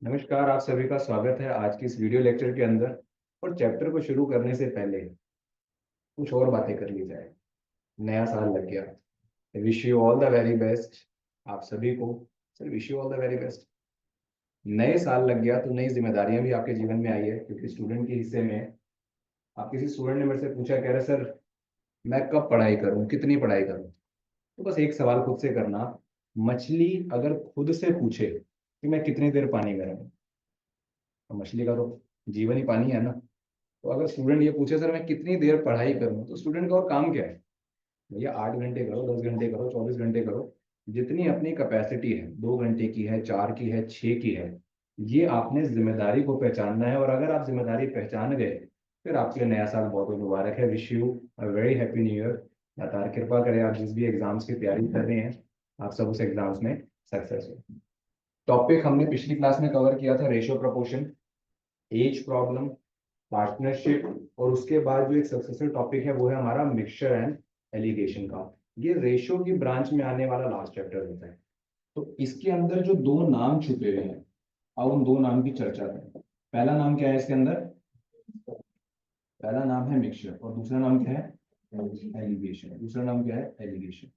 नमस्कार, आप सभी का स्वागत है आज की इस वीडियो लेक्चर के अंदर। और चैप्टर को शुरू करने से पहले कुछ और बातें कर ली जाए। नया साल लग गया। Wish you all the very best. आप सभी को sir wish you all the very best. नए साल लग गया तो नई जिम्मेदारियां भी आपके जीवन में आई है, क्योंकि स्टूडेंट के हिस्से में आप किसी स्टूडेंट ने मेरे से पूछा, कह रहे सर मैं कब पढ़ाई करूं, कितनी पढ़ाई करूं। तो बस एक सवाल खुद से करना। मछली अगर खुद से पूछे कि मैं कितनी देर पानी में रहूं, तो मछली का तो जीवन ही पानी है ना। तो अगर स्टूडेंट ये पूछे सर मैं कितनी देर पढ़ाई करूं, तो स्टूडेंट का और काम क्या है? भैया 8 घंटे करो, 10 घंटे करो, 24 घंटे करो। जितनी अपनी कैपेसिटी है, 2 घंटे की है, 4 की है, 6 की है, ये आपने जिम्मेदारी को पहचानना है। और अगर आप जिम्मेदारी पहचान गए, फिर आपके लिए नया साल बहुत बहुत मुबारक है। Wish you a very happy new year. दातार कृपा करे आप जिस भी एग्जाम्स की तैयारी कर रहे हैं, आप सब उस एग्जाम्स में सक्सेस हो। टॉपिक हमने पिछली क्लास में कवर किया था ratio proportion, age problem, partnership, और उसके बाद जो एक सक्सेसर टॉपिक है वो है हमारा मिक्सचर एंड एलिगेशन का। ये रेशियो की ब्रांच में आने वाला लास्ट चैप्टर होता है। तो इसके अंदर जो दो नाम छुपे हुए हैं, अब उन दो नाम की चर्चा करें। पहला नाम क्या है इसके अंदर? पहला नाम है मिक्सचर और दूसरा नाम क्या है? एलिगेशन। दूसरा नाम क्या है? एलिगेशन।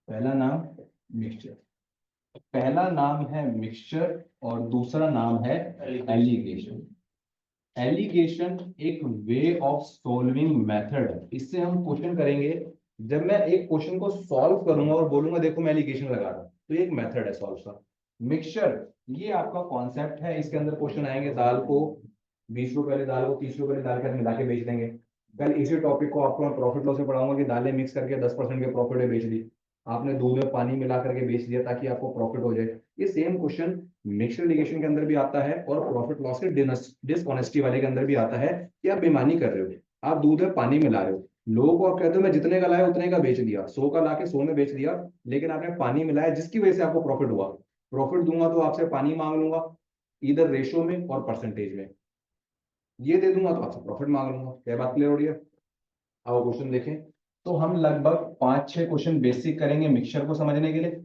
पहला नाम मिक्सचर, पहला नाम है मिक्सचर और दूसरा नाम है एलिगेशन। एलिगेशन एक वे ऑफ सॉल्विंग मेथड है। इससे हम क्वेश्चन करेंगे। जब मैं एक क्वेश्चन को सॉल्व करूंगा और बोलूंगा देखो मैं एलिगेशन लगा रहा हूं, तो ये एक मेथड है सॉल्व का। मिक्सचर ये आपका कॉन्सेप्ट है। इसके अंदर क्वेश्चन आएंगे, दाल को 20 रुपए वाली दाल को 30 रुपए वाली दाल के साथ मिला के बेच देंगे। कल इसी टॉपिक को आपको मैं प्रॉफिट लॉस से पढ़ाऊंगा कि दालें मिक्स करके 10% के प्रॉफिट में बेच दी, आपने दूध में पानी मिला करके बेच दिया ताकि आपको प्रॉफिट हो जाए। ये सेम क्वेश्चन मिक्सर लिगेशन के अंदर भी आता है और प्रॉफिट लॉस के डिसऑनेस्टी वाले के अंदर भी आता है कि आप बेईमानी कर रहे हो, आप दूध में पानी मिला रहे हो। लोगों को आप कहते हो मैं जितने का लाया उतने का बेच दिया, 100 का लाके 100 में बेच दिया, लेकिन आपने पानी मिलाया जिसकी वजह से आपको प्रॉफिट हुआ। प्रॉफिट दूंगा तो आपसे पानी मांग लूंगा, इधर रेशो में और परसेंटेज में। ये दे दूंगा तो आपसे प्रॉफिट मांग लूंगा। क्या बात क्लियर हो रही है? अब क्वेश्चन देखें। तो हम लगभग 5-6 क्वेश्चन बेसिक करेंगे मिक्सचर को समझने के लिए।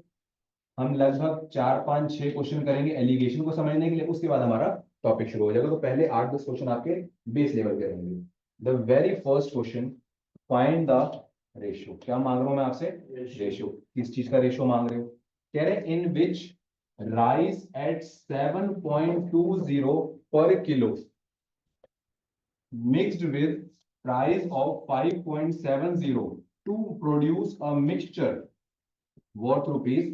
हम लगभग 4-5-6 क्वेश्चन करेंगे एलिगेशन को समझने के लिए। उसके बाद हमारा टॉपिक शुरू हो जाएगा। तो पहले 8-10 क्वेश्चन आपके बेस लेवल के रहेंगे। The very first question, find the ratio. क्या मांग रहा हूं मैं आपसे? रेशियो। किस चीज का रेशियो मांग रहे हो? कह रहे इन विच राइस एट 7.20 पर kilo mixed with price of 5.70 to produce a mixture worth rupees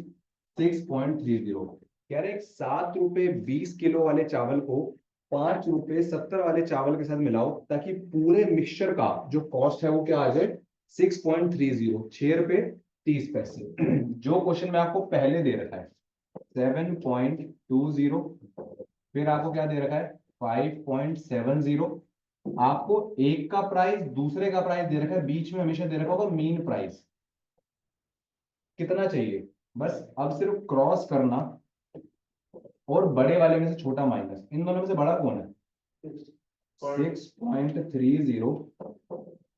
6.30। कह रहे 7 रुपए 20 किलो वाले चावल को 5 रुपए 70 वाले चावल के साथ मिलाओ ताकि पूरे मिक्सचर का जो कॉस्ट है वो क्या आ जाए? 6.30, 6 रुपए 30 पैसे। जो क्वेश्चन में आपको पहले दे रखा है 7.20, फिर आपको क्या दे रखा है? 5.70। आपको एक का प्राइस दूसरे का प्राइस दे रखा है, बीच में हमेशा दे रखा होगा मीन प्राइस। कितना चाहिए? बस अब सिर्फ क्रॉस करना और बड़े वाले में से छोटा माइनस। इन दोनों में से बड़ा कौन है? 6.30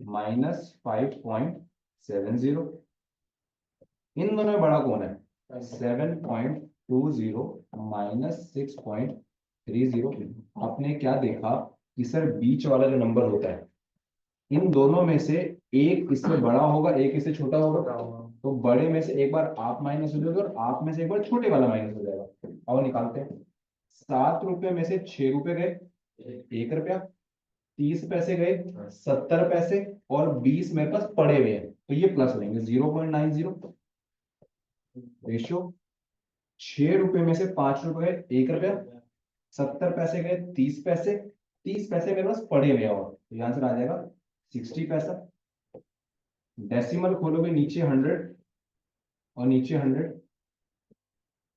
माइनस 5.70। इन दोनों में बड़ा कौन है? 7.20 माइनस 6.30। आपने क्या देखा कि सर बीच वाला जो नंबर होता है, इन दोनों में से एक इससे बड़ा होगा, एक इससे छोटा होगा। तो बड़े में से एक बार आप माइनस हो जाओगे और आप में से एक बार छोटे वाला माइनस हो जाएगा। और निकालते हैं। 7 रुपए में से 6 रुपए गए, 1 रुपया, 30 पैसे गए, 70 पैसे, और 20 मेरे पास पड़े हुए हैं तो ये प्लस हो जाएंगे 0.90। रेशियो 6 रुपए में से 5 रुपए गए, 1 रुपया, 70 पैसे गए, 30 पैसे, 30 पैसे मेरे पास पड़े हुए हैं, और तो आंसर आ जाएगा 60 पैसा। डेसिमल खोलोगे नीचे 100 और नीचे 100,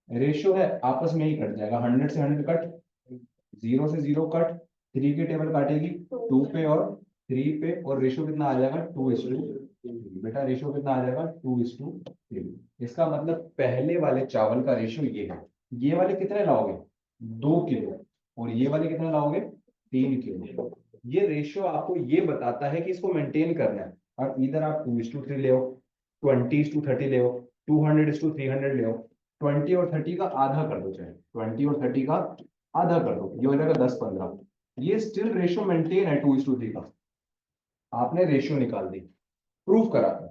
रेशियो है आपस में ही कट जाएगा। 100 से 100 कट, 0 से 0 कट, 3 की टेबल काटेगी 2 पे और 3 पे, और रेशियो कितना आ जाएगा? 2:3। बेटा रेशियो कितना आ जाएगा? 2:3। इसका मतलब पहले वाले चावल का रेशियो ये है। ये वाले कितने लाओगे? 2 किलो। और ये वाले कितने लाओगे? 3 किलो। ये रेशियो आपको ये बताता है कि इसको मेंटेन करना है। और इधर आप 2:3 ले हो, 20:30 ले हो, 200:300 ले हो, 20 और 30 का आधा कर दो, चाहे 20 और 30 का आधा कर दो, ये हो जाएगा 10-15। ये स्टिल रेशियो मेंटेन है 2:3 का। आपने रेशियो निकाल दी, प्रूफ करा था।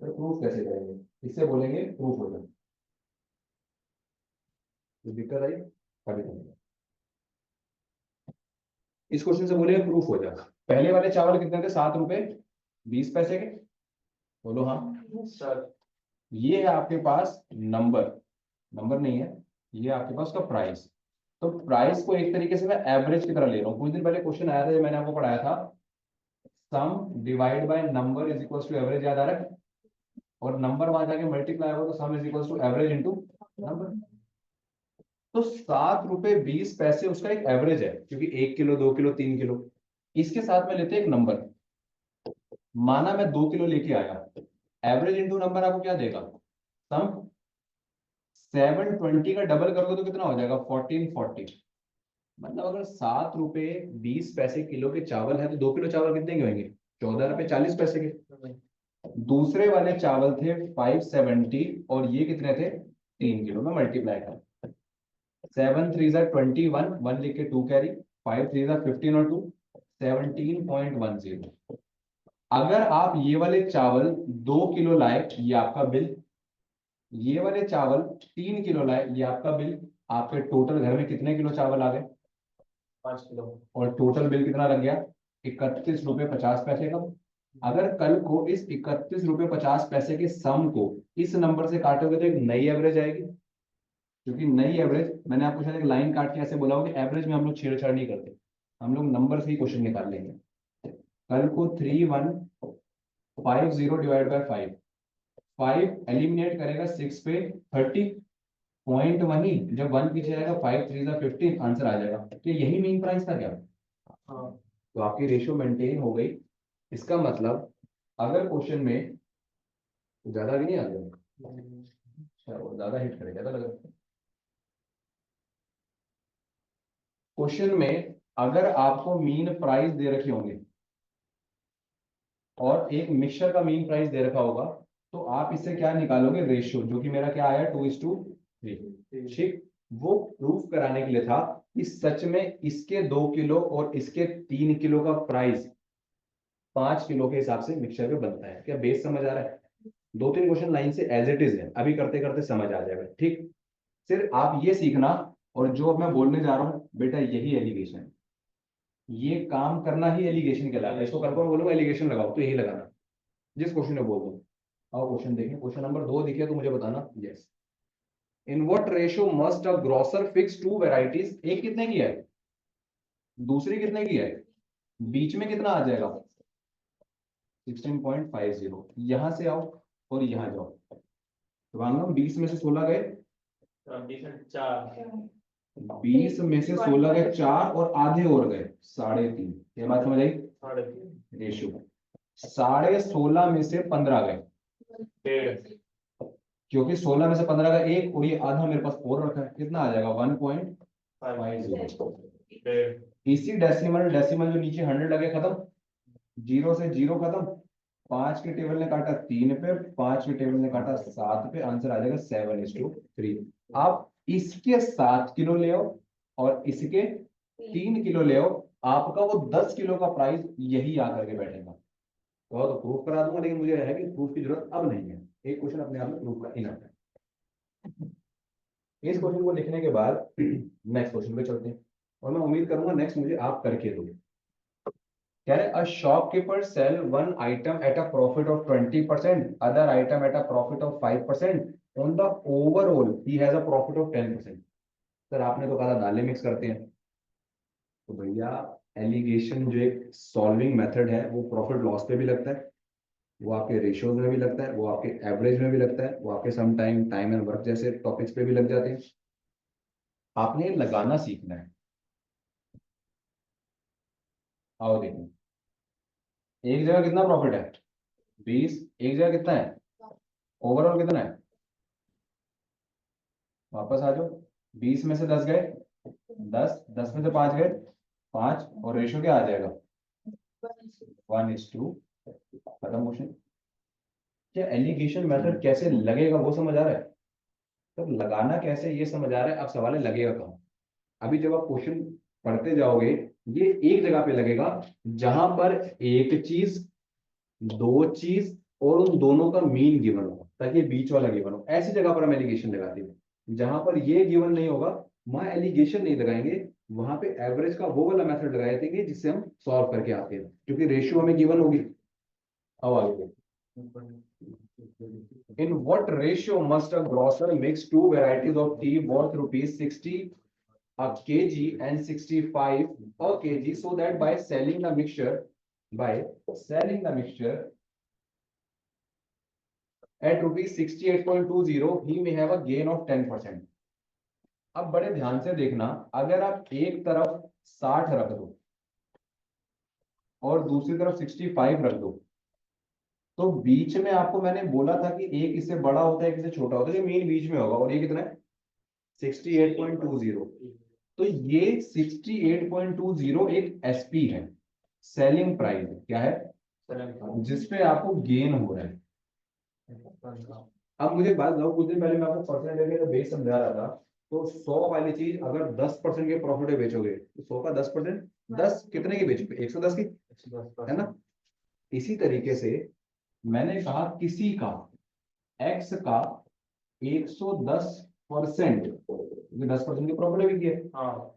तो प्रूफ कैसे करेंगे, इससे बोलेंगे प्रूफ हो जाए। तो दिक्कत आई कभी नहीं। इस क्वेश्चन से बोलेंगे प्रूफ हो जाए। पहले वाले चावल कितने थे, 7 रुपए 20 पैसे के, बोलो हाँ सर। ये है आपके पास नंबर, नंबर नहीं है, ये आपके पास का प्राइस। तो प्राइस को एक तरीके से मैं एवरेज की तरह ले रहा हूँ। कुछ दिन पहले क्वेश्चन आया था जब मैंने आपको पढ़ाया था, sum divide by number is equal to average, याद आ रहा है? और नंबर वहां जाके मल्टीप्लाई होगा तो sum is equal to average into number. तो 7 रुपए 20 पैसे उसका एक एवरेज है, क्योंकि 1 किलो 2 किलो 3 किलो। इसके साथ में लेते हैं एक नंबर, माना मैं 2 किलो लेके आया, एवरेज इंटू नंबर आपको क्या देगा, सम। 720 का डबल करोगे तो कितना हो जाएगा, 1440। मतलब अगर 7 रुपए 20 पैसे किलो के चावल है तो 2 किलो चावल कितने के होंगे, 14 रुपए 40 पैसे के। दूसरे वाले चावल थे 570 और ये कितने थे, 3 किलो में मल्टीप्लाई कर। 7 3 जा 21, 1 लिख के 2 कैरी, 5 3 जा 15 और 2 17.10। अगर आप ये वाले चावल 2 किलो लाए, ये आपका बिल। ये वाले चावल 3 किलो लाए, ये आपका बिल। आपके टोटल घर में कितने किलो चावल आ गए, 5 किलो। और टोटल बिल कितना लग गया, 31 रुपए 50 पैसे का। अगर कल को इस 31 रुपए 50 पैसे के सम को इस नंबर से काटोगे तो एक नई एवरेज आएगी। क्योंकि नई एवरेज, मैंने आपको शायद एक लाइन काट के ऐसे बोला हो कि एवरेज में हम लोग छेड़छाड़ नहीं करते, हम लोग नंबर से ही क्वेश्चन निकाल लेंगे। कल को 3150 डिवाइड बाय 5, 5 एलिमिनेट करेगा 6 पे 30 पॉइंट, वही जब 1 पीछे आएगा 5 3 जा 15, आंसर आ जाएगा। तो यही मेन प्राइस था क्या, हाँ। तो आपकी रेशियो मेंटेन हो गई। इसका मतलब अगर क्वेश्चन में ज्यादा भी नहीं आ गया, अच्छा वो ज्यादा हिट करेगा, ज्यादा लगा। क्वेश्चन में अगर आपको मीन प्राइस दे रखे होंगे और एक मिक्सचर का मीन प्राइस दे रखा होगा, तो आप इससे क्या निकालोगे, रेशियो, जो कि मेरा क्या आया 2:3। ठीक, वो प्रूफ कराने के लिए था कि सच में इसके 2 किलो और इसके 3 किलो का प्राइस 5 किलो के हिसाब से मिक्सचर में बनता है। क्या बेस समझ आ रहा है? 2-3 क्वेश्चन लाइन से एज इट इज है, अभी करते करते समझ आ जाएगा। ठीक, सिर्फ आप ये सीखना, और जो अब मैं बोलने जा रहा हूँ बेटा यही एलिगेशन, ये काम करना ही एलिगेशन कहलाता है। इसको कल को मैं बोलूंगा एलिगेशन लगाओ तो यही लगाना, जिस क्वेश्चन में बोल दूं। आओ क्वेश्चन देखें, क्वेश्चन नंबर 2 दिखे तो मुझे बताना। Yes, in what ratio must a grocer fix to varieties, एक कितने की है, दूसरी कितने की है, बीच में कितना आ जाएगा, 16.50। यहां से आओ और यहां जाओ, तो मान लो 20 में से 16 गए, 20 में से 16 गए 4 और आधे और गए 3.5। ये बात समझ आई, रेशियो। 16.5 में से 15 गए, क्योंकि 16 में से 15 का एक और ये आधा मेरे पास और रखा है, कितना आ जाएगा 1.50। इसी डेसिमल, डेसिमल जो नीचे 100 लगे खत्म, जीरो से जीरो खत्म। 5 के टेबल ने काटा 3 पे, 5 के टेबल ने काटा 7 पे, आंसर आ जाएगा 7:3। आप इसके 7 किलो ले आओ और इसके 3 किलो ले आओ, आपका वो 10 किलो का प्राइस यही आकर के बैठेगा। तो प्रूफ करा दूंगा, लेकिन मुझे है कि प्रूफ की जरूरत अब नहीं है, एक क्वेश्चन अपने आप में प्रूफ का इनफ है। इस क्वेश्चन को लिखने के बाद नेक्स्ट क्वेश्चन पे चलते हैं, और मैं उम्मीद करूंगा नेक्स्ट मुझे आप करके दो। कह रहे a shopkeeper sell one item at a profit of 20%, other item at a profit of 5%, on the overall he has a profit of 10%। Sir आपने तो कहा था दालें मिक्स करते हैं, तो भैया एलिगेशन जो एक सॉल्विंग मेथड है वो प्रॉफिट लॉस पे भी लगता है, वो आपके रेशियोज में भी लगता है, वो आपके एवरेज में भी लगता है, वो आपके some time, time and work जैसे टॉपिक्स पे भी लग जाते हैं। आपने लगाना सीखना है। आओ देखो, एक जगह कितना प्रॉफिट है, 20, एक जगह कितना है, ओवरऑल कितना है, वापस आ जाओ। 20 में से 10 गए, 10, 10 में से 5 गए, 5, और रेशियो क्या आ जाएगा, 1:2। खत्म क्वेश्चन। क्या एलिगेशन मेथड कैसे लगेगा वो समझ आ रहा है? तो लगाना कैसे ये समझ आ रहा है। अब सवाल है लगेगा कहाँ। अभी जब आप क्वेश्चन पढ़ते जाओगे, ये एक जगह पे लगेगा जहां पर एक चीज, दो चीज और उन दोनों का मीन गिवन हो, ताकि बीच वाला गिवन हो। ऐसी जगह पर हम एलिगेशन लगाते हैं। जहां पर ये गिवन नहीं होगा वहां एलिगेशन नहीं लगाएंगे, वहां पे एवरेज का वो वाला मेथड लगाए देंगे जिससे हम सॉल्व करके आते हैं, क्योंकि रेशियो हमें गिवन होगी। अब आगे, in what ratio must a grocer mix two varieties of tea worth rupees 60 a kg and 65 a kg, so that by selling the mixture, by selling the mixture at rupees 68.20 he may have a gain of 10%। अब बड़े ध्यान से देखना, अगर आप एक तरफ 60 रख दो और दूसरी तरफ 65 रख दो, तो बीच में आपको मैंने बोला था कि एक इससे बड़ा होता है, एक इससे छोटा होता है, जो मीन बीच में होगा, और ये कितना है 68.20। तो ये 68.20 एक एसपी है, सेलिंग प्राइस क्या है, जिसपे आपको गेन हो रहा है। अब मुझे बात बताओ, कुछ दिन पहले मैं आपको परसेंटेज का बेस समझा रहा था, तो 100 वाली चीज अगर 10% के प्रॉफिट में बेचोगे तो 100 का 10%, 10 कितने की बेचोगे, 110 की, है ना। इसी तरीके से मैंने कहा किसी का एक्स का 110%, 10% के प्रॉफिट में किया,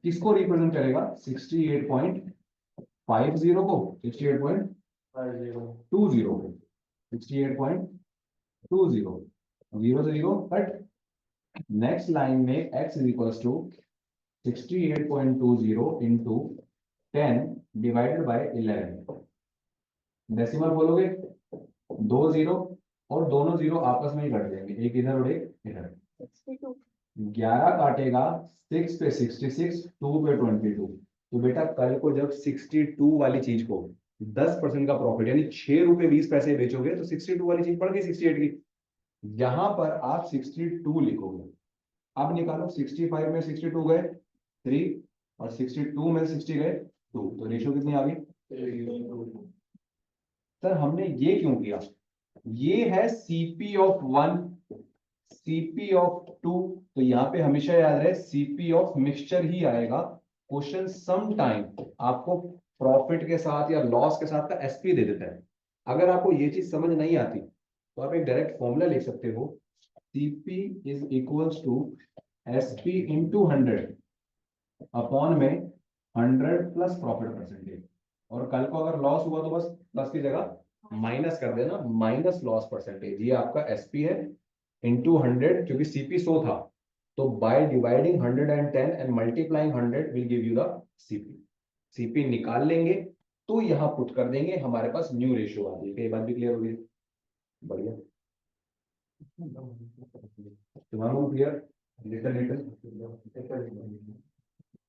किसको रिप्रेजेंट करेगा, 68.50 को, 68.20 को, 68.20, 0 से 0 कट। नेक्स्ट लाइन में x is equals to 68.20 into 10 divided by 11। Decimal बोलोगे, 2 0 और दोनों जीरो आपस में ही कट जाएंगे, एक इधर और एक इधर। 11 काटेगा 6 पे 66, 2 पे 22। तो बेटा कल को जब 62 वाली चीज को 10% का प्रॉफिट यानी 6 रुपए 20 पैसे बेचोगे, तो 62 वाली चीज पड़ गई 68 की, यहां पर आप 62 लिखोगे। अब निकालो, 65 में 62 गए 3 और 62 में 60 गए 2, तो रेशियो कितनी आ गई। सर हमने ये क्यों किया, ये है सीपी ऑफ 1, सीपी ऑफ 2, तो यहाँ पे हमेशा याद रहे सीपी ऑफ मिक्सचर ही आएगा। क्वेश्चन सम टाइम आपको प्रॉफिट के साथ या लॉस के साथ का एसपी दे देता है। अगर आपको ये चीज समझ नहीं आती तो आप एक डायरेक्ट फॉर्मूला लिख सकते हो, CP is equals to SP into 100 upon में 100 प्लस प्रॉफिट परसेंटेज। और कल को अगर लॉस हुआ तो बस प्लस की जगह माइनस कर देना, माइनस लॉस परसेंटेज। ये आपका एसपी है इंटू 100, क्योंकि सीपी 100 था, तो by dividing 110 and multiplying 100 will give you the CP. CP निकाल लेंगे तो यहां पुट कर देंगे, हमारे पास न्यू रेशियो आ जाएगी। ये बात भी क्लियर होगी, बढ़िया। तुम्हारा क्लियर, लिटिल लिटिल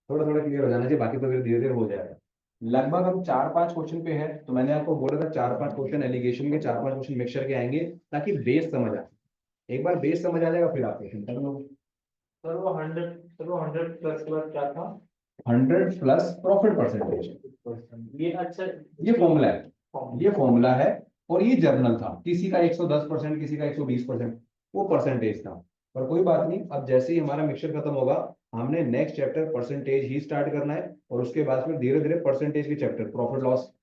थोड़ा थोड़ा क्लियर हो जाना चाहिए, बाकी तो फिर धीरे धीरे हो जाएगा। लगभग हम 4-5 क्वेश्चन पे है, तो मैंने आपको बोला था 4-5 क्वेश्चन एलिगेशन के, 4-5 क्वेश्चन मिक्सचर के आएंगे, ताकि बेस समझ आए। एक बार बेस समझ आ जाएगा फिर आप क्वेश्चन कर लोगे। सर वो 100 प्लस के बाद क्या था, 100 प्लस प्रॉफिट परसेंटेज, ये अच्छा ये फॉर्मूला है, ये फॉर्मूला है। और ये जर्नल था, किसी का 110%, किसी का 120%, वो परसेंटेज था। पर कोई बात नहीं, अब जैसे ही हमारा मिक्सचर खत्म होगा, हमने नेक्स्ट चैप्टर परसेंटेज ही स्टार्ट करना है, और उसके बाद फिर धीरे धीरे परसेंटेज के chapter profit loss,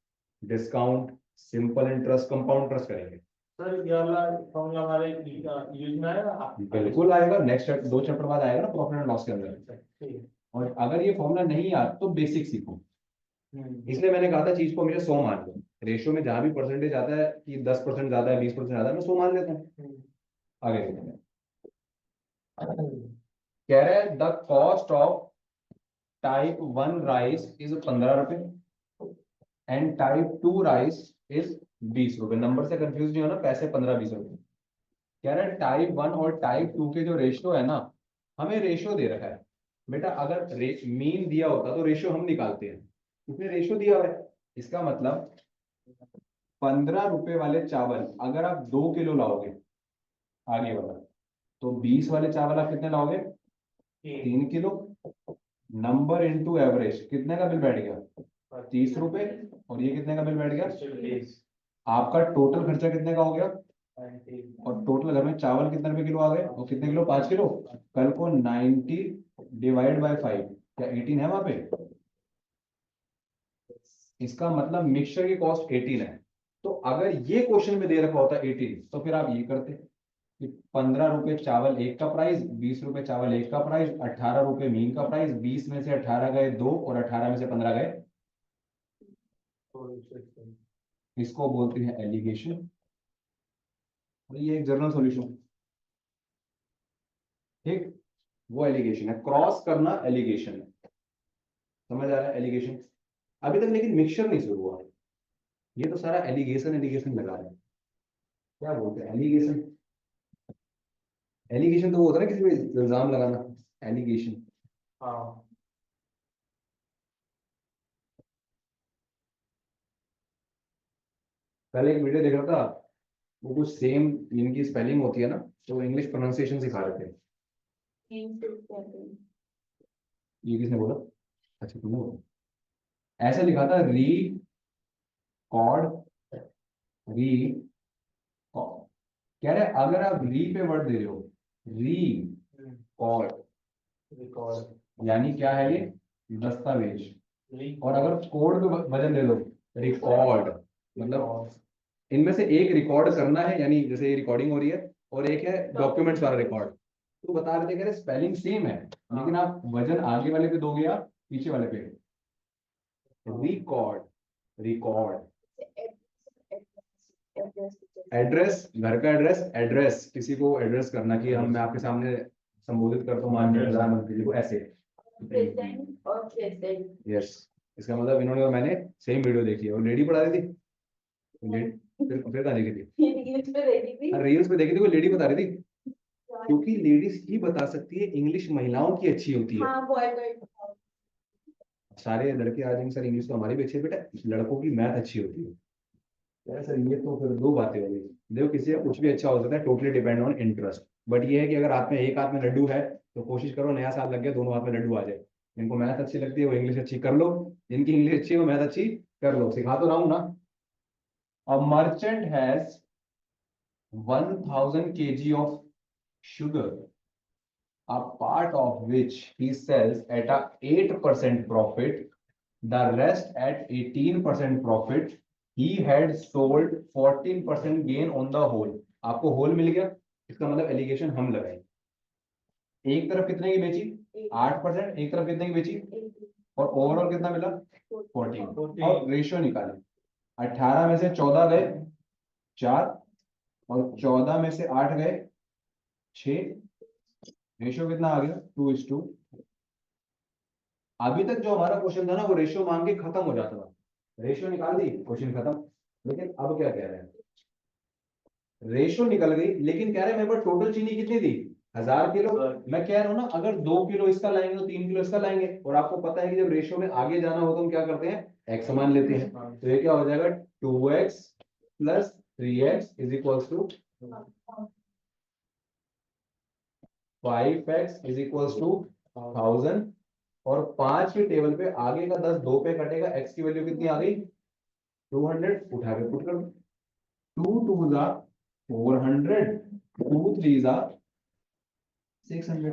discount, simple interest, compound interest करेंगे। सर ये वाला फॉर्मूला हमारे यूज में आएगा, बिल्कुल आएगा, नेक्स्ट 2 चैप्टर बाद आएगा ना प्रॉफिट एंड लॉस के अंदर। और अगर ये फॉर्मूला नहीं आता तो बेसिक सीखो। इसलिए मैंने कहा था चीज को हमेशा 100 मान लो, रेशियो में जहां भी परसेंटेज आता है कि 10% ज्यादा है, 20% ज्यादा है, मैं 100 मान लेता हूँ। आगे देखते हैं, कह रहे हैं the cost of type 1 rice is 15 रुपए एंड टाइप 2 राइस इज 20 रुपए। नंबर से कंफ्यूज नहीं होना, पैसे 15-20 रुपए। कह रहे हैं टाइप 1 और टाइप 2 के जो रेशियो है ना, हमें रेशियो दे रखा है। बेटा अगर मीन दिया होता तो रेशियो हम निकालते हैं, इसमें रेशियो दिया हुआ है। इसका मतलब 15 रुपए वाले चावल अगर आप 2 किलो लाओगे आगे वाला, तो 20 वाले चावल आप कितने लाओगे, 3 किलो। नंबर इनटू एवरेज, कितने का बिल बैठ गया, 30 रुपए। और ये कितने का बिल बैठ गया, आपका टोटल खर्चा कितने का हो गया, और टोटल घर में चावल कितने रुपए किलो आ गए, और कितने किलो, 5 किलो। कल को 90 डिवाइड बाय 5, क्या 18 है वहां पे? इसका मतलब मिक्सचर की कॉस्ट 18 है। तो अगर ये क्वेश्चन में दे रखा होता 18, तो फिर आप ये करते कि 15 रुपए चावल एक का प्राइस, 20 रुपए चावल एक का प्राइस, 18 रुपए मीन का प्राइस, 20 में से 18 गए 2 और 18 में से 15 गए। इसको बोलते हैं एलिगेशन, और ये एक जनरल सॉल्यूशन। ठीक, वो एलिगेशन है, क्रॉस करना एलिगेशन है। समझ आ रहा है एलिगेशन? अभी तक लेकिन मिक्सचर नहीं शुरू हुआ, ये तो सारा एलिगेशन एलिगेशन लगा रहे हैं। क्या बोलते हैं एलिगेशन? एलिगेशन तो वो होता है ना किसी पे इल्जाम लगाना, एलिगेशन। हाँ कल एक वीडियो देख रहा था, वो कुछ सेम इनकी स्पेलिंग होती है ना, तो वो इंग्लिश प्रोनाउंसिएशन सिखा रहे थे। ये किसने बोला? अच्छा तुमने बोला। ऐसा लिखा था, री कॉर्ड, री कह रहे अगर आप री पे वर्ड दे रहे हो, री कॉर्ड, रिकॉर्ड यानी क्या है ये, दस्तावेज। और अगर कोड पे वजन दे दो, रिकॉर्ड, मतलब इनमें से एक रिकॉर्ड करना है, यानी जैसे ये रिकॉर्डिंग हो रही है, और एक है डॉक्यूमेंट्स वाला रिकॉर्ड। तो बता रहे थे, कह रहे स्पेलिंग सेम है, लेकिन आप वजन आगे वाले पे दोगे या पीछे वाले पे। रिकॉर्ड, रिकॉर्ड, एड्रेस, घर का एड्रेस, एड्रेस किसी को एड्रेस करना कि हम, मैं आपके सामने संबोधित करता हूँ माननीय प्रधानमंत्री जी को, ऐसे। यस, इसका मतलब इन्होंने और मैंने सेम वीडियो देखी है, और लेडी पढ़ा रही थी। फिर कहाँ देखी थी? रील्स पे देखी थी, वो लेडी बता रही थी, क्योंकि लेडीज ही बता सकती है, इंग्लिश महिलाओं की अच्छी होती है। सारे लड़के आज सर इंग्लिश तो हमारी भी अच्छी है बेटा, लड़कों की मैथ अच्छी होती है। यार सर ये तो फिर दो बातें हो गई। देखो किसी का कुछ भी अच्छा हो सकता है, totally depend on interest. But ये है कि अगर हाथ में, एक हाथ में लड्डू है, तो कोशिश करो नया साल लग गया दोनों हाथ में लड्डू आ जाए। जिनको मैथ अच्छी लगती है वो इंग्लिश अच्छी कर लो, जिनकी इंग्लिश अच्छी है वो मैथ अच्छी कर लो, सिखा तो रहा हूँ ना। A merchant has 1000 kg of sugar, a part of which he sells at a 8% profit, the rest at 18% profit. He had sold 14% gain on the whole. आपको होल मिल गया, इसका मतलब एलिगेशन हम लगाए। एक तरफ कितने की बेची, 8%, एक तरफ कितने की बेची, और ओवरऑल कितना मिला, 14। और रेशियो निकाले, 18 में से 14 गए 4, और 14 में से 8 गए 6, रेशियो कितना आ गया, 2:2। अभी तक जो हमारा क्वेश्चन था ना, वो रेशियो मांग के खत्म हो जाता था, रेशियो निकाल दी क्वेश्चन खत्म। लेकिन अब क्या कह रहे हैं, रेशियो निकल गई, लेकिन कह रहे हैं मेरे पास टोटल चीनी कितनी थी, 1000 किलो। मैं कह रहा हूं ना, अगर 2 किलो इसका लाएंगे तो 3 किलो इसका लाएंगे, और आपको पता है कि जब रेशियो में आगे जाना हो तो हम क्या करते हैं, एक्स मान लेते हैं। तो ये क्या हो जाएगा, 2x plus 3x is equal to 5x is equal to 1000। और 5 के टेबल पे आगे का 10 2 पे कटेगा, x की वैल्यू कितनी आ गई, 200। उठा के पुट कर दो, 2 2 400, 2 3 600।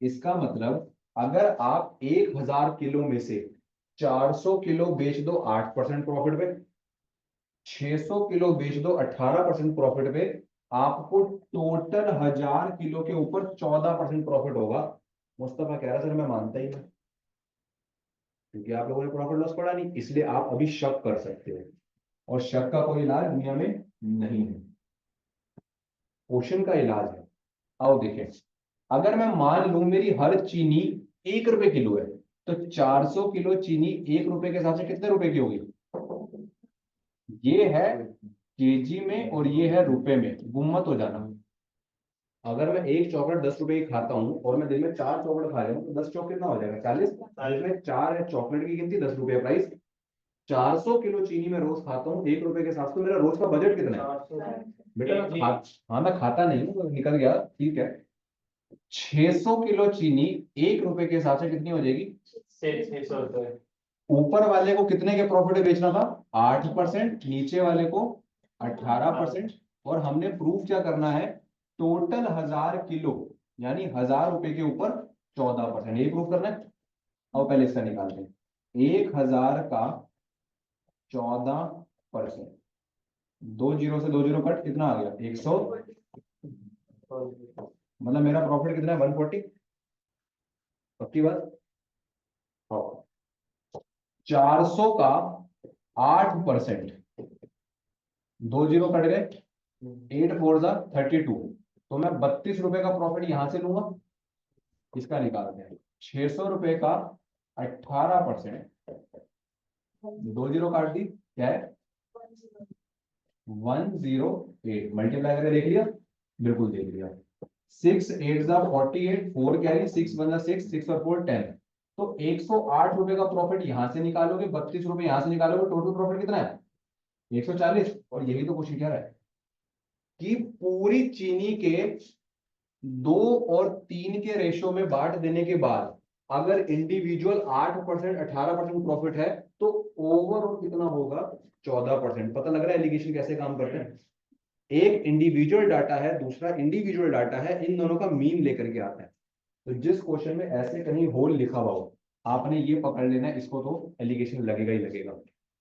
इसका मतलब अगर आप 1000 किलो में से 400 किलो बेच दो 8% प्रॉफिट पे, 600 किलो बेच दो 18% प्रॉफिट पे, आपको टोटल 1000 किलो के ऊपर 14% प्रॉफिट होगा। मुस्तफा कह रहा सर मैं मानता ही नहीं, क्योंकि आप लोगों ने प्रॉफिट लॉस पढ़ा नहीं, इसलिए आप अभी शक कर सकते हो, और शक का कोई इलाज दुनिया में नहीं है, क्वेश्चन का इलाज है। आओ देखें, अगर मैं मान लूं मेरी हर चीनी 1 रुपए किलो है, तो 400 किलो चीनी 1 रुपए के हिसाब से कितने रुपए की होगी, ये है केजी में और ये है रुपए में, गुम्मत हो जाना। अगर मैं एक चॉकलेट 10 रुपए की खाता हूँ और मैं दिन में 4 चॉकलेट खा रहा हूँ, तो 10 चौक कितना हो जाएगा, 40। जिसमें 4 है, चॉकलेट की गिनती 10 रुपए प्राइस, 400 किलो चीनी में रोज खाता हूँ 1 रुपए के हिसाब से, तो मेरा रोज का बजट कितना है बेटा, हाँ मैं खाता नहीं हूँ, निकल गया ठीक है। 600 किलो चीनी 1 रुपए के हिसाब से कितनी हो जाएगी, 600 रुपए। ऊपर वाले को कितने के प्रॉफिट में बेचना था, 8%, नीचे वाले को 18%। और हमने प्रूफ क्या करना है, टोटल 1000 किलो यानी 1000 रुपए के ऊपर 14%, यही प्रूफ करना है। और पहले इसका निकालते हैं, 1000 का 14%, 2 जीरो से 2 जीरो कट, कितना आ गया 100, मतलब मेरा प्रॉफिट कितना है 140, पक्की बात। हाँ। 400 का 8%, 2 जीरो कट गए, 8 4 जा 32, तो मैं 32 रुपए का प्रॉफिट यहां से लूंगा, इसका निकालते हैं। 600 रुपए का 18%, 2 जीरो काट दी, क्या है 108, मल्टीप्लाई करके देख लिया, बिल्कुल देख लिया। 6 8 जा 48, 4 कैरी, 6 1 जा 6, 6 और 4 10, तो 108 रुपए का प्रॉफिट यहां से निकालोगे, 32 रुपए यहां से निकालोगे, टोटल प्रॉफिट कितना है 140। और यही तो क्वेश्चन कह रहा है कि पूरी चीनी के 2 और 3 के रेशो में बांट देने के बाद अगर इंडिविजुअल 8% 18% प्रॉफिट है तो ओवरऑल कितना होगा 14%। पता लग रहा है एलिगेशन कैसे काम करते हैं, एक इंडिविजुअल डाटा है, दूसरा इंडिविजुअल डाटा है, इन दोनों का मीन लेकर के आता है। तो जिस क्वेश्चन में ऐसे कहीं होल लिखा हुआ हो, आपने ये पकड़ लेना है, इसको तो एलिगेशन लगेगा ही लगेगा।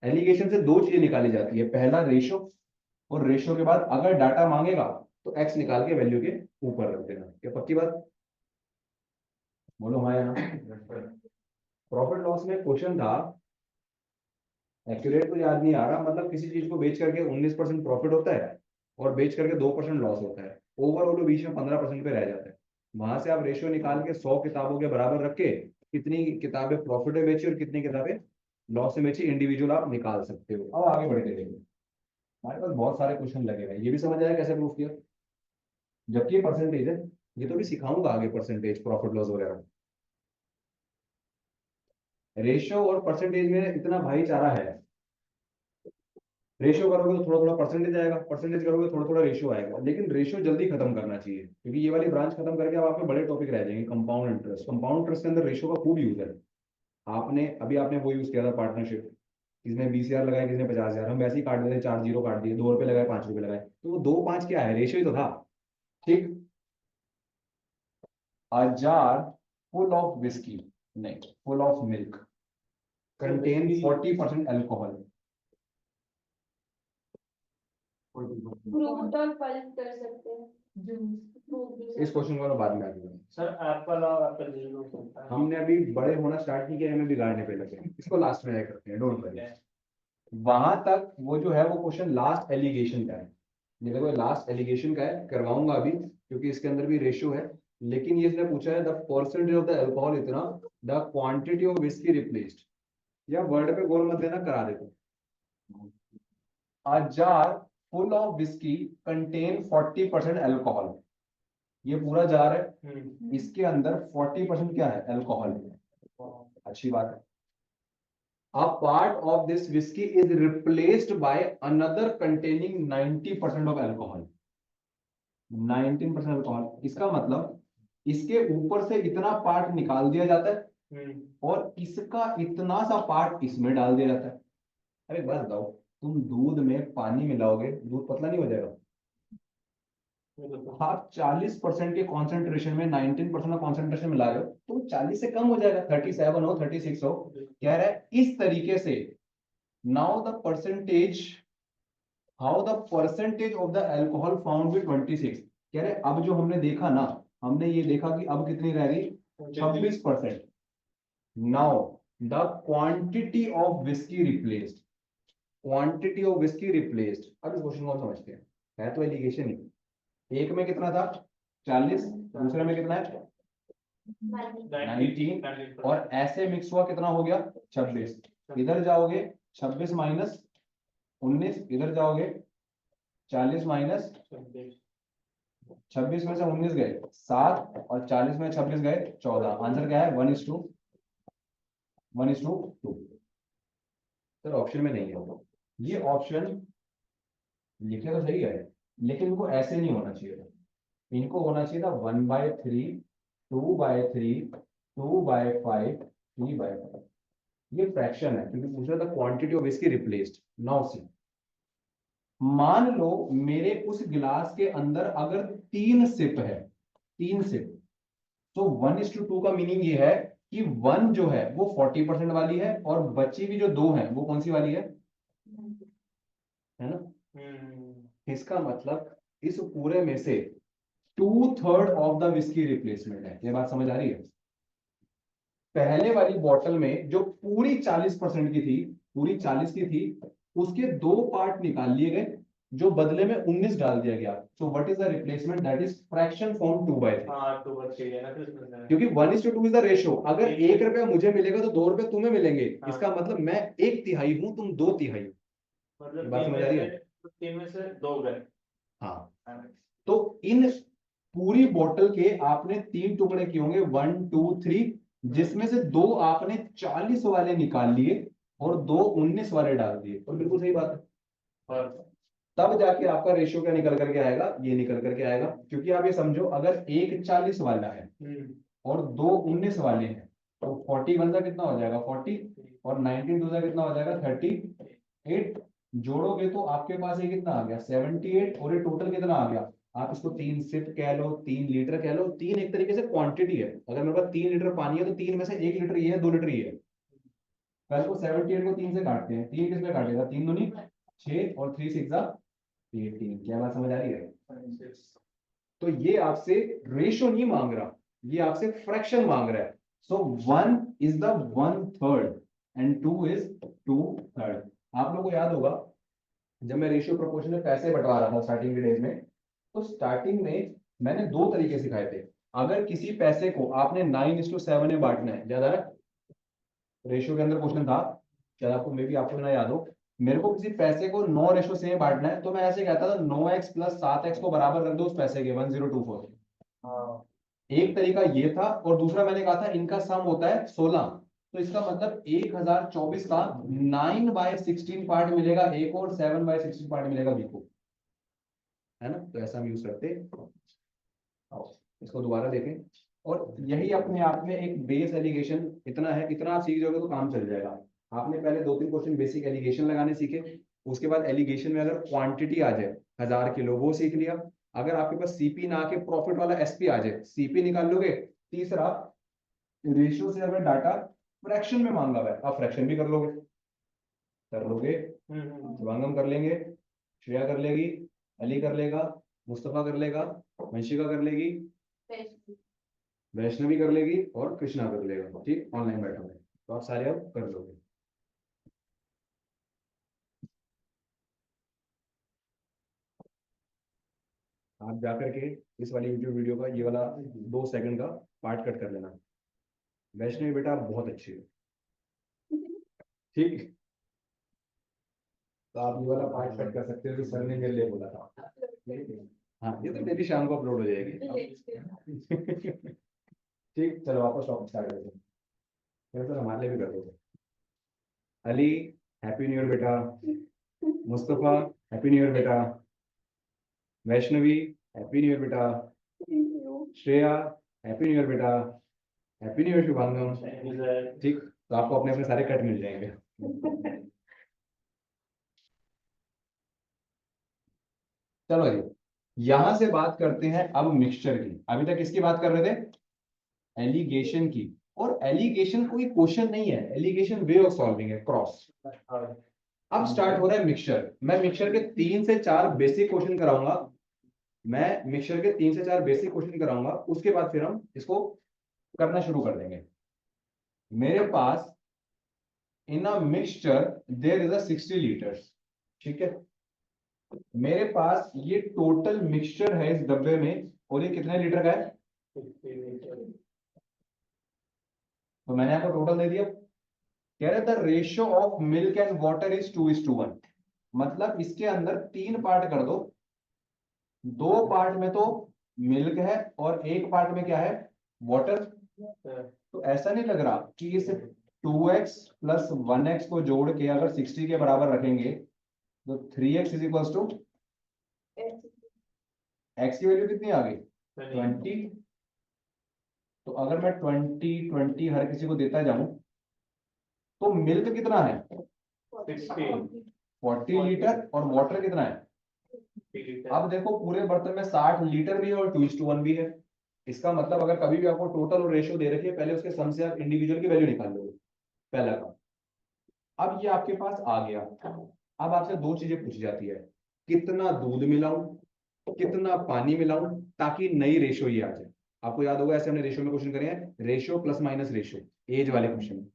एलिगेशन से 2 चीजें निकाली जाती है, पहला रेशो, और रेशो के बाद अगर डाटा मांगेगा तो एक्स निकाल के वैल्यू के ऊपर रख देना। क्या पक्की बात, बोलो हाँ या ना। प्रॉफिट लॉस में क्वेश्चन था, एक्यूरेट तो याद नहीं आ रहा, मतलब किसी चीज को बेच करके 19% प्रॉफिट होता है और बेच करके 2% लॉस होता है, ओवरऑल बीच में 15% पे रह जाता है। वहां से आप रेशियो निकाल के 100 किताबों के बराबर रख के कितनी किताबें प्रॉफिट में बेची और कितनी किताबें लॉस में बेची इंडिविजुअल आप निकाल सकते हो। अब आगे बढ़ के देखिए, हमारे पास बहुत सारे क्वेश्चन लगे हुए हैं, ये भी समझ आया कैसे प्रूफ किया, जबकि ये परसेंटेज है, ये तो भी सिखाऊंगा आगे, परसेंटेज प्रॉफिट लॉस वगैरह। रेशियो और परसेंटेज में इतना भाईचारा है, रेशियो करोगे तो थोड़ा थोड़ा परसेंटेज आएगा, परसेंटेज करोगे थोड़ा थोड़ा रेशियो आएगा, लेकिन रेशियो जल्दी खत्म करना चाहिए क्योंकि ये वाली ब्रांच खत्म करके अब आपके बड़े टॉपिक रह जाएंगे। कंपाउंड इंटरेस्ट, कंपाउंड इंटरेस्ट के अंदर रेशियो का खूब यूज है। आपने अभी आपने वो यूज किया था पार्टनरशिप, किसने 20,000 लगाए, किसने 50,000, हम वैसे ही काट देते, 4 जीरो काट दिए, 2 रुपए लगाए 5 रुपए लगाए, तो वो 2 5 क्या है, रेशियो ही तो था। ठीक, a jar full of whiskey, नहीं, full of milk contain 40% alcohol। Fruit और फल कर सकते हैं, इस क्वेश्चन को मैं बाद में आगे, सर एप्पल और एप्पल जीरो होता है। हमने अभी बड़े होना स्टार्ट नहीं किया, हमें बिगाड़ने पे लगे, इसको लास्ट में करते हैं, डोंट वरी। वहां तक वो जो है वो क्वेश्चन लास्ट एलिगेशन का है, ये देखो लास्ट एलिगेशन का है, करवाऊंगा अभी क्योंकि इसके अंदर भी रेशियो है। लेकिन ये इसने पूछा है the percentage of the alcohol इतना, the quantity of whisky replaced, या वर्ड पे गोल मत देना, करा देते। A jar full of whisky contain 40% alcohol, ये पूरा जार है, इसके अंदर 40% क्या है अल्कोहल, अच्छी बात है। A part of this whiskey is replaced by another containing 90% of alcohol, 19% alcohol, इसका मतलब इसके ऊपर से इतना पार्ट निकाल दिया जाता है और इसका इतना सा पार्ट इसमें डाल दिया जाता है। अरे बस बताओ, तुम दूध में पानी मिलाओगे, दूध पतला नहीं हो जाएगा? आप 40% के कॉन्सेंट्रेशन में 19% का कॉन्सेंट्रेशन मिला रहे हो तो 40 से कम हो जाएगा, 37 हो 36 हो, कह रहा है इस तरीके से। Now the percentage, how the percentage of the alcohol found with 26, कह रहे अब जो हमने देखा ना, हमने ये देखा कि अब कितनी रह गई 26%। Now the quantity of whisky replaced, quantity of whisky replaced, अब इस क्वेश्चन को समझते हैं, है तो एलिगेशन ही। एक में कितना था 40, दूसरे में कितना है 19, और ऐसे मिक्स हुआ कितना हो गया 26। इधर जाओगे 26 माइनस 19, इधर जाओगे 40 माइनस 26 में से 19 गए 7, और 40 में 26 गए 14। आंसर क्या है 1:2। सर ऑप्शन में नहीं है, ये ऑप्शन लिखे तो सही है लेकिन इनको ऐसे नहीं होना चाहिए था, इनको होना चाहिए था 1/3, 2/3, 2/5, 3/5। ये फ्रैक्शन है क्योंकि पूछ रहा था quantity of whisky replaced. Now see, मान लो मेरे उस गिलास के अंदर अगर 3 सिप है, 3 सिप, तो 1:2 का मीनिंग ये है कि 1 जो है वो 40% वाली है और बची हुई जो 2 है वो कौन सी वाली है ना। इसका मतलब इस पूरे में से 2/3 ऑफ द विस्की रिप्लेसमेंट है। ये बात समझ आ रही है। पहले वाली बॉटल में जो पूरी 40% की थी, पूरी 40 की थी, उसके 2 पार्ट निकाल लिए गए, जो बदले में 19 डाल दिया गया। So what is the replacement? That is fraction form 2/3। हाँ, तो बच गया ना फिर उसमें। क्योंकि 1:2 इज द रेशियो। अगर 1 रुपया मुझे मिलेगा तो 2 रुपए तुम्हें मिलेंगे। हाँ। इसका मतलब मैं 1/3 हूं, तुम 2/3 हो। मतलब बात समझ आ रही है? 3 में से 2 गए। हाँ, हाँ। तो इन पूरी बोतल के आपने 3 टुकड़े किए होंगे, 1 2 3, जिसमें से 2 आपने 40 वाले निकाल लिए और 2 19 वाले डाल दिए। और बिल्कुल सही बात है। और तब जाके आपका रेशियो क्या निकल करके आएगा? ये निकल करके आएगा। क्योंकि आप ये समझो, अगर एक 40 वाला है और 2 19 वाले हैं, तो 41 का कितना हो जाएगा? 40, और 19 दूसरा कितना हो जाएगा? 38। जोड़ोगे तो आपके पास ये कितना आ गया? 78। और ये टोटल कितना आ गया? आप इसको 3 सिप कह लो, 3 लीटर कह लो। 3 एक तरीके से क्वांटिटी है। अगर मेरे पास 3 लीटर पानी है तो 3 में से 1 लीटर ये है, 2 लीटर ये है। कल को 78 को 3 से काटते हैं। 3 किस में काटेगा? 3 दूनी 6 और 3 6 18। क्या बात समझ आ रही है? तो ये आपसे रेशो नहीं मांग रहा, ये आपसे फ्रैक्शन मांग रहा है। सो 1 इज द 1/3 एंड 2 इज 2/3। आप लोगों को याद होगा, जब मैं रेशियो प्रोपोर्शन में पैसे बंटवा रहा था स्टार्टिंग के डेज में, तो स्टार्टिंग में मैंने 2 तरीके सिखाए थे। अगर किसी पैसे को आपने 9:7 में बांटना है, ज्यादा है रेशियो के अंदर क्वेश्चन था, शायद आपको, मे बी आपको ना याद हो, मेरे को किसी पैसे को 9:6 में बांटना है, तो मैं ऐसे कहता था 9x + 7x को बराबर कर दो उस पैसे के, 1024। हाँ, एक तरीका ये था, और दूसरा मैंने कहा था इनका सम होता है 16। तो इसका मतलब 1024 का 9/16 पार्ट मिलेगा ए को, और 7/16 पार्ट मिलेगा बी को, है ना। तो ऐसा हम यूज करते हैं। आओ, इसको दोबारा देखें। और यही अपने आप में एक बेस एलिगेशन इतना है, इतना आप सीख जाओगे तो काम चल जाएगा। आपने पहले 2-3 क्वेश्चन बेसिक एलिगेशन लगाने सीखे, उसके बाद एलिगेशन में अगर क्वांटिटी आ जाए 1000 किलो, वो सीख लिया। अगर आपके पास सीपी ना आके प्रॉफिट वाला एसपी आ जाए, सीपी निकाल लोगे। तीसरा, रेशियो से अगर डाटा फ्रैक्शन में मांगा हुआ है, आप फ्रैक्शन भी कर लोगे। शिवांगम कर लेंगे, श्रेया कर लेगी, अली कर लेगा, मुस्तफा कर लेगा, वंशिका कर लेगी, वैष्णवी कर लेगी, और कृष्णा कर लेगा। ठीक, ऑनलाइन बैठा है तो आप सारे अब कर लोगे। आप जाकर के इस वाली यूट्यूब वीडियो का ये वाला 2 सेकंड का पार्ट कट कर लेना। वैष्णवी बेटा आप बहुत अच्छी हो, ठीक। तो आप ये वाला पार्ट कट कर सकते हो कि सर ने मेरे लिए बोला था। हाँ, ये तो डेली शाम को अपलोड हो जाएगी। ठीक, चलो वापस टॉपिक स्टार्ट करते हैं। फिर सर हमारे लिए भी कर दो। अली, हैप्पी न्यू ईयर बेटा। मुस्तफा, हैप्पी न्यू ईयर बेटा। वैष्णवी, हैप्पी न्यू ईयर बेटा। श्रेया, हैप्पी न्यू ईयर बेटा। Happy new year Shubhangam. ठीक, तो आपको अपने अपने सारे कट मिल जाएंगे। चलो जी, यहां से बात करते हैं अब मिक्सचर की। अभी तक किसकी बात कर रहे थे? एलिगेशन की। और एलिगेशन कोई क्वेश्चन नहीं है, एलिगेशन वे ऑफ सॉल्विंग है, क्रॉस। अब स्टार्ट हो रहा है मिक्सचर। मैं मिक्सचर के 3 से 4 बेसिक क्वेश्चन कराऊंगा। उसके बाद फिर हम इसको करना शुरू कर देंगे। मेरे पास in a mixture there is a 60 litres, ठीक है। मेरे पास ये टोटल मिक्सचर है इस डब्बे में, और ये कितने लीटर का है? तो मैंने आपको टोटल दे दिया। कह रहे the ratio of milk and water is 2:1। मतलब इसके अंदर 3 पार्ट कर दो। 2 पार्ट में तो मिल्क है और 1 पार्ट में क्या है? वाटर। तो ऐसा नहीं लग रहा कि इस 2x + 1x को जोड़ के अगर 60 के बराबर रखेंगे तो 3x = x की वैल्यू कितनी आ गई? 20। तो अगर मैं 20 20 हर किसी को देता जाऊं तो मिल्क कितना है? 40 लीटर, और वाटर कितना है? अब देखो पूरे बर्तन में 60 लीटर भी है और 2:1 भी है। इसका मतलब अगर कभी भी आपको टोटल और रेशियो दे रखी है, पहले उसके सम से आप इंडिविजुअल की वैल्यू निकाल लोगे, पहला काम। अब ये आपके पास आ गया। अब आपसे दो चीजें पूछी जाती है, कितना दूध मिलाऊं, कितना पानी मिलाऊं, ताकि नई रेशियो ये आ जाए। आपको याद होगा ऐसे हमने रेशियो में क्वेश्चन करे हैं, ratio plus minus ratio, age वाले क्वेश्चन।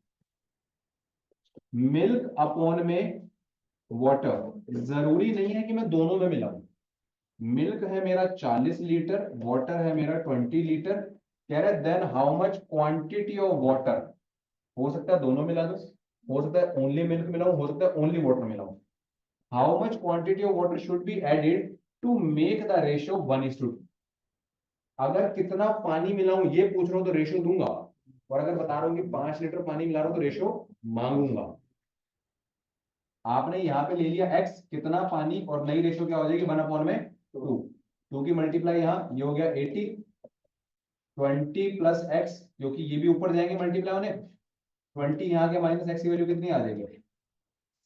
मिल्क अपॉन में वाटर, जरूरी नहीं है कि मैं दोनों में मिलाऊं। मिल्क है मेरा 40 लीटर, वाटर है मेरा 20 लीटर। कह रहे then how much quantity of water, हो सकता है दोनों मिला दो, हो सकता है ओनली मिल्क मिलाऊं, हो सकता है ओनली वाटर मिलाऊं। How much quantity of water should be added to make the ratio 1:2। अगर कितना पानी मिलाऊं ये पूछ रहा हूं तो रेशियो दूंगा, और अगर बता रहा हूं कि 5 लीटर पानी मिला रहा हूं तो रेशियो मांगूंगा। आपने यहाँ पे ले लिया x कितना पानी, और नई रेशियो क्या हो जाएगी 1/2। 2 की मल्टीप्लाई यहाँ ये हो गया 80, 20 प्लस x, जो कि ये भी ऊपर जाएंगे मल्टीप्लाई होने, 20 यहाँ के माइनस x की वैल्यू कितनी आ जाएगी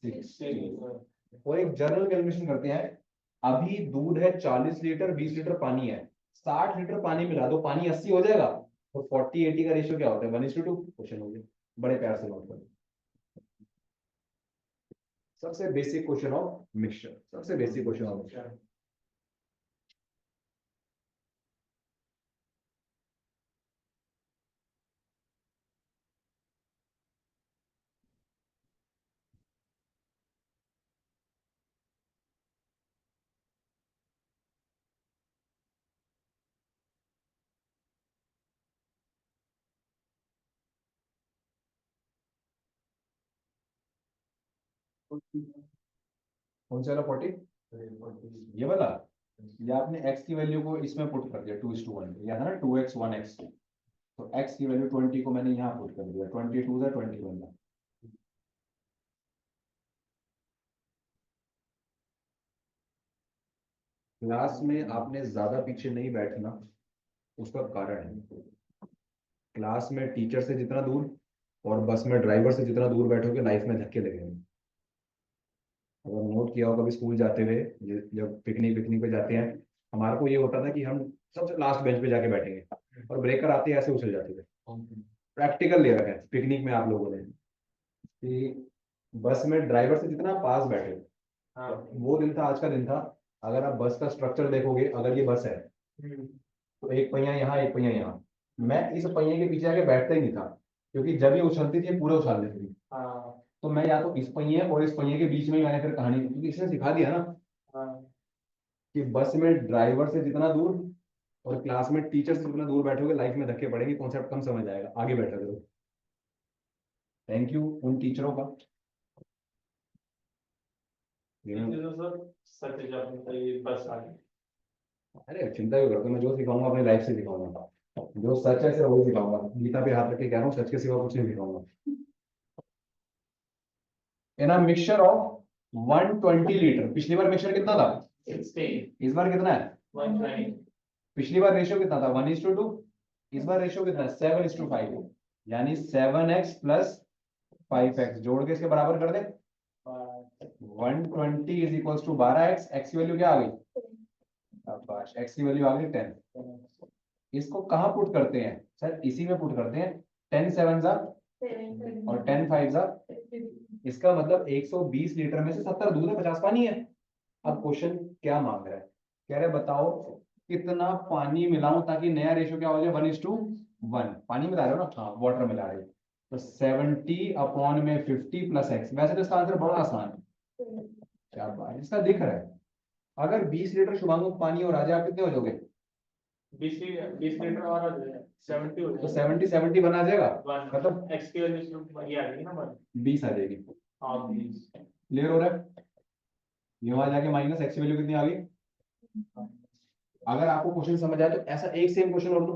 6। और एक जनरल कैलकुलेशन करते हैं। अभी दूध है 40 लीटर, 20 लीटर पानी है, 60 लीटर पानी मिला दो, पानी 80 हो जाएगा। तो 40-80 का रेशियो क्या होता है 1:2। क्वेश्चन हो गया, बड़े प्यार से नोट करो। सबसे बेसिक क्वेश्चन ऑफ मिक्सचर, सबसे बेसिक क्वेश्चन ऑफ मिक्सचर। कौन सा वाला 40, ये वाला? या आपने x की वैल्यू को इसमें पुट कर दिया 2:1, या था ना 2x 1x, तो x की वैल्यू 20 को मैंने यहाँ पुट कर दिया, 22 था 21 था। क्लास में आपने ज्यादा पीछे नहीं बैठना, उसका कारण है क्लास में टीचर से जितना दूर और बस में ड्राइवर से जितना दूर बैठोगे लाइफ में धक्के लगेंगे। अगर नोट किया हो कभी स्कूल जाते हुए, जब पिकनिक पिकनिक पे जाते हैं, हमारे को ये होता था कि हम सबसे लास्ट बेंच पे जाके बैठेंगे और ब्रेकर आते ऐसे उछल जाते थे। प्रैक्टिकल ले रखा है पिकनिक में आप लोगों ने कि बस में ड्राइवर से जितना पास बैठे, वो दिन था, आज का दिन था। अगर आप बस का स्ट्रक्चर देखोगे, अगर ये बस है तो एक पहिया यहाँ एक पहिया यहाँ, मैं इस पहिए के पीछे आके बैठता ही नहीं था, क्योंकि जब ये उछलती थी ये पूरे उछाल देती थी। तो मैं या तो इस पहिए और इस पहिए के बीच में ही मैंने फिर कहानी, क्योंकि इसने सिखा दिया ना कि बस में ड्राइवर से जितना दूर और क्लास में टीचर से जितना दूर बैठोगे लाइफ में धक्के पड़ेंगे, कॉन्सेप्ट कम समझ आएगा, आगे बैठा करो। थैंक यू उन टीचरों का। अरे चिंता क्यों करते हो, मैं जो सिखाऊंगा अपनी लाइफ से सिखाऊंगा, जो सच है सिर्फ वही सिखाऊंगा, गीता पे हाथ रख के कह रहा हूँ, सच के सिवा कुछ नहीं सिखाऊंगा। इन मिक्सचर ऑफ 120 लीटर, पिछली बार मिक्सचर कितना था 16 इस बार कितना है 120 पिछली बार रेशियो कितना था 1:2, इस बार रेशियो कितना है 7:5, यानी 7x प्लस 5x जोड़ के इसके बराबर कर दे। 120 is equal to 12x, x की वैल्यू क्या आ गई, शाबाश, x की वैल्यू आ गई 10। इसको कहाँ पुट करते हैं सर, इसी में पुट करते हैं। 10 7 जा और 10 5 जा, इसका मतलब 120 लीटर में से 70 दूध है, 50 पानी है। अब क्वेश्चन क्या मांग रहा है, कह रहे बताओ कितना पानी मिलाऊं ताकि नया रेशियो क्या हो जाए 1:1। पानी मिला रहे हो ना, हाँ वाटर मिला रहे हो, तो 70 अपॉन में 50 प्लस एक्स। वैसे तो इसका आंसर बड़ा आसान है, क्या बात, इसका दिख रहा है। अगर 20 लीटर शुभांगु को पानी और आ जाए आप कितने हो जाओगे 20 लीटर और 70 हो तो जाएगा 70 बना जाएगा, मतलब x की वैल्यू ये आ गई ना 20 आ जाएगी। 20 क्लियर हो रहा है, ये वहां जाके माइनस एक्स की वैल्यू कितनी आ गई। अगर आपको क्वेश्चन समझ आए तो ऐसा एक सेम क्वेश्चन और लो,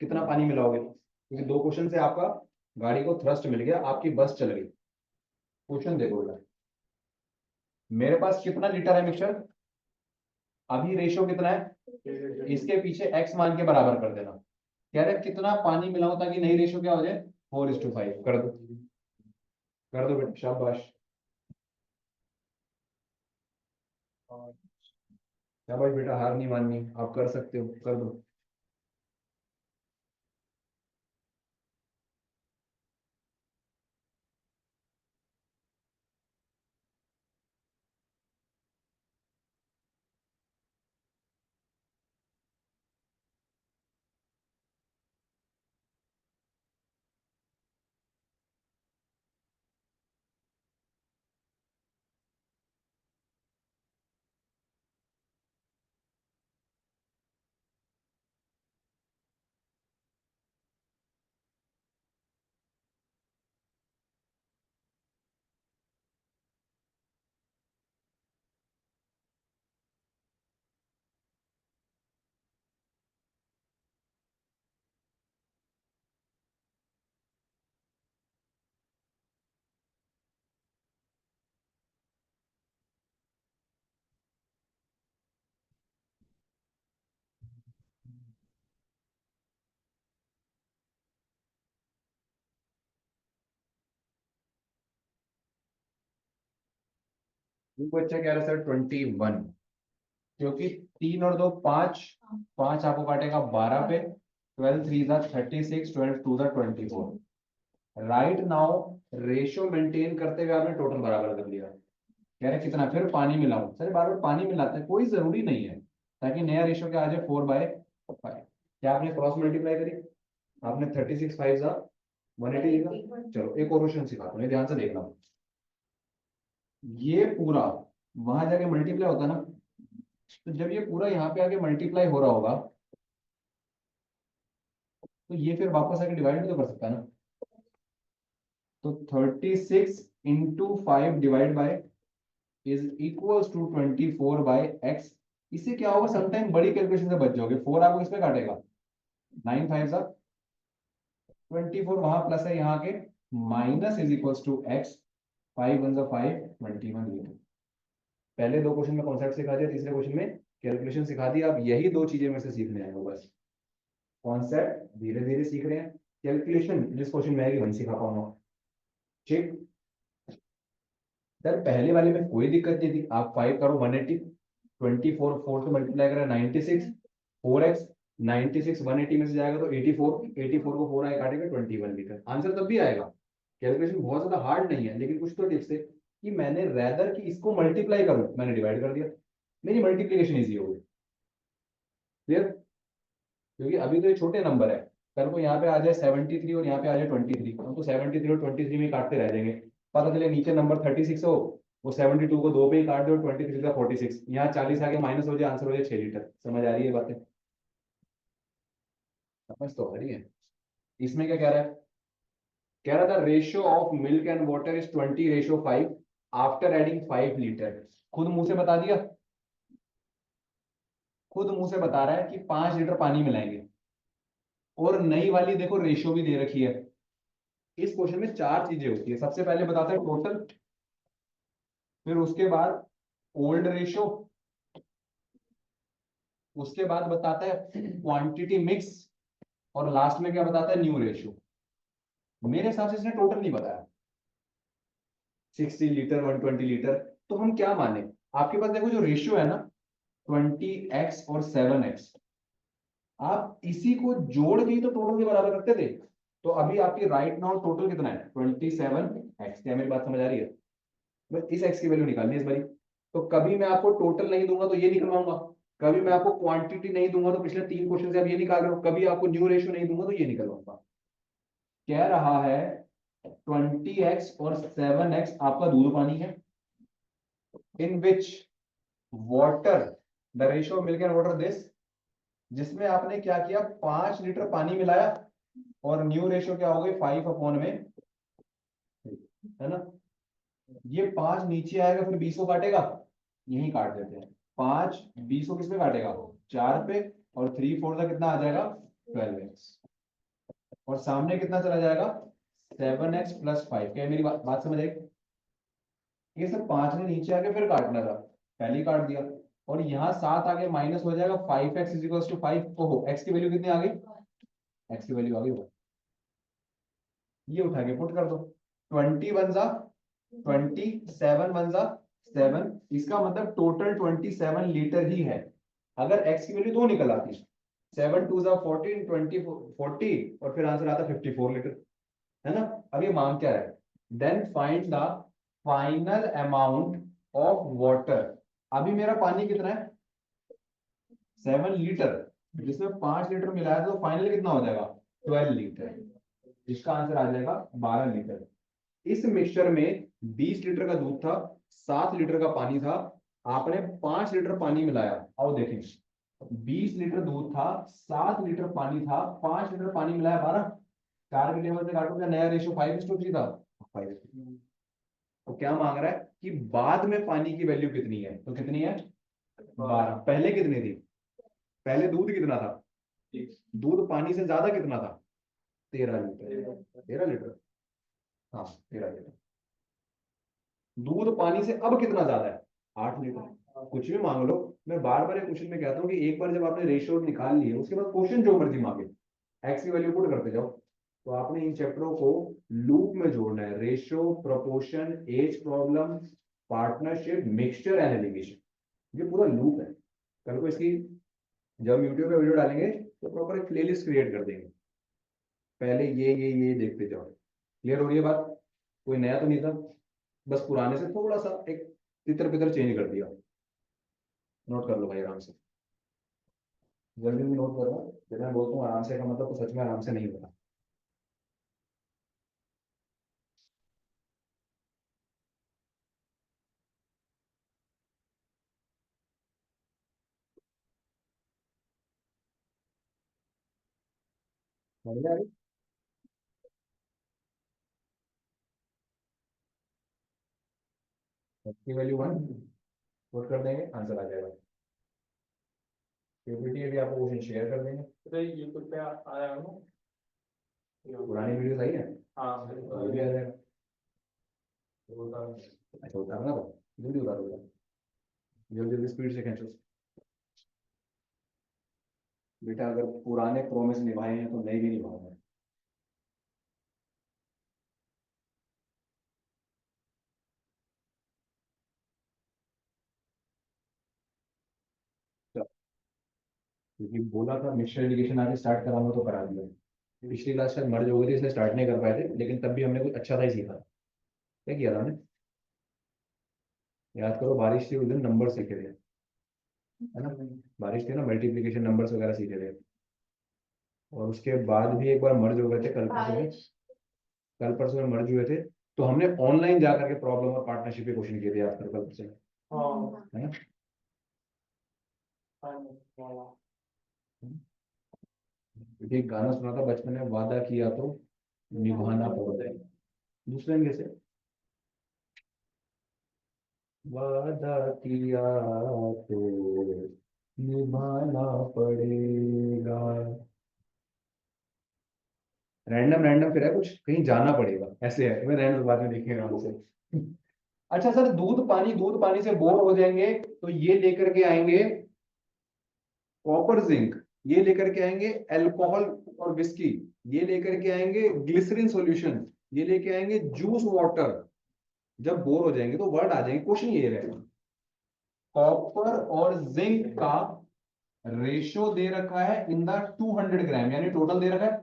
कितना पानी मिलाओगे, क्योंकि दो क्वेश्चन से आपका गाड़ी को थ्रस्ट मिल गया, आपकी बस चल गई। क्वेश्चन देखो बेटा, मेरे पास कितना लीटर है मिक्सचर, अभी रेशियो कितना है, इसके पीछे x मान के बराबर कर देना। कह रहे कितना पानी मिलाऊं ताकि नई रेशियो क्या हो जाए 4:5, कर दो, कर दो बेटा, शाबाश। शाबाश बेटा, हार नहीं माननी, आप कर सकते हो, कर दो। इनको अच्छा कह रहा है सर 21, क्योंकि 3 और 2 5, 5 आपको काटेगा 12 पे, 12 3 36, 12 2 24। राइट नाउ रेशियो मेंटेन करते हुए आपने टोटल बराबर कर लिया। कह रहे कितना फिर पानी मिलाऊं, सर बार बार पानी मिलाते हैं, कोई जरूरी नहीं है, ताकि नया रेशियो क्या आ जाए 4/5। क्या आपने क्रॉस मल्टीप्लाई करी, आपने 36 5 जा 180 लिखा। चलो एक और क्वेश्चन सिखाता हूँ, ये ध्यान से देखना। ये पूरा वहां जाके मल्टीप्लाई होता है ना, तो जब ये पूरा यहाँ पे आके मल्टीप्लाई हो रहा होगा, तो ये फिर वापस आके डिवाइड भी तो कर सकता है ना। तो 36 × 5 divide by is equals to 24/x। इससे क्या होगा, समटाइम बड़ी कैलकुलेशन से बच जाओगे, 4 आपको किसमें काटेगा, 9 5 जा 24, वहां प्लस है यहाँ के, minus is equals to x, 5 1 5 21 litre. पहले 2 क्वेश्चन में कॉन्सेप्ट सिखा दिया, तीसरे क्वेश्चन में कैलकुलेशन सिखा दी। आप यही 2 चीजें में से सीखने आए हो बस। कॉन्सेप्ट धीरे धीरे सीख रहे हैं, कैलकुलेशन जिस क्वेश्चन में आएगी वही सिखा पाऊंगा। ठीक सर, पहले वाले में कोई दिक्कत नहीं थी, आप 5 करो 180, 24 4 से मल्टीप्लाई करें 96, 4x 96 180 में से जाएगा तो 84, 84 को 4 आए काटेंगे 21 लीटर, आंसर तब भी आएगा। कैलकुलेशन बहुत ज्यादा हार्ड नहीं है, लेकिन कुछ तो टिप्स है कि मैंने रैदर कि इसको मल्टीप्लाई करूं, मैंने डिवाइड कर दिया, मेरी मल्टीप्लीकेशन ईजी हो गई। क्लियर, क्योंकि अभी तो ये छोटे नंबर है, कल को यहाँ पे आ जाए 73 और यहाँ पे आ जाए 23, हम तो 73 और 23 में ही काटते रह जाएंगे। पता चले नीचे नंबर 36 हो, वो 72 को 2 पे ही काट दो, 23 का 46, यहाँ 40 आगे माइनस हो जाए, आंसर हो जाए 6 लीटर। समझ आ रही है बातें, समझ तो आ रही है। इसमें क्या कह रहा है, कह रहा था ratio of milk and water is 20:5 after adding 5 litre. खुद मुंह से बता दिया, खुद मुंह से बता रहा है कि 5 लीटर पानी मिलाएंगे, और नई वाली देखो रेशियो भी दे रखी है। इस क्वेश्चन में 4 चीजें होती है, सबसे पहले बताता है टोटल, फिर उसके बाद ओल्ड रेशियो, उसके बाद बताता है क्वांटिटी मिक्स, और लास्ट में क्या बताता है, न्यू रेशियो। मेरे हिसाब से इसने टोटल नहीं बताया, 60 लीटर 120 लीटर। तो हम क्या माने, आपके पास देखो जो रेशियो है ना 20x और 7x, आप इसी को जोड़ के ही तो टोटल के बराबर रखते थे। तो अभी आपकी राइट नाउ टोटल कितना है 27x। क्या मेरी बात समझ आ रही है, बस इस x की वैल्यू निकालनी है इस बारी। तो कभी मैं आपको टोटल नहीं दूंगा तो ये निकलवाऊंगा, कभी मैं आपको क्वांटिटी नहीं दूंगा तो पिछले 3 क्वेश्चन से आप ये निकाल रहे हो, कभी आपको न्यू रेशियो नहीं दूंगा तो ये निकलवाऊंगा। कह रहा है 20x और 7x आपका दूध पानी है, in which water, the ratio of milk and water this, जिसमें आपने क्या किया 5 लीटर पानी मिलाया, और न्यू रेशियो क्या हो गई 5 में, है ना। ये 5 नीचे आएगा, फिर 20 को काटेगा, यही काट देते हैं। 5 20 को किसमें काटेगा, 4 पे, और 3 4 का कितना आ जाएगा 12x, और सामने कितना चला जाएगा 7x + 5। क्या मेरी बात समझ आई। ये सब 5 ने नीचे आके फिर काटना था, पहले ही काट दिया, और यहाँ 7 आगे माइनस हो जाएगा 5x = 5। ओहो, x की वैल्यू कितनी आ गई, x की वैल्यू आ गई, ये उठा के पुट कर दो, 21 जा 20, 7 1 जा 7, इसका मतलब टोटल 27 लीटर ही है। अगर x की वैल्यू 2 निकल आती, 7 2 जा 14 20 40 और फिर आंसर आता 54 लीटर, है ना। अब ये मांग क्या है, then find the final amount of water. अभी मेरा पानी कितना है 7 लीटर, जिसमें 5 लीटर मिलाया तो फाइनल कितना हो जाएगा 12 लीटर, जिसका आंसर आ जाएगा 12 लीटर। इस मिक्सचर में 20 लीटर का दूध था, 7 लीटर का पानी था, आपने 5 लीटर पानी मिलाया। आओ देखें, 20 लीटर दूध था, 7 लीटर पानी था, 5 लीटर पानी मिलाया 12। 4 के टेबल से काटो, क्या नया रेशियो 5:3 था, 5:3। तो क्या मांग रहा है कि बाद में पानी की वैल्यू कितनी है, तो कितनी है 12। पहले कितनी थी, पहले दूध कितना था, दूध पानी से ज्यादा कितना था 13 लीटर, 13 लीटर, हाँ 13 लीटर। दूध पानी से अब कितना ज्यादा है 8 लीटर। कुछ भी मांग लो, मैं बार बार क्वेश्चन में कहता हूँ कि एक बार जब आपने रेशियो निकाल लिए उसके बाद क्वेश्चन जो मर्जी मांगे एक्स की वैल्यू पुट करते जाओ। तो आपने इन चैप्टरों को लूप में जोड़ना है, ratio, proportion, age problem, partnership, mixture and elimination, ये पूरा लूप है। कल को इसकी जब हम यूट्यूब पे वीडियो डालेंगे तो प्रॉपर एक प्लेलिस्ट क्रिएट कर देंगे, पहले ये देखते जाओ। क्लियर हो रही है बात, कोई नया तो नहीं था, बस पुराने से थोड़ा सा एक तितर बितर चेंज कर दिया। नोट कर लो भाई आराम से, जल्दी भी नोट करो। जब मैं बोलता हूँ आराम से का मतलब तो सच में आराम से नहीं होता। समझ आ रही, की वैल्यू 1 पुट कर देंगे, आंसर आ जाएगा। पीपीटी भी आपको क्वेश्चन शेयर कर देंगे। तो यूट्यूब पे आया हूँ। पुरानी वीडियो सही है, हाँ ये भी आ जाएगा। अच्छा उतारना था, जल्दी उतार दो, जल्दी जल्दी स्पीड से खींचो। बेटा अगर पुराने प्रॉमिस निभाए हैं तो नए भी निभाओगे। चलो, क्योंकि बोला था मिक्सचर एजुकेशन आगे स्टार्ट कराऊंगा तो करा दिया। पिछली क्लास शायद मर्ज हो गई थी इसलिए स्टार्ट नहीं कर पाए थे, लेकिन तब भी हमने कुछ अच्छा था ही सीखा। क्या किया था हमने, याद करो, बारिश थी उस दिन, नंबर सीखे थे, है ना। बारिश थी ना, मल्टीप्लिकेशन नंबर्स वगैरह सीखे थे। और उसके बाद भी एक बार मर्ज हो गए थे, कल परसों में, बारिश। कल परसों में मर्ज हुए थे। तो हमने ऑनलाइन जा करके प्रॉब्लम और पार्टनरशिप के क्वेश्चन किए थे, याद करो कल परसों, हाँ है ना। हाँ। क्योंकि एक गाना सुना था बचपन में, वादा किया तो निभाना पड़ता है। दूसरे में कैसे, वादा किया तो निभाना पड़ेगा। रैंडम रैंडम फिर है, कुछ कहीं जाना पड़ेगा ऐसे है, मैं रैंडम बाद में देखेंगे आराम से। अच्छा सर, दूध पानी से बोर हो जाएंगे तो ये लेकर के आएंगे कॉपर जिंक, ये लेकर के आएंगे अल्कोहल और विस्की, ये लेकर के आएंगे ग्लिसरीन सॉल्यूशन, ये लेके आएंगे जूस वाटर। जब बोर हो जाएंगे तो वर्ड आ जाएंगे, क्वेश्चन ये रहेगा, कॉपर और जिंक का रेशियो दे रखा है इन द 200 ग्राम, यानी टोटल दे रखा है,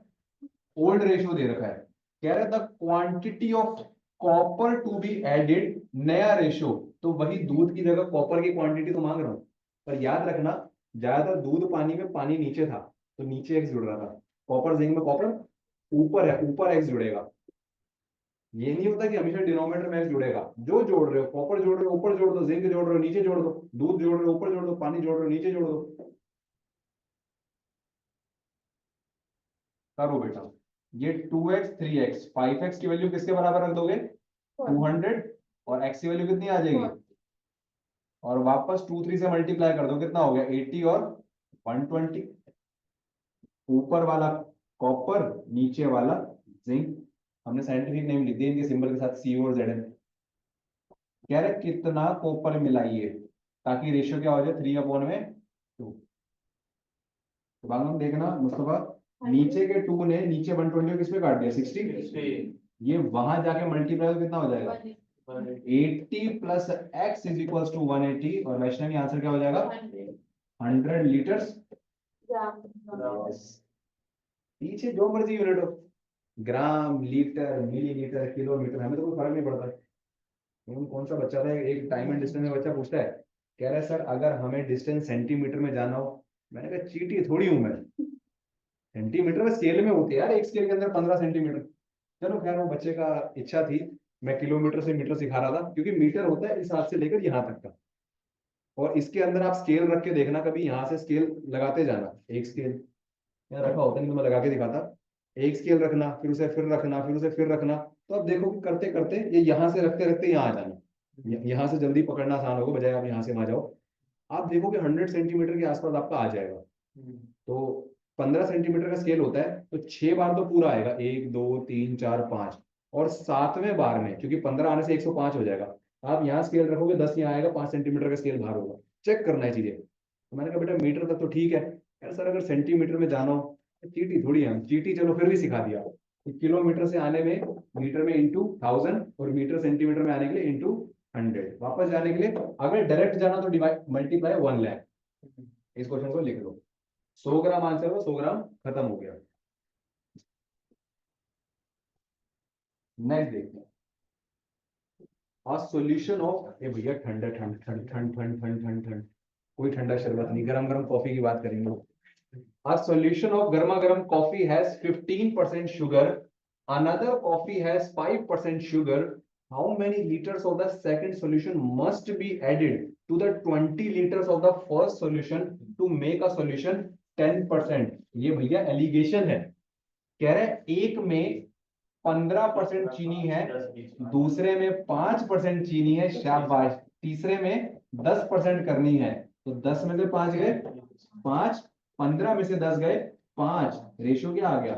ओल्ड रेशियो दे रखा है। कह रहे the quantity of copper to be added, नया रेशियो, तो वही दूध की जगह कॉपर की क्वांटिटी तो मांग रहा हूं। पर याद रखना, ज्यादातर दूध पानी में पानी नीचे था तो नीचे एक्स जुड़ रहा था, कॉपर जिंक में कॉपर ऊपर है, ऊपर एक्स जुड़ेगा। ये नहीं होता कि हमेशा डिनोमिनेटर में एक्स जुड़ेगा। जो जोड़ रहे हो, कॉपर जोड़ रहे हो ऊपर जोड़ दो, जिंक जोड़ रहे हो नीचे जोड़ दो, दूध जोड़ रहे हो ऊपर जोड़ दो, पानी जोड़ रहे हो नीचे जोड़ दो। करो बेटा, ये 2x 3x 5x की वैल्यू किसके बराबर रख दोगे 200, और x की वैल्यू कितनी आ जाएगी, और वापस 2 3 से मल्टीप्लाई कर दो, कितना हो गया 80 और 120। ऊपर वाला कॉपर, नीचे वाला जिंक, हमने साइंटिफिक नेम लिख दिया इनके सिंबल के साथ, सी और जेड। कह रहे कितना कॉपर मिलाइए ताकि रेशियो क्या हो जाए 3/2। तो बाद में देखना मुस्तफा, नीचे के 2 ने नीचे 120 को किस पे काट दिया 60, ये वहां जाके मल्टीप्लाई तो कितना हो जाएगा 80 plus x is equal to 180, और वैष्णवी आंसर क्या हो जाएगा 100 लीटर्स ग्राम। पीछे जो मर्जी यूनिट हो, ग्राम, लीटर, मिलीलीटर, किलोमीटर, हमें तो कोई फर्क नहीं पड़ता। कौन सा बच्चा था, एक टाइम एंड डिस्टेंस में बच्चा पूछता है, कह रहा है सर अगर हमें डिस्टेंस सेंटीमीटर में जाना हो। मैंने कहा चीटी थोड़ी हूं मैं, सेंटीमीटर में स्केल में होती है यार, एक स्केल के अंदर 15 सेंटीमीटर। चलो खैर वो बच्चे का इच्छा थी, मैं किलोमीटर से मीटर सिखा रहा था, क्योंकि मीटर होता है इस हाथ से लेकर यहाँ तक का, और इसके अंदर आप स्केल रख के देखना, कभी यहाँ से स्केल लगाते जाना, एक स्केल यहाँ रखा होता, नहीं तो मैं लगा के दिखाता, एक स्केल रखना, फिर उसे फिर रखना, फिर उसे फिर रखना, तो अब देखो कि करते करते ये यहाँ से रखते रखते यहाँ आ जाना, यहाँ से जल्दी पकड़ना आसान होगा, बजाय आप यहाँ से वहां जाओ। आप देखो कि 100 सेंटीमीटर के आसपास आपका आ जाएगा। तो 15 सेंटीमीटर का स्केल होता है, तो 6 बार तो पूरा आएगा, 1 2 3 4 5, और 7वें बार में, क्योंकि 15 आने से 105 हो जाएगा, आप यहाँ स्केल रखोगे, 10 यहाँ आएगा, 5 सेंटीमीटर का स्केल बाहर होगा। चेक करना है चीजें। तो मैंने कहा बेटा मीटर तक तो ठीक है, यार सर अगर सेंटीमीटर में जाना हो, चीटी थोड़ी है हम, चीटी चलो फिर भी सिखा दिया, कि किलोमीटर से आने में मीटर में इंटू 1000, और मीटर सेंटीमीटर में आने के लिए इंटू 100, वापस जाने के लिए अगर डायरेक्ट जाना तो डिवाइड मल्टीप्लाई 1 लाख। इस क्वेश्चन को लिख लो, 100 ग्राम आंसर हो, 100 ग्राम खत्म हो गया। नेक्स्ट देखते हैं, और सॉल्यूशन ऑफ, ये भैया ठंडा ठंड ठंड ठंड ठंड ठंड ठंड ठंड, कोई ठंडा शरबत नहीं, गरम गरम कॉफी की बात करेंगे। A solution of garma garam coffee has 15% sugar. Another coffee has 5% sugar. How many liters of the second solution must be added to the 20 liters of the first solution to make a solution 10%? ये भैया allegation है, कह रहे हैं एक में 15% चीनी है, दूसरे में 5% चीनी है, शाबाश, तीसरे में 10% करनी है, तो 10 में से 5 गए 5, 15 में से 10 गए 5, रेशियो क्या आ गया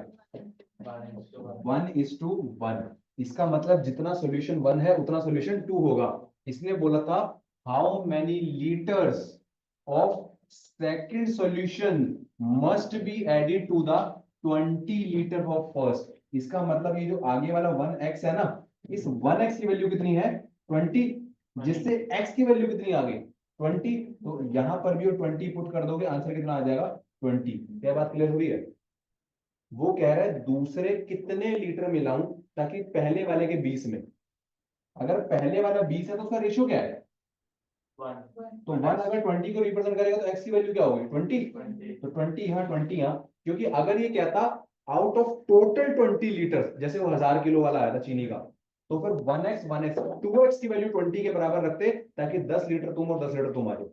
1:1। इसका मतलब जितना सॉल्यूशन 1 है उतना सॉल्यूशन 2 होगा। इसने बोला था how many litres of second solution must be added to the 20 litre of first. इसका मतलब ये जो आगे वाला 1x है ना, इस 1x की वैल्यू कितनी है 20, जिससे x की वैल्यू कितनी आ गई 20, तो यहां पर भी 20 पुट कर दोगे, आंसर कितना आ जाएगा 20। क्या बात क्लियर हुई है? वो कह रहा है दूसरे कितने लीटर मिलाऊं ताकि पहले वाले के 20 में, अगर पहले वाला 20 है तो उसका रेशियो क्या है 1। तो 1 अगर 20 को रिप्रेजेंट करेगा तो x की वैल्यू क्या होगी 20, तो 20 यहाँ 20 यहाँ, क्योंकि अगर ये कहता आउट ऑफ टोटल 20 लीटर, जैसे वो 1000 किलो वाला आया था चीनी का, तो फिर 1x 1x 2x की वैल्यू 20 के बराबर रखते, ताकि 10 लीटर तुम और 10 लीटर तुम आ जाओ।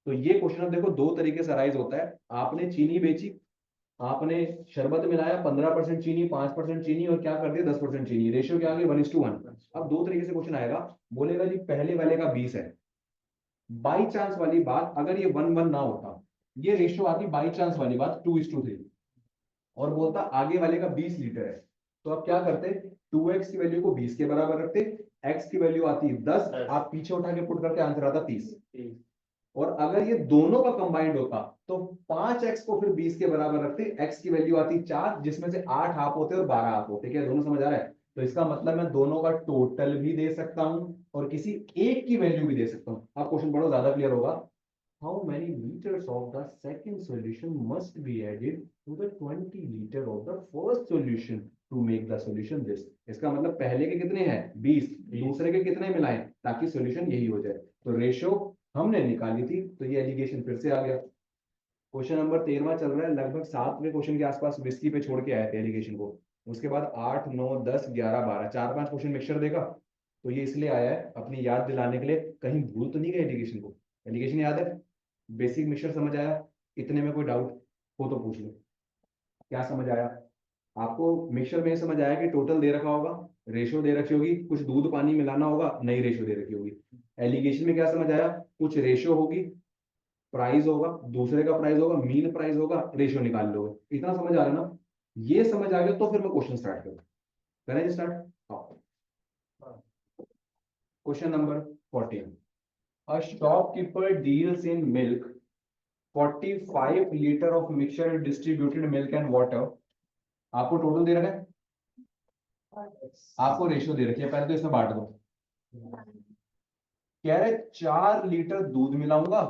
तो ये क्वेश्चन देखो दो तरीके से अराइज होता है, आपने चीनी बेची, आपने शरबत मिलाया, 15% चीनी, 5% चीनी, और क्या कर दिया 10% चीनी, रेशियो क्या आ गई 1:1। अब दो तरीके से क्वेश्चन आएगा, बोलेगा जी पहले वाले का 20 है, बाई चांस वाली बात, अगर ये 1:1 ना होता, ये रेशियो आती बाई चांस वाली बात 2:3, और बोलता आगे वाले का 20 लीटर है, तो आप क्या करते 2x की वैल्यू को 20 के बराबर रखते, x की वैल्यू आती 10, आप पीछे उठा के पुट करते, आंसर आता 30। और अगर ये दोनों का कंबाइंड होता तो 5x को फिर 20 के बराबर रखते, x की वैल्यू आती 4, जिसमें से 8 हाफ होते और 12 हाफ होते। क्या दोनों समझ आ रहा है? तो इसका मतलब मैं दोनों का टोटल भी दे सकता हूं और किसी एक की वैल्यू भी दे सकता हूं। आप क्वेश्चन पढ़ो, ज्यादा क्लियर होगा। How many litres of the second solution must be added to the 20 litre of the first solution to make the solution this. इसका मतलब पहले के कितने हैं 20, दूसरे के कितने मिलाएं ताकि सॉल्यूशन यही हो जाए। तो रेशियो हमने निकाली थी, तो ये एलिगेशन फिर से आ गया। क्वेश्चन नंबर 13वां चल रहा है, लगभग 7वें क्वेश्चन के आसपास विस्की पे छोड़ के आए थे एलिगेशन को। उसके बाद 8 9 10 11 12 4-5 क्वेश्चन मिक्सचर देगा, तो ये इसलिए आया है अपनी याद दिलाने के लिए, कहीं भूल तो नहीं गए एलिगेशन को। एलिगेशन याद है, बेसिक मिक्सचर समझ आया? इतने में कोई डाउट हो तो पूछ लो, क्या समझ आया आपको? मिक्सचर में समझ आया कि टोटल दे रखा होगा, रेशियो दे रखी होगी, कुछ दूध पानी मिलाना होगा, नई रेशियो दे रखी होगी। एलिगेशन में क्या समझ आया? कुछ रेशियो होगी, प्राइस होगा, दूसरे का प्राइस होगा, मीन प्राइस होगा, रेशियो निकाल लोगे। इतना समझ आ रहा है ना? ये समझ आ गया तो फिर मैं क्वेश्चन स्टार्ट करूँ। करें start? Question number 14, a shopkeeper deals in milk, 45 liter of mixture distributed milk and water। आपको टोटल दे रखा है, आपको रेशियो दे रखी है, पहले तो इसमें बांट दो। कह रहे 4 लीटर दूध मिलाऊंगा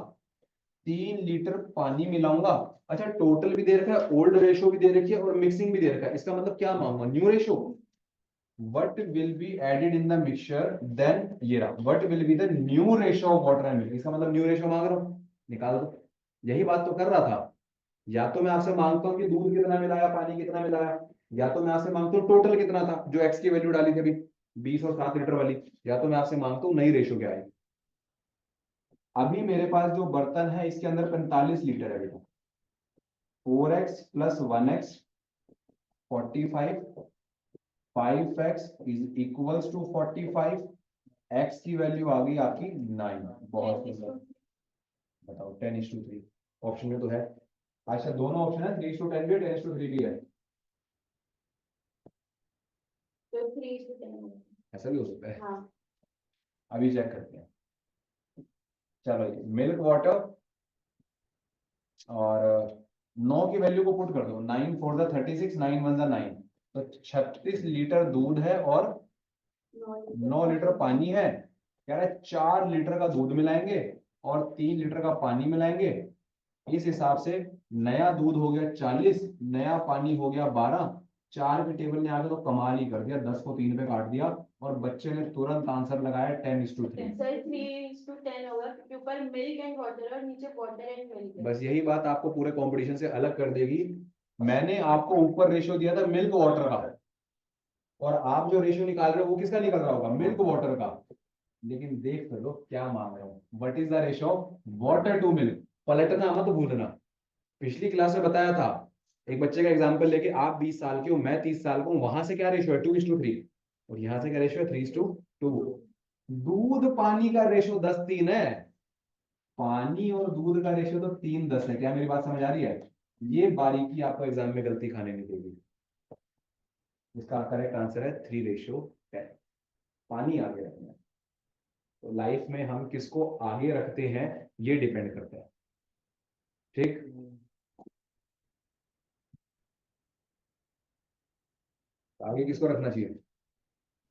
3 लीटर पानी मिलाऊंगा। अच्छा, टोटल भी दे रखा है, ओल्ड रेशो भी दे रखी है और मिक्सिंग भी दे रखा है। इसका मतलब क्या मांगूंगा? New ratio. What will be added in the mixture, then ये रहा, what will be the new ratio of water and milk. इसका मतलब न्यू रेशो मांग रहा हूं, निकाल दो। यही बात तो कर रहा था। या तो मैं आपसे मांगता हूँ कि दूध कितना मिलाया, पानी कितना मिलाया, या तो मैं आपसे मांगता हूँ टोटल कितना था, जो एक्स की वैल्यू डाली थी अभी 20 और 7 लीटर वाली, या तो मैं आपसे मांगता हूँ नई रेशो क्या है। अभी मेरे पास जो बर्तन है इसके अंदर 45 लीटर है बेटा। 4x plus 1x 45, 5x is equals to 45, x की वैल्यू आ गई आपकी 9। बहुत सुंदर। बताओ 10:3 ऑप्शन में तो है। अच्छा, दोनों ऑप्शन है, 3:10 भी है, 10:3 भी है। तो 3:10। ऐसा भी हो सकता है। हाँ। अभी चेक करते हैं। चलो, मिल्क वाटर और 9 की वैल्यू को पुट कर दो। 9 4 द 36, 9 1 द 9, तो 36 लीटर दूध है और 9 लीटर पानी है। कह रहा है 4 लीटर का दूध मिलाएंगे और 3 लीटर का पानी मिलाएंगे। इस हिसाब से नया दूध हो गया 40, नया पानी हो गया 12। 4 के टेबल ने आके तो कमाल ही कर दिया, 10 को 3 पे काट दिया और बच्चे ने तुरंत आंसर लगाया 10:3। सर 3:10 होगा क्योंकि ऊपर मिल्क एंड वाटर और नीचे वाटर एंड मिल्क है। बस यही बात आपको पूरे कंपटीशन से अलग कर देगी। मैंने आपको ऊपर रेशियो दिया था मिल्क वाटर का, और आप जो रेशियो निकाल रहे हो वो किसका निकल रहा होगा? मिल्क वाटर का। लेकिन देख तो लो क्या मांग रहा हूँ, what is the ratio of water to milk. पलटना मत भूलना। पिछली क्लास में बताया था, एक बच्चे का एग्जांपल लेके, आप 20 साल के हो, मैं 30 साल का हूँ, वहां से क्या रेशियो है? 2:3, और यहाँ से क्या रेशियो है? 3:2। दूध पानी का रेशियो 10:3 है। पानी और दूध का रेशियो तो 3:10 है। क्या मेरी बात समझ आ रही है? ये बारीकी आपको एग्जाम में गलती खाने नहीं देगी। इसका करेक्ट आंसर है 3:10। पानी आगे रखना है। तो लाइफ में हम किसको आगे रखते हैं ये डिपेंड करता है। ठीक। आगे किसको रखना चाहिए?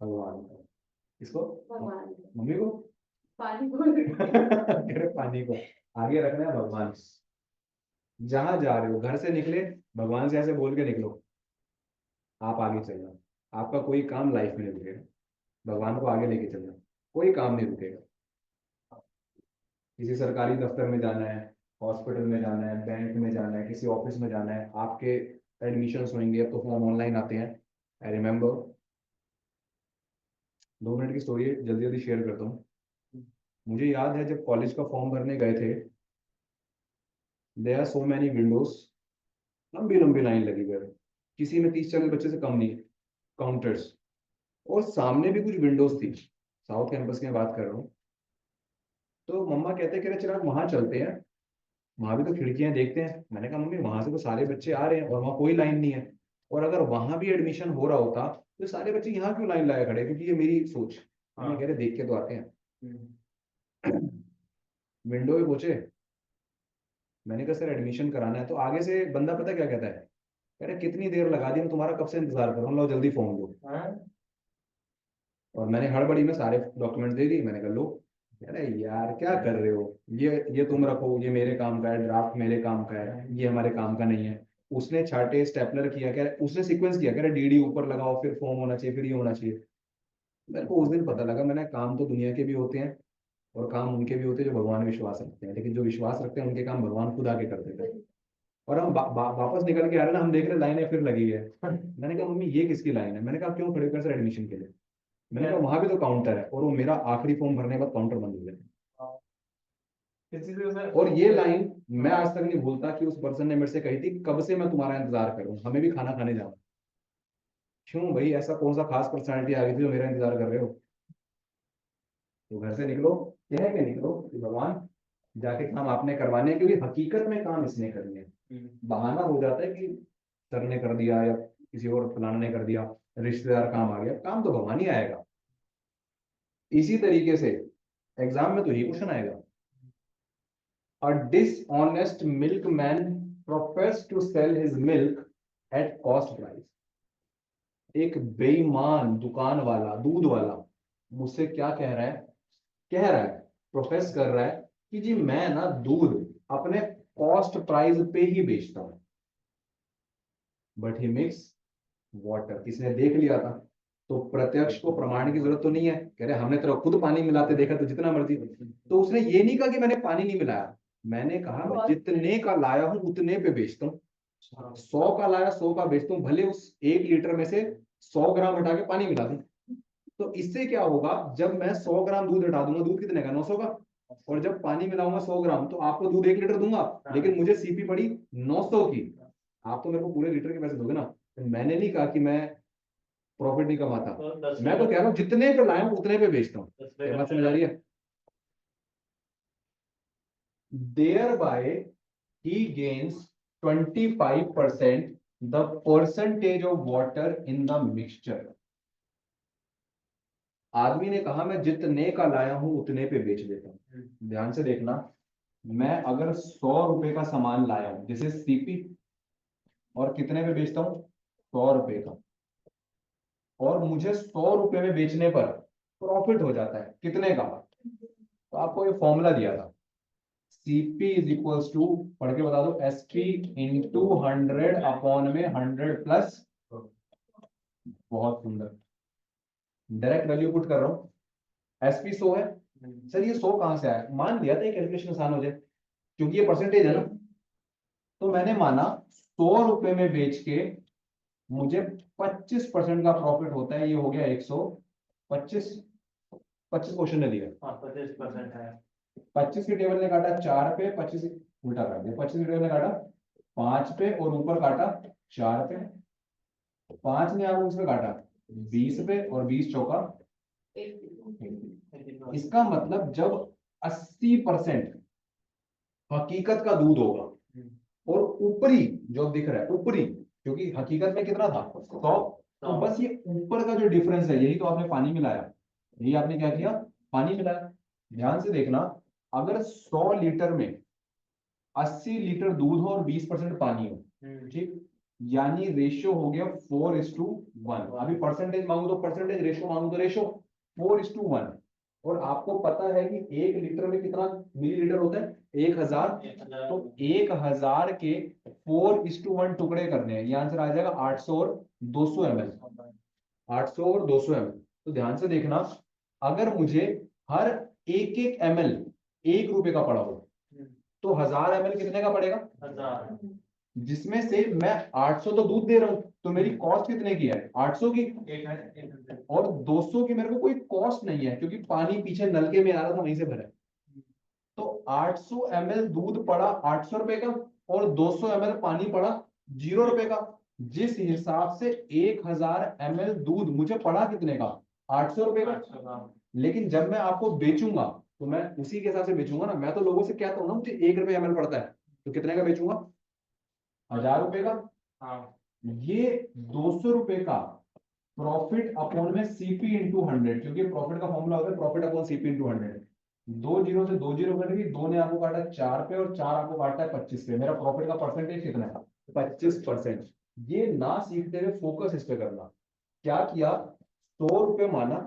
भगवान को। किसको? भगवान मम्मी को? पानी को कह रहे पानी को आगे रखना है, भगवान। जहां जा रहे हो, घर से निकले, भगवान से ऐसे बोल के निकलो, आप आगे चलना। आपका कोई काम लाइफ में नहीं रुकेगा, भगवान को आगे लेके चलना, कोई काम नहीं रुकेगा। किसी सरकारी दफ्तर में जाना है, हॉस्पिटल में जाना है, बैंक में जाना है, किसी ऑफिस में जाना है, आपके एडमिशन होंगे, अब तो फॉर्म ऑनलाइन आते हैं। आई रिमेम्बर, 2 मिनट की स्टोरी जल्दी जल्दी शेयर करता हूँ। मुझे याद है जब कॉलेज का फॉर्म भरने गए थे, there are so many windows, लंबी लंबी लाइन लगी हुई है, किसी में 30-40 बच्चे से कम नहीं, काउंटर्स। और सामने भी कुछ विंडोज थी, साउथ कैंपस की मैं बात कर रहा हूँ। तो मम्मा कहते कह रहे चिराग वहां चलते हैं, वहां भी तो खिड़कियां देखते हैं। मैंने कहा मम्मी वहां से तो सारे बच्चे आ रहे हैं और वहां कोई लाइन नहीं है, और अगर वहां भी एडमिशन हो रहा होता तो सारे बच्चे यहाँ क्यों लाइन लाया खड़े? क्योंकि ये मेरी सोच। मैं कह रहे देख के तो आते हैं। विंडो पे पहुंचे, मैंने कहा सर एडमिशन कराना है। तो आगे से बंदा पता क्या कहता है? कह रहे कितनी देर लगा दी, मैं तुम्हारा कब से इंतजार कर रहा हूँ, लो जल्दी फॉर्म दो। और मैंने हड़बड़ी में सारे डॉक्यूमेंट दे दी। मैंने कहा लो। कह रहे यार क्या कर रहे हो, ये तुम रखो, ये मेरे काम का है, ड्राफ्ट मेरे काम का है, ये हमारे काम का नहीं है। उसने छाटे स्टेपलर किया, कह रहे उसने सीक्वेंस किया, कह रहे डीडी ऊपर लगाओ, फिर फॉर्म होना चाहिए, फिर ये होना चाहिए। मेरे को उस दिन पता लगा, मैंने काम तो दुनिया के भी होते हैं और काम उनके भी होते हैं जो भगवान में विश्वास रखते हैं, लेकिन जो विश्वास रखते हैं उनके काम भगवान खुद आके कर देते हैं। और हम वापस निकल के आ रहे ना, हम देख रहे लाइनें फिर लगी है। मैंने कहा मम्मी ये किसकी लाइन है? मैंने कहा क्यों खड़े कर सर एडमिशन के लिए? मैंने कहा वहां भी तो काउंटर है, और वो मेरा आखिरी फॉर्म भरने के बाद काउंटर बंद हो गया। और ये लाइन मैं आज तक नहीं भूलता कि उस पर्सन ने मेरे से कही थी, कब से मैं तुम्हारा इंतजार कर रहा हूँ, हमें भी खाना खाने जाना। क्यों भाई, ऐसा कौन सा खास पर्सनैलिटी आ गई थी जो मेरा इंतजार कर रहे हो? तो घर से निकलो, कह के निकलो कि भगवान जाके काम आपने करवाने हैं, क्योंकि हकीकत में काम इसने करने हैं। बहाना हो जाता है कि सर ने कर दिया या किसी और फलाना ने कर दिया, रिश्तेदार काम आ गया, काम तो भगवान ही आएगा। इसी तरीके से एग्जाम में तो यही क्वेश्चन आएगा। A dishonest milkman professed to sell his milk at cost price. एक बेईमान दुकान वाला, दूध वाला, मुझसे क्या कह रहा है? कह रहा है, प्रोफेस कर रहा है कि जी मैं ना दूध अपने कॉस्ट प्राइस पे ही बेचता हूं, बट ही मिक्स वाटर। किसने देख लिया था, तो प्रत्यक्ष को प्रमाण की जरूरत तो नहीं है, कह रहे हमने तेरा खुद पानी मिलाते देखा तो जितना मर्जी। तो उसने ये नहीं कहा कि मैंने पानी नहीं मिलाया, मैंने कहा मैं जितने का लाया हूं उतने पे बेचता हूँ। 100 का लाया 100 का बेचता हूँ, भले उस 1 लीटर में से 100 ग्राम हटा के पानी मिला दूं। तो इससे क्या होगा, जब मैं 100 ग्राम दूध हटा दूंगा, दूध कितने का, 900 का, और जब पानी मिलाऊंगा 100 ग्राम, तो आपको दूध 1 लीटर दूंगा, लेकिन मुझे सीपी पड़ी 900 की। आप तो मेरे को पूरे लीटर के पैसे दोगे ना। तो मैंने नहीं कहा कि मैं प्रॉफिट नहीं कमाता, मैं तो कह रहा हूँ जितने पे लाया हूं उतने पे बेचता हूँ। क्या बात समझ आ रही है? Thereby he gains 25% the percentage of water in the mixture। आदमी ने कहा मैं जितने का लाया हूं उतने पे बेच देता हूं। ध्यान से देखना, मैं अगर 100 रुपए का सामान लाया हूं जैसे सीपी, और कितने पे बेचता हूं, 100 रुपए का, और मुझे 100 रुपए में बेचने पर प्रॉफिट हो जाता है कितने का, तो आपको ये फॉर्मूला दिया था, Cp इज इक्वल्स टू, पढ़ के बता दो, Sp इंटू 100 अपॉन में 100 प्लस, बहुत सुंदर, डायरेक्ट वैल्यू पुट कर रहा हूँ। Sp 100 है, सर ये 100 कहां से आया, मान लिया था ये कैलकुलेशन आसान हो जाए, क्योंकि ये परसेंटेज है ना। तो मैंने माना 100 रुपए में बेच के मुझे 25% का प्रॉफिट होता है, ये हो गया 125, 25 क्वेश्चन ने दिया, 25% है। 25 की टेबल ने काटा 4 पे, 25 उल्टा काट दिया, 25 की टेबल ने काटा 5 पे और ऊपर काटा 4 पे, 5 ने आप उसमें काटा 20 पे और 20 चौका। इसका मतलब जब 80% हकीकत का दूध होगा और ऊपरी जो दिख रहा है ऊपरी, क्योंकि हकीकत में कितना था 100, तो बस ये ऊपर का जो डिफरेंस है यही तो आपने पानी मिलाया, यही आपने क्या किया, पानी मिलाया। ध्यान से देखना, अगर 100 लीटर में 80 लीटर दूध हो और 20% पानी हो, ठीक, यानी रेशियो हो गया 4:1। अभी परसेंटेज मांगू तो परसेंटेज, रेशियो मांगू तो रेशियो, 4:1। और आपको पता है कि 1 लीटर में कितना मिलीलीटर होता है, 1000। तो 1000 के 4:1 टुकड़े करने हैं, ये आंसर आ जाएगा 800 और 200 ml, 800 और 200 ml। तो ध्यान से देखना, अगर मुझे हर एक एक ml 1 रुपए का पड़ा हो, तो 1000 ml कितने का पड़ेगा, 1000। जिसमें से मैं 800 तो दूध दे रहा हूं, तो मेरी कॉस्ट कितने की है, 800 की, और 200 की मेरे को कोई कॉस्ट नहीं है क्योंकि पानी पीछे नलके में आ रहा था वहीं से भरा है। तो 800 ml दूध पड़ा 800 रुपए का, और 200 ml पानी पड़ा 0 रुपए का। जिस हिसाब से 1000 ml दूध मुझे पड़ा कितने का, 800 रुपए का, लेकिन जब मैं आपको बेचूंगा तो मैं उसी के हिसाब से बेचूंगा ना। मैं तो लोगों से कहता हूँ ना मुझे 1 रुपए ml पड़ता है, तो कितने का बेचूंगा, 1000 रुपए का। हाँ, ये 200 रुपए का प्रॉफिट अपॉन में सीपी इंटू 100, क्योंकि प्रॉफिट का फॉर्मूला होता है profit upon CP into 100। 2 zero से 2 जीरो कटेगी, 2 ने आपको काटा 4 पे और 4 आपको काटा है 25 पे। मेरा प्रॉफिट का परसेंटेज कितना है, 25%। ये ना सीखते हुए फोकस इस पे करना। क्या किया, 100 रुपए माना,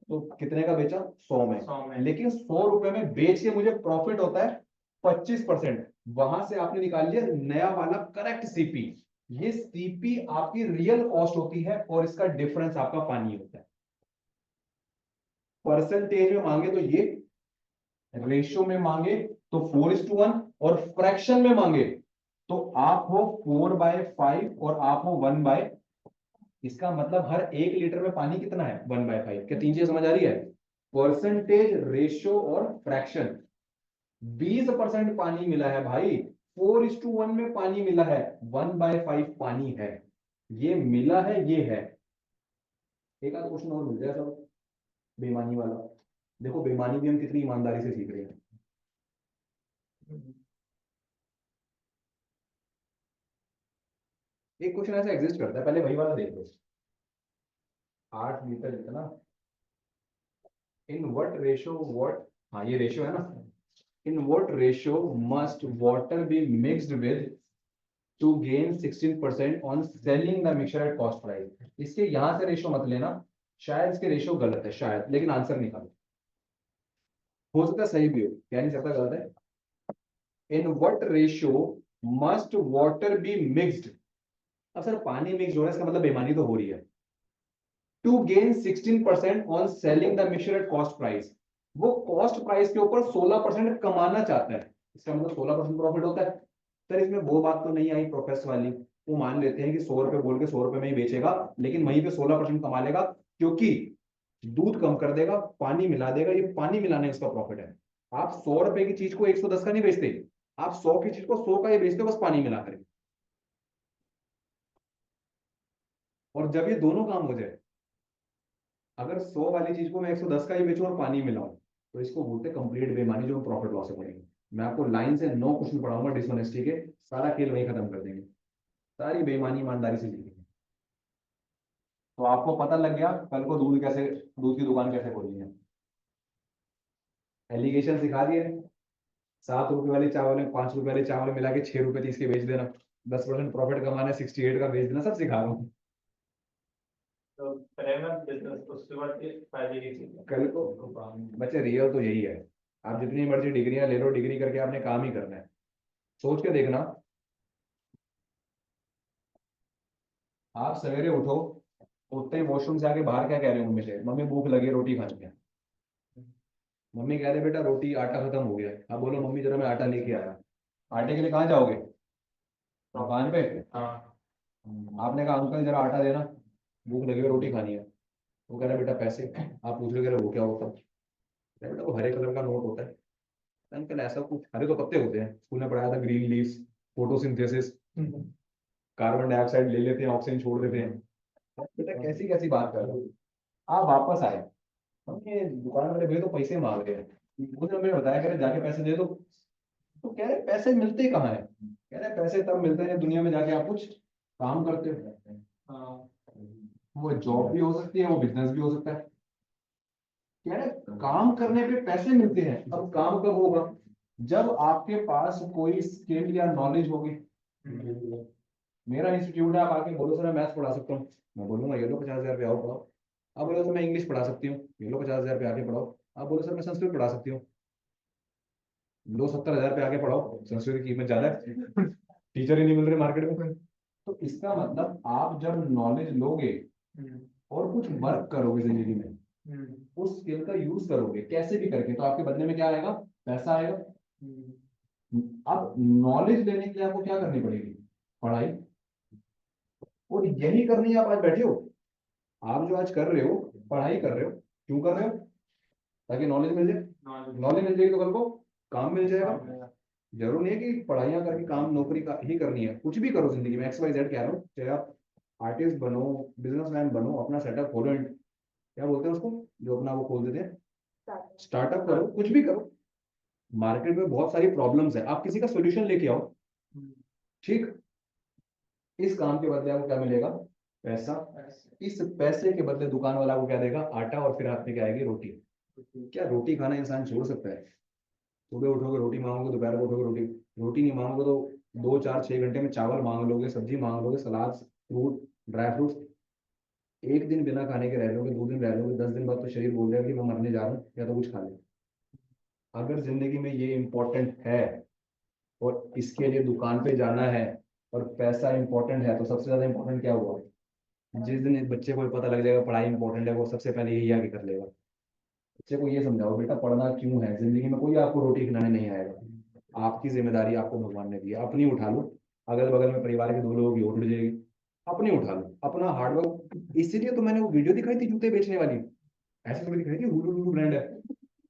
तो कितने का बेचा, 100 में, 100 में। लेकिन 100 रुपए में बेच के मुझे प्रॉफिट होता है 25%। वहां से आपने निकाल लिया नया वाला करेक्ट सीपी। ये सीपी आपकी रियल कॉस्ट होती है और इसका डिफरेंस आपका पानी होता है। परसेंटेज में मांगे तो ये, रेशियो में मांगे तो 4:1, और फ्रैक्शन में मांगे तो आप हो 4/5 और आप हो 1/, इसका मतलब हर 1 लीटर में पानी कितना है, 1/5। क्या तीन चीजें समझ आ रही है, परसेंटेज, रेशियो और फ्रैक्शन। 20% पानी मिला है भाई, 4:1 में पानी मिला है, 1/5 पानी है, ये मिला है, ये है। एक आध क्वेश्चन और मिल जाए सब बेईमानी वाला, देखो बेईमानी भी हम कितनी ईमानदारी से सीख रहे हैं। एक क्वेश्चन ऐसा एग्जिस्ट करता है, पहले वही वाला देख लो। 8 लीटर जितना, इन व्हाट रेशियो, व्हाट, हाँ ये रेशियो है ना, in what ratio must water be mixed with two gain 16% on selling the mixture at cost price. इसके यहां से रेशियो मत लेना, शायद इसके रेशियो गलत है शायद, लेकिन आंसर निकालो। हो सकता है सही भी हो, कह नहीं सकता गलत है। In what ratio must water be mixed. अब सर पानी मिक्स हो रहा है, इसका मतलब बेईमानी तो हो रही है। To gain 16% on selling the mixture at cost price, वो कॉस्ट प्राइस के ऊपर 16% कमाना चाहता है, इसका मतलब 16% प्रॉफिट होता है। सर इसमें वो बात तो नहीं आई प्रोफेस वाली, वो मान लेते हैं कि 100 रुपए बोल के 100 रुपए में ही बेचेगा, लेकिन वहीं पे 16% कमा लेगा, क्योंकि दूध कम कर देगा, पानी मिला देगा, ये पानी मिलाने उसका प्रॉफिट है। आप 100 रुपए की चीज को 110 का नहीं बेचते, आप 100 की चीज को 100 का ही बेचते हो, बस पानी मिला कर। और जब ये दोनों काम हो जाए, अगर 100 वाली चीज को मैं 110 का ही बेचूं और पानी मिलाऊं, तो इसको बोलते हैं कंप्लीट बेईमानी, जो प्रॉफिट लॉस से पड़ेगी। मैं आपको लाइन से 9 क्वेश्चन पढ़ाऊंगा डिसऑनेस्टी के, सारा खेल वहीं खत्म कर देंगे, सारी बेईमानी ईमानदारी से जीतेंगे। तो आपको पता लग गया कल को दूध की दुकान कैसे खोलनी है। एलिगेशन सिखा दिए, 7 रुपए वाले चावल में 5 रुपए वाले चावल मिला के 6 रुपए 30 के बेच देना, 10% प्रॉफिट कमाना है, 68 का बेच देना, सब सिखा रहा हूँ। तो पहले बिजनेस, उसके बाद के फायदे की चीज। कल को बच्चे रियल तो यही है, आप जितनी मर्जी डिग्रियां ले लो, डिग्री करके आपने काम ही करना है। सोच के देखना, आप सवेरे उठो, उठते ही वॉशरूम से आके बाहर क्या कह रहे हो मम्मी से, मम्मी भूख लगी है, रोटी खानी है। मम्मी कह रहे बेटा रोटी आटा खत्म हो गया है, आप बोलो मम्मी जरा मैं आटा लेके आया। आटे के लिए कहाँ जाओगे, दुकान पे। हाँ। आपने कहा अंकल जरा आटा देना, भूख लगी है रोटी खानी है। वो कह रहा है बेटा पैसे, आप पूछ रहे हो, कह रहे वो क्या होता है। कह रहा, बेटा वो हरे कलर का नोट होता है। अंकल ऐसा कुछ, हरे तो पत्ते होते हैं, स्कूल में पढ़ाया था, green leaves, photosynthesis, carbon dioxide ले लेते हैं, ऑक्सीजन छोड़ देते हैं। बेटा कैसी कैसी बात कर रहे हो। आप वापस आए, हमने दुकान वाले भैया तो पैसे मांग रहे हैं, उसने हमें बताया, कह रहे जाके पैसे दे दो। तो कह रहे पैसे मिलते कहाँ है, कह रहे पैसे तब मिलते हैं जब दुनिया में जाके आप कुछ काम करते हो। हाँ। वो जॉब भी हो सकती है, वो बिजनेस भी हो सकता है। कह रहे काम करने पे पैसे मिलते हैं, अब काम कब होगा, जब आपके पास कोई स्किल या नॉलेज होगी। मेरा इंस्टीट्यूट है, आप आके बोलो सर मैं मैथ्स पढ़ा सकता हूँ, मैं बोलूंगा ये लो 50,000 रुपये आओ पढ़ाओ। आप बोलो सर मैं इंग्लिश पढ़ा सकती हूँ, ये लो 50,000 रुपये आके पढ़ाओ। आप बोलो सर मैं संस्कृत पढ़ा सकती हूँ, लो 70,000 रुपये आके पढ़ाओ, संस्कृत की कीमत ज्यादा है, टीचर ही नहीं मिल रहे मार्केट में। तो इसका मतलब आप जब नॉलेज लोगे और कुछ वर्क करोगे जिंदगी में, उस स्किल का यूज करोगे कैसे भी करके, तो आपके बदले में क्या आएगा, पैसा आएगा। अब नॉलेज लेने के लिए आपको क्या करनी पड़ेगी, पढ़ाई। और यही करनी है, आप आज बैठे हो, आप जो आज कर रहे हो, पढ़ाई कर रहे हो, क्यों कर रहे हो, ताकि नॉलेज मिल जाए। नॉलेज मिल जाएगी तो कल को काम मिल जाएगा। जरूर नहीं है कि पढ़ाइयाँ करके काम नौकरी का ही करनी है, कुछ भी करो जिंदगी में, एक्स वाई जेड कह रहा हूँ, चाहे आप आर्टिस्ट बनो, बिजनेसमैन बनो, अपना सेटअप खोलो, क्या बोलते हैं उसको जो अपना वो खोल देते हैं, स्टार्टअप करो, कुछ भी करो। मार्केट में बहुत सारी प्रॉब्लम्स है, आप किसी का सोल्यूशन लेके आओ, ठीक। इस काम के बदले आपको क्या मिलेगा, पैसा। इस पैसे के बदले दुकान वाला को क्या देगा, आटा, और फिर हाथ में क्या आएगी, रोटी। क्या रोटी खाना इंसान छोड़ सकता है, सुबह उठोगे रोटी मांगोगे, दोपहर को उठोगे रोटी, रोटी नहीं मांगोगे तो 2 4 6 घंटे में चावल मांग लोगे, सब्जी मांग लोगे, सलाद, फ्रूट, ड्राई फ्रूट्स। एक दिन बिना खाने के रह लोगे, 2 दिन रह लोगे, 10 दिन बाद तो शरीर बोल जाएगा कि मैं मरने जा रहा हूँ, या तो कुछ खा ले। अगर जिंदगी में ये इंपॉर्टेंट है और इसके लिए दुकान पे जाना है और पैसा इंपॉर्टेंट है, तो सबसे ज्यादा इंपॉर्टेंट क्या हुआ, जिस दिन इस बच्चे को पता लग जाएगा पढ़ाई इंपॉर्टेंट है, वो सबसे पहले यही आगे कर लेगा। बच्चे को ये समझाओ बेटा पढ़ना क्यों है, जिंदगी में कोई आपको रोटी खिलाने नहीं आएगा, आपकी जिम्मेदारी आपको भगवान ने दी है, अपनी उठा लो। अगल बगल में परिवार के 2 लोगों की और उठ जाएगी, अपनी उठा लो, अपना हार्डवर्क। इसीलिए तो मैंने वो वीडियो दिखाई थी जूते बेचने वाली, ऐसे थोड़ी दिखाई थी हुलू लुलू ब्रांड है।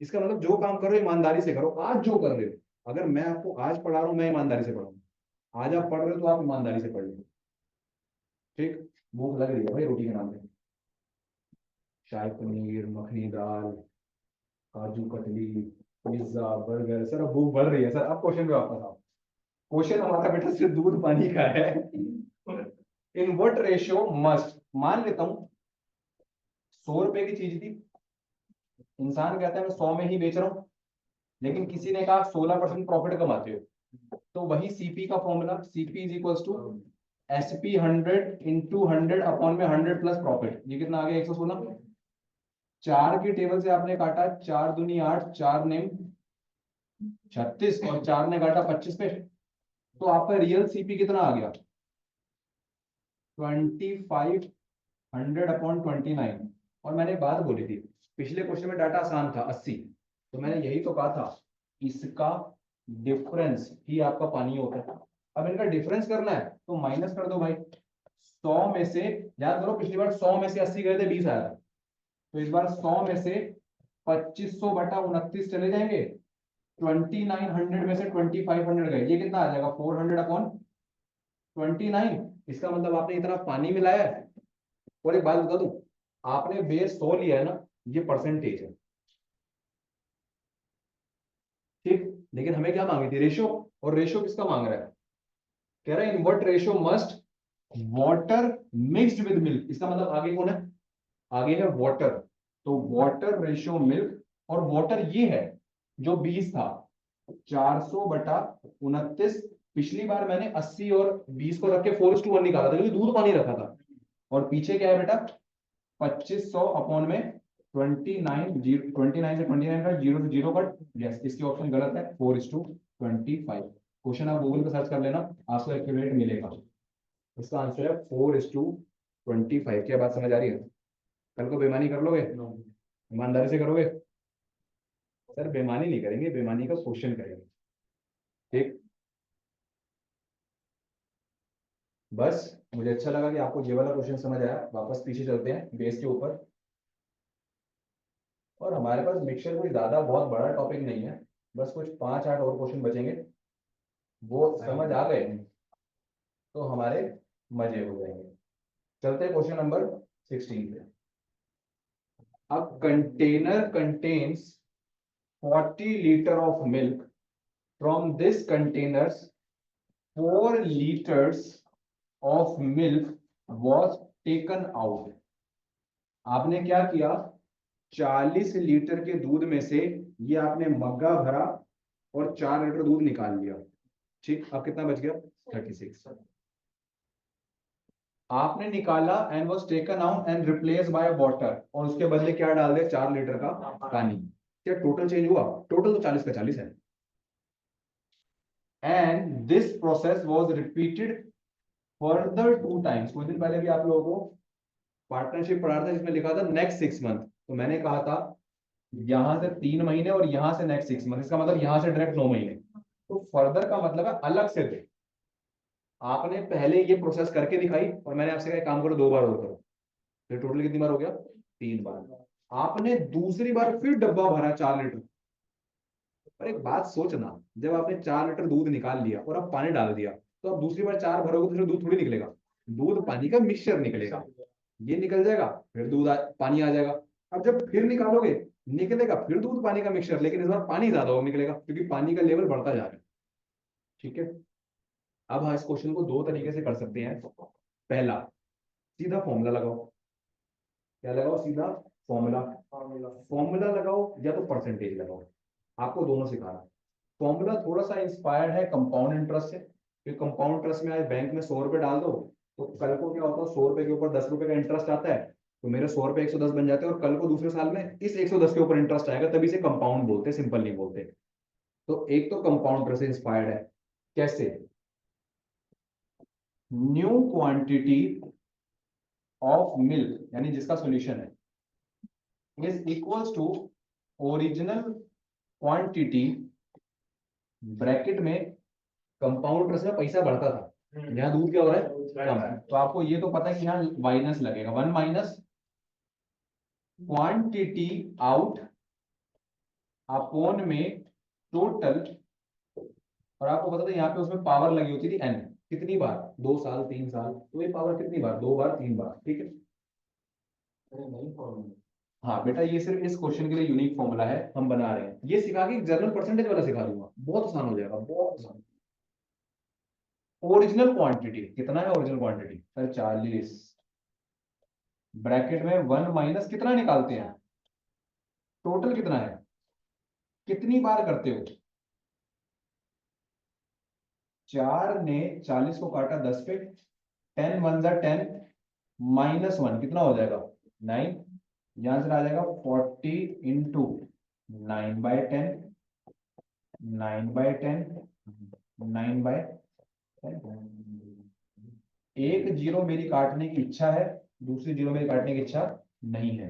इसका मतलब जो काम करो ईमानदारी से करो, आज जो कर रहे हो, अगर मैं आपको आज पढ़ा रहा हूँ, मैं ईमानदारी से पढ़ाऊँ, आज आप पढ़ रहे हो तो आप ईमानदारी से पढ़ लो, ठीक। भूख लग रही है भाई रोटी के नाम पे, शाही पनीर, मखनी दाल, kaju katli, pizza, burger, sir अब भूख बढ़ रही है। सर अब क्वेश्चन पे वापस आओ, क्वेश्चन हमारा बेटा सिर्फ दूध पानी का है। इन व्हाट रेशियो मस्ट, मान लेता हूं 100 रुपए की चीज थी, इंसान कहता है मैं 100 में ही बेच रहा हूं, लेकिन किसी ने कहा 16% प्रॉफिट कमाते हो, तो वही सीपी का formula, CP is equal to SP 100 into 100 upon में 100 प्लस प्रॉफिट। ये कितना आ गया, 116। 4 की टेबल से आपने काटा, 4 दूनी 8, 4 नेम 36 और 4 ने काटा 25 पे, तो आपका रियल सीपी कितना आ गया 2500/29। और मैंने एक बात बोली थी, पिछले क्वेश्चन में डाटा आसान था 80, तो मैंने यही तो कहा था इसका डिफरेंस ही आपका पानी होता है। अब इनका डिफरेंस करना है तो माइनस कर दो भाई। 100 में से, याद करो पिछली बार 100 में से 80 गए थे 20 आया था, तो इस बार 100 में से 2500/29 चले जाएंगे, 2900 में से 2500 गए, ये कितना आ जाएगा 400/29। इसका मतलब आपने इतना पानी मिलाया है। और एक बात बता दूं, आपने बेस 100 लिया है ना, ये परसेंटेज है, ठीक। लेकिन हमें क्या मांगी थी रेशियो, और रेशियो किसका मांग रहा है, कह रहा है in what ratio must water mixed with milk. इसका मतलब आगे कौन है, आगे है वाटर, तो वाटर रेशियो मिल्क, और वाटर ये है जो 20 था 400/29। पिछली बार मैंने 80 और 20 को रख के 4:1 निकाला था क्योंकि दूध पानी रखा था। और पीछे क्या है बेटा 2500 अपॉन में 29, 29 से 29 का 0 से 0 कट, यस इसकी ऑप्शन गलत है 4:25। क्वेश्चन आप गूगल पे सर्च कर लेना, आपको एक्यूरेट मिलेगा। इसका आंसर है 4:25। क्या बात समझ आ रही है, कल को बेईमानी कर लोगे, ईमानदारी से करोगे। सर बेईमानी नहीं करेंगे, बेईमानी का क्वेश्चन करेंगे, ठीक। बस मुझे अच्छा लगा कि आपको ये वाला क्वेश्चन समझ आया। वापस पीछे चलते हैं बेस के ऊपर, और हमारे पास मिक्सचर कोई ज्यादा बहुत बड़ा टॉपिक नहीं है, बस कुछ 5-8 और क्वेश्चन बचेंगे, वो समझ आ गए तो हमारे मजे हो जाएंगे। चलते हैं क्वेश्चन नंबर 16 पे। A container contains 40 liter of milk. From this containers 4 liters of milk was taken out. आपने क्या किया, 40 लीटर के दूध में से ये आपने मग्गा भरा और 4 लीटर दूध निकाल लिया, ठीक। अब कितना बच गया 36। आपने निकाला and was taken out and replace by water, और उसके बदले क्या डाल दिया 4 लीटर का पानी। क्या टोटल चेंज हुआ, टोटल तो 40 का 40 है। And this process was repeated further 2 times. कुछ दिन पहले भी आप लोगों को पार्टनरशिप पढ़ा था जिसमें लिखा था नेक्स्ट 6 मंथ, तो मैंने कहा था यहां से 3 महीने और यहां से नेक्स्ट 6 मंथ, इसका मतलब यहां से डायरेक्ट 9 महीने। तो फर्दर का मतलब है अलग से थे। आपने पहले ये प्रोसेस करके दिखाई और मैंने आपसे कहा काम करो 2 बार और करो, फिर टोटल कितनी बार हो गया 3 बार। आपने दूसरी बार फिर डब्बा भरा 4 लीटर। और एक बात सोचना, जब आपने 4 लीटर दूध निकाल लिया और अब पानी डाल दिया, तो अब दूसरी बार 4 भरोगे तो फिर दूध थोड़ी निकलेगा, दूध पानी का मिक्सचर निकलेगा, ये निकल जाएगा, फिर पानी आ जाएगा। अब जब फिर निकालोगे निकलेगा फिर दूध पानी का मिक्सचर, लेकिन इस बार पानी ज्यादा हो निकलेगा क्योंकि पानी का लेवल बढ़ता जा रहा है, ठीक है। अब हाँ इस क्वेश्चन को 2 तरीके से कर सकते हैं। पहला, सीधा फॉर्मूला लगाओ। क्या लगाओ, सीधा फॉर्मूला। फॉर्मूला लगाओ या तो परसेंटेज लगाओ, आपको दोनों सिखा रहा हूं। फॉर्मूला थोड़ा सा इंस्पायर्ड है कंपाउंड इंटरेस्ट से, कि कंपाउंड इंटरेस्ट में आज बैंक में 100 रुपए डाल दो, तो कल को क्या होता है 100 रुपए के ऊपर 10 रुपए का इंटरेस्ट आता है, तो मेरे 100 रुपए 110 बन जाते हैं, और कल को दूसरे साल में इस 110 के ऊपर इंटरेस्ट आएगा, तभी से कंपाउंड बोलते हैं, सिंपल नहीं बोलते। तो एक तो कंपाउंड इंटरेस्ट से इंस्पायर्ड है। कैसे, न्यू क्वांटिटी ऑफ मिल्क यानी जिसका सॉल्यूशन है is equals to original quantity, bracket में कंपाउंड इंटरेस्ट में पैसा बढ़ता था, यहाँ दूध क्या हो रहा है कम है, तो आपको ये तो पता है कि यहाँ माइनस लगेगा, 1 माइनस क्वांटिटी आउट अपॉन में टोटल। और आपको पता था यहाँ पे उसमें पावर लगी होती थी एन, कितनी बार 2 साल 3 साल, तो ये पावर कितनी बार 2 बार 3 बार, ठीक है। हाँ बेटा ये सिर्फ इस क्वेश्चन के लिए यूनिक फॉर्मूला है, हम बना रहे हैं, ये सिखा के जनरल परसेंटेज वाला सिखा दूंगा, बहुत आसान हो जाएगा, बहुत आसान। ओरिजिनल क्वांटिटी कितना है, ओरिजिनल क्वांटिटी सर 40, ब्रैकेट में 1 माइनस कितना निकालते हैं, टोटल कितना है, कितनी बार करते हो, 4 ने 40 को काटा 10 पे, 10 1 जा 10, -1 कितना हो जाएगा 9, यहां से आ जाएगा 40 इंटू 9/10, 9/10, 9/10। एक जीरो मेरी काटने की इच्छा है, दूसरी जीरो मेरी काटने की इच्छा नहीं है।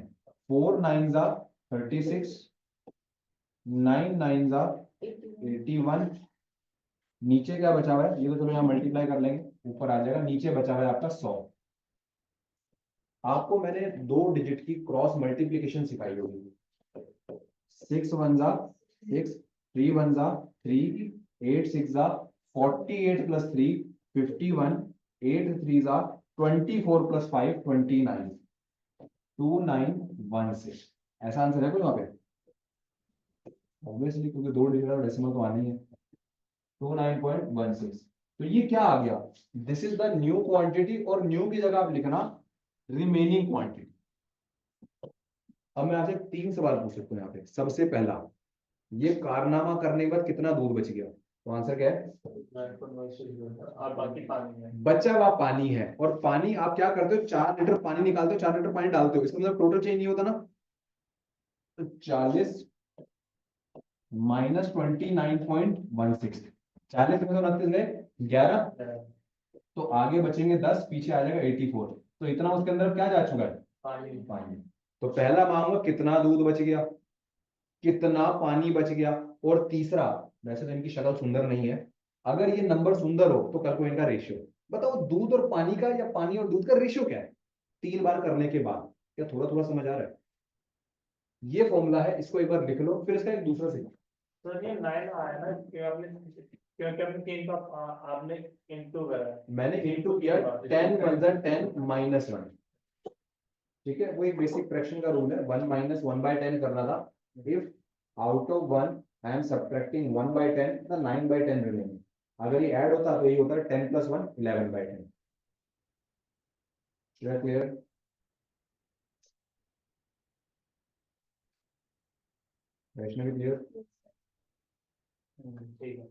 4 9 36, 9 9 81। नीचे क्या बचा हुआ है, ये तो चलो यहाँ मल्टीप्लाई कर लेंगे, ऊपर आ जाएगा। नीचे बचा हुआ है आपका 100। आपको मैंने 2 डिजिट की क्रॉस मल्टीप्लीकेशन सिखाई होगी। 6 1 6, 3 1 3, 8 6 48 प्लस 3 51, 8 3 24 प्लस 5 29, 2916। ऐसा आंसर है कोई वहां पे? ऑब्वियसली, क्योंकि 2 डिजिट और डेसिमल तो आनी है। 29.16। तो ये क्या आ गया? This is the new quantity, और न्यू की जगह आप लिखना रिमेनिंग क्वांटिटी। अब मैं आपसे 3 सवाल पूछ सकता हूँ यहाँ पे। सबसे पहला, ये कारनामा करने के बाद कितना दूध बच गया? तो आंसर क्या है? और बाकी पानी है। बचा हुआ पानी है। और पानी आप क्या करते हो, 4 लीटर पानी निकालते हो, 4 लीटर पानी डालते हो, इसका मतलब टोटल चेंज नहीं होता ना। तो 40 माइनस 29.16, 40 में से 29 गए 11, तो आगे बचेंगे 10, पीछे आ जाएगा 84। तो इतना उसके अंदर क्या जा चुका है? पानी। तो पहला मांगो कितना दूध बच गया, कितना पानी बच गया। और तीसरा, वैसे तो इनकी शक्ल सुंदर नहीं है, अगर ये नंबर सुंदर हो तो कल को इनका रेशियो बताओ, दूध और पानी का या पानी और दूध का रेशियो क्या है 3 बार करने के बाद। क्या थोड़ा थोड़ा समझ आ रहा है? ये फॉर्मूला है, इसको एक बार लिख लो, फिर इसका एक दूसरा सीखो। सर ये 9 आया ना, क्योंकि आपने 3 का आपने इनटू करा। मैंने इनटू किया, 10 1 10 माइनस 1। ठीक है, वो एक बेसिक फ्रैक्शन का रूल है, 1 माइनस 1/10 करना था। If out of 1 I am subtracting 1/10, the 9/10 remaining. अगर ये ऐड होता तो ये होता है 10 + 1 11/10। क्लियर? वैष्णवी क्लियर? ठीक है।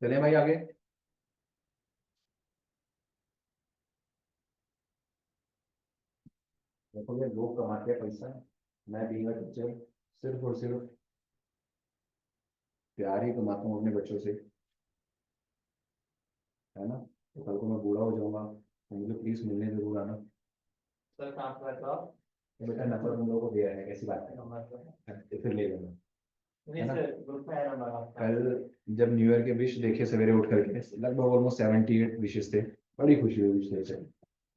चले भाई आगे। देखो ये लोग कमाते हैं पैसा, मैं बीवी बच्चे सिर्फ और सिर्फ प्यार ही कमाता हूँ अपने बच्चों से, है ना। तो कल को मैं बूढ़ा हो जाऊंगा तो मुझे प्लीज मिलने जरूर आना। सर कहाँ पे रहते हो आप? तो बेटा नंबर तुम लोगों को दिया है, कैसी बात है, तो फिर ले लेना। नहीं है ना? सर, ग्रुप में है नंबर आपका। कल जब न्यू ईयर के विश देखे सवेरे उठ करके, लगभग ऑलमोस्ट 78 विशेष थे। बड़ी खुशी हुई विश देखे।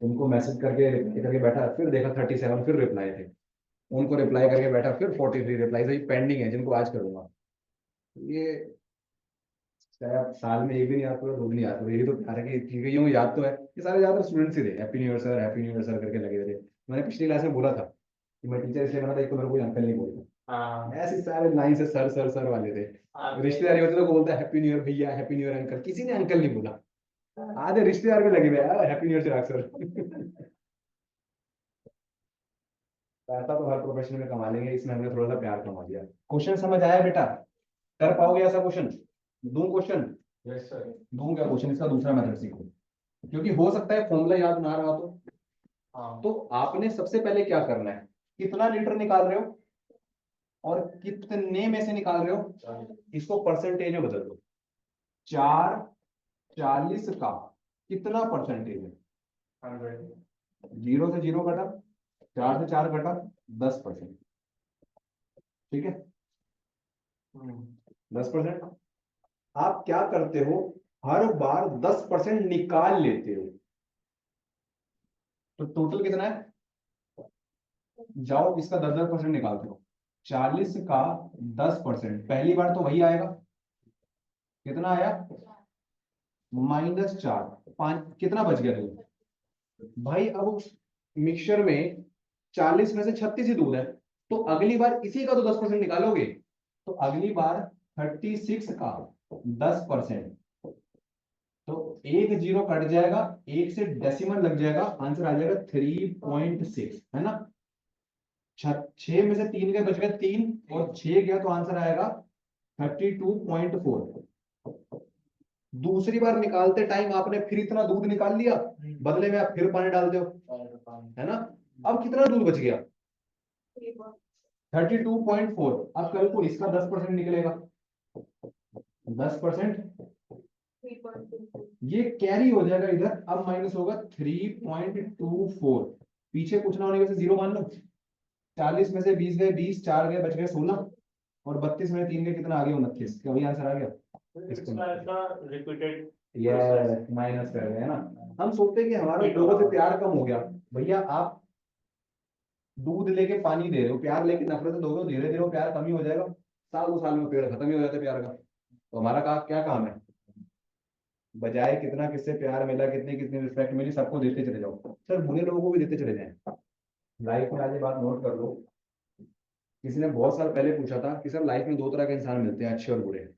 उनको मैसेज करके रिप्लाई करके बैठा, फिर देखा 37 फिर रिप्लाई थे। उनको रिप्लाई करके बैठा, फिर 43 रिप्लाई अभी पेंडिंग है, जिनको आज करूंगा। ये शायद साल में एक भी नहीं आता, 2 भी नहीं आता, यही तो प्यार है कि ठीक है, यूं याद तो है। ये सारे ज्यादातर स्टूडेंट्स ही थे, happy new year sir, happy new year sir करके लगे थे। मैंने पिछली क्लास में बोला था कि मैं टीचर इसलिए बना था, एक तो मेरे को कोई अंकल नहीं बोलता। हाँ ऐसे सारे लाइन से सर सर सर वाले थे। रिश्तेदारी होते तो बोलता है हैप्पी न्यू ईयर भैया, हैप्पी न्यू ईयर अंकल, किसी ने अंकल नहीं बोला। आधे रिश्तेदार भी लगे हुए हैप्पी न्यू ईयर चिराग सर। पैसा तो हर प्रोफेशन में कमा लेंगे, इसमें हमने थोड़ा सा प्यार कमा दिया। क्वेश्चन समझ आया बेटा? कर पाओगे ऐसा क्वेश्चन? दूं क्वेश्चन? Yes sir. दूं क्या क्वेश्चन? इसका दूसरा मेथड सीखो, क्योंकि हो सकता है फॉर्मूला याद ना रहा तो। हाँ तो आपने सबसे पहले क्या करना है, कितना लीटर निकाल रहे हो और कितने में से निकाल रहे हो, इसको परसेंटेज में बदल दो। 4 40 का कितना परसेंटेज है? 100। 0 से 0 कटा, 4 से 4 कटा, 10%। ठीक है, 10%। आप क्या करते हो, हर बार 10% निकाल लेते हो। तो टोटल कितना है? जाओ इसका 10% निकालते हो। 40 का 10%, पहली बार तो वही आएगा, कितना आया? -4। 5 कितना बच गया दूध भाई? अब मिक्सचर में 40 में से 36 ही दूध है, तो अगली बार इसी का तो 10% निकालोगे। तो अगली बार 36 का 10%, तो एक जीरो कट जाएगा, एक से डेसिमल लग जाएगा, आंसर आ जाएगा 3.6, है ना। 6 में से 3 गए, बच गए 3, और 6 गया तो आंसर आएगा 32.4। दूसरी बार निकालते टाइम आपने फिर इतना दूध निकाल लिया, बदले में आप फिर पानी डालते हो, है ना। अब कितना दूध बच गया? 32.4। अब कल को इसका 10% निकलेगा, 10%, ये कैरी हो जाएगा इधर, अब माइनस होगा 3.24। पीछे कुछ ना होने की वजह से जीरो मान लो। 40 में से 20 गए 20, 4 गए, बच गए 16, और 32 में 3 गए, कितना आ गया? 29। क्या वही आंसर आ गया? रिपीटेड ये माइनस कर रहे हैं ना। हम सोचते हैं कि हमारा लोगों से प्यार कम हो गया। भैया आप दूध लेके पानी दे रहे हो, प्यार लेके नफरत दोगे, धीरे धीरे वो प्यार कम ही हो जाएगा। सालों साल में पेड़ खत्म ही हो जाता है प्यार का। तो हमारा क्या काम है? बजाय कितना किससे प्यार मिला, कितनी कितनी रिस्पेक्ट मिली, सबको देते चले जाओ। सर बुरे लोगों को भी देते चले जाएं। लाइफ में आज ये बात नोट कर लो, किसी ने बहुत साल पहले पूछा था कि सर लाइफ में दो तरह के इंसान मिलते हैं, अच्छे और बुरे।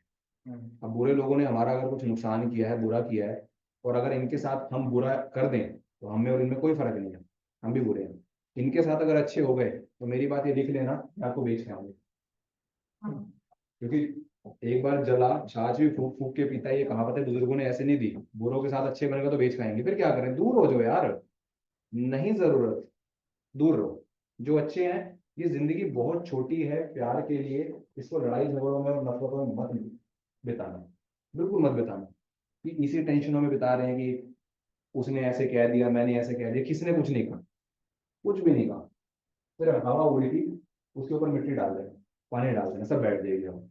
अब बुरे लोगों ने हमारा अगर कुछ नुकसान किया है, बुरा किया है, और अगर इनके साथ हम बुरा कर दें तो हमें और इनमें कोई फर्क नहीं है, हम भी बुरे हैं। इनके साथ अगर अच्छे हो गए तो मेरी बात ये लिख लेना कि आपको बेच खाएंगे। क्योंकि एक बार जला छाछ भी फूक फूक के पीता है, ये कहावत है बुजुर्गों ने ऐसे नहीं दी। बुरों के साथ अच्छे बनेगा तो बेच खाएंगे, फिर क्या करें? दूर हो जाओ यार, नहीं जरूरत, दूर रहो। जो अच्छे हैं, ये जिंदगी बहुत छोटी है प्यार के लिए, इसको लड़ाई झगड़ों में और नफरतों में मत बिताना, बिल्कुल मत बिताना। कि इसी टेंशनों में बिता रहे हैं कि उसने ऐसे कह दिया, मैंने ऐसे कह दिया। किसने कुछ नहीं कहा, कुछ भी नहीं कहा, सिर्फ हवा उड़ी थी, उसके ऊपर मिट्टी डाल देना, पानी डाल देना, सब बैठ जाएगी हम।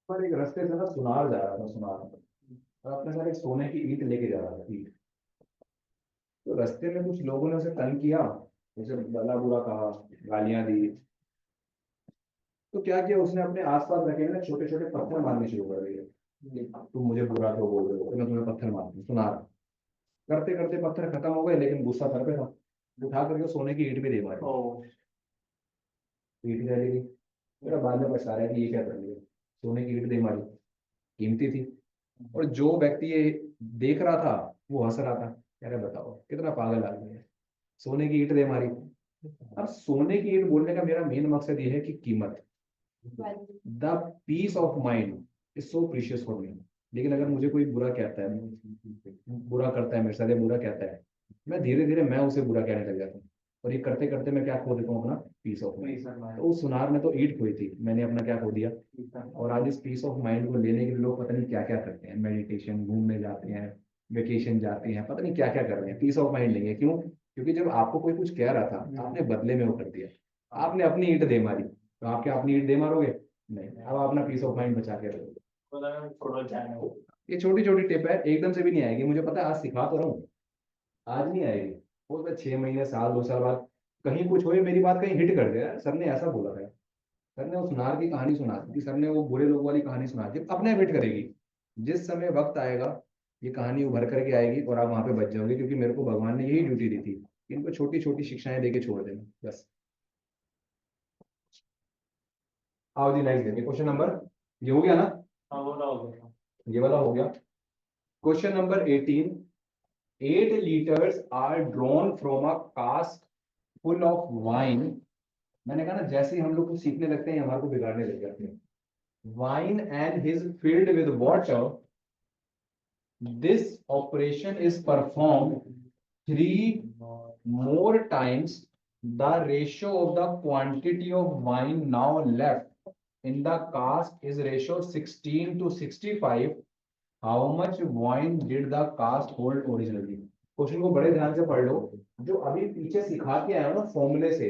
पर एक रास्ते से ना सुनार जा रहा था, सुनार, और अपने साथ एक सोने की ईंट लेके जा रहा था, ईंट। तो रास्ते में कुछ लोगों ने उसे तंग किया, उसे भला बुरा कहा, गालियां दी। तो क्या किया उसने, अपने आसपास रखे ना छोटे छोटे पत्थर मारने शुरू कर दिए। तुम मुझे बुरा क्यों बोल रहे हो, तो मैं तुम्हें पत्थर मारता हूँ, सुनार। करते करते पत्थर खत्म हो गए, लेकिन गुस्सा सर पे था। उठा करके सोने की ईंट भी दे मारी, ईंट जलेगी। मेरा बाद में पछता रहा है कि ये क्या कर लिया, सोने की ईंट दे मारी, कीमती थी। और जो व्यक्ति ये देख रहा था वो हंस रहा था, कह रहा बताओ कितना पागल आदमी है, सोने की ईंट दे मारी। अब सोने की ईंट बोलने का मेरा मेन मकसद ये है कि कीमत, the peace of mind is so precious for me. लेकिन अगर मुझे कोई बुरा कहता है, बुरा करता है मेरे साथ या बुरा कहता है, मैं धीरे धीरे मैं उसे बुरा कहने लग जाता हूँ। और ये करते करते मैं क्या खो देता हूँ? अपना पीस ऑफ माइंड। तो उस सुनार ने तो ईंट खोई थी, मैंने अपना क्या खो दिया। और आज इस पीस ऑफ माइंड को लेने के लिए लोग पता नहीं क्या क्या करते हैं, मेडिटेशन, घूमने जाते हैं, वेकेशन जाते हैं, पता नहीं क्या क्या कर रहे हैं, पीस ऑफ माइंड लेंगे। क्यों? क्योंकि जब आपको कोई कुछ कह रहा था, आपने बदले में वो कर दिया, आपने अपनी ईंट दे मारी। तो आप क्या अपनी ईंट दे मारोगे? नहीं, अब अपना पीस ऑफ माइंड बचा के रखो। ये छोटी छोटी टिप है, एकदम से भी नहीं आएगी, मुझे पता है, आज सिखा तो रहा हूँ, आज नहीं आएगी। हो सकता है 6 महीने, साल, 2 साल बाद कहीं कुछ हो, मेरी बात कहीं हिट कर जाए, सर ने ऐसा बोला था, सर ने वो सुनार की कहानी सुना दी, सर ने वो बुरे लोगों वाली कहानी सुना दी, अपने हिट करेगी। जिस समय वक्त आएगा ये कहानी उभर करके आएगी और आप वहां पे बच जाओगे, क्योंकि मेरे को भगवान ने यही ड्यूटी दी थी, इनको छोटी छोटी शिक्षाएं देके छोड़ देना बस। आओ जी नेक्स्ट देखिए, क्वेश्चन नंबर, ये हो गया ना, ये वाला हो गया। Question number 18, 8 liters are drawn from a cask full of wine। मैंने कहा ना, जैसे ही हम लोग कुछ सीखने लगते हैं हमारे को बिगाड़ने लग जाते हैं। Wine and is filled with water. This operation is performed 3 more times. The ratio of the quantity of wine now left in the cask is ratio 16:65. How much wine did the cask hold originally? Question को बड़े ध्यान से पढ़ लो, जो अभी पीछे सिखा के आया ना फॉर्मूले से।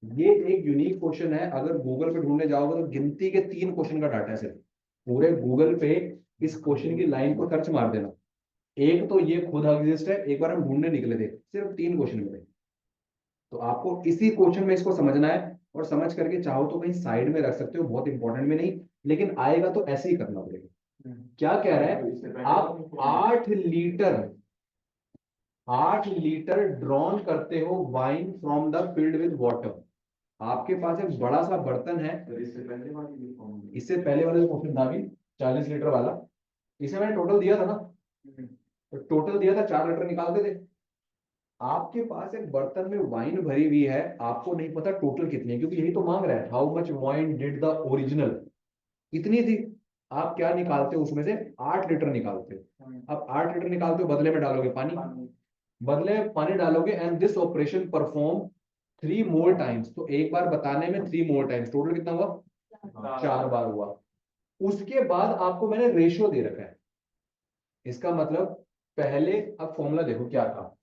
ये एक यूनिक क्वेश्चन है, अगर गूगल पे ढूंढने जाओगे तो गिनती के 3 क्वेश्चन का डाटा है सिर्फ। पूरे गूगल पे इस क्वेश्चन की लाइन को सर्च मार देना, एक तो ये खुद एग्जिस्ट है, एक बार हम ढूंढने निकले थे, सिर्फ 3 क्वेश्चन मिले। तो आपको इसी क्वेश्चन में इसको समझना है और समझ करके चाहो तो कहीं साइड में रख सकते हो, बहुत इंपॉर्टेंट में नहीं, लेकिन आएगा तो ऐसे ही करना पड़ेगा। क्या कह रहा है, आप 8 लीटर ड्रॉन करते हो wine from the field with water. आपके पास एक बड़ा सा बर्तन है, इससे पहले वाले क्वेश्चन था भी 40 लीटर वाला, इसे मैंने टोटल दिया था ना, तो टोटल दिया था 4 लीटर निकालते थे। आपके पास एक बर्तन में वाइन भरी हुई है, आपको नहीं पता टोटल कितनी है, क्योंकि यही तो मांग रहा है, how much wine did the original, इतनी थी। आप क्या निकालते हो उसमें से, 8 लीटर निकालते हो। अब 8 लीटर निकालते हो, बदले में डालोगे पानी, बदले में पानी डालोगे, and this operation perform 3 more times। तो एक बार बताने में 3 more times, टोटल कितना हुआ, 4 बार हुआ। उसके बाद आपको मैंने रेशियो दे रखा है, इसका मतलब पहले, अब फॉर्मूला देखो क्या था,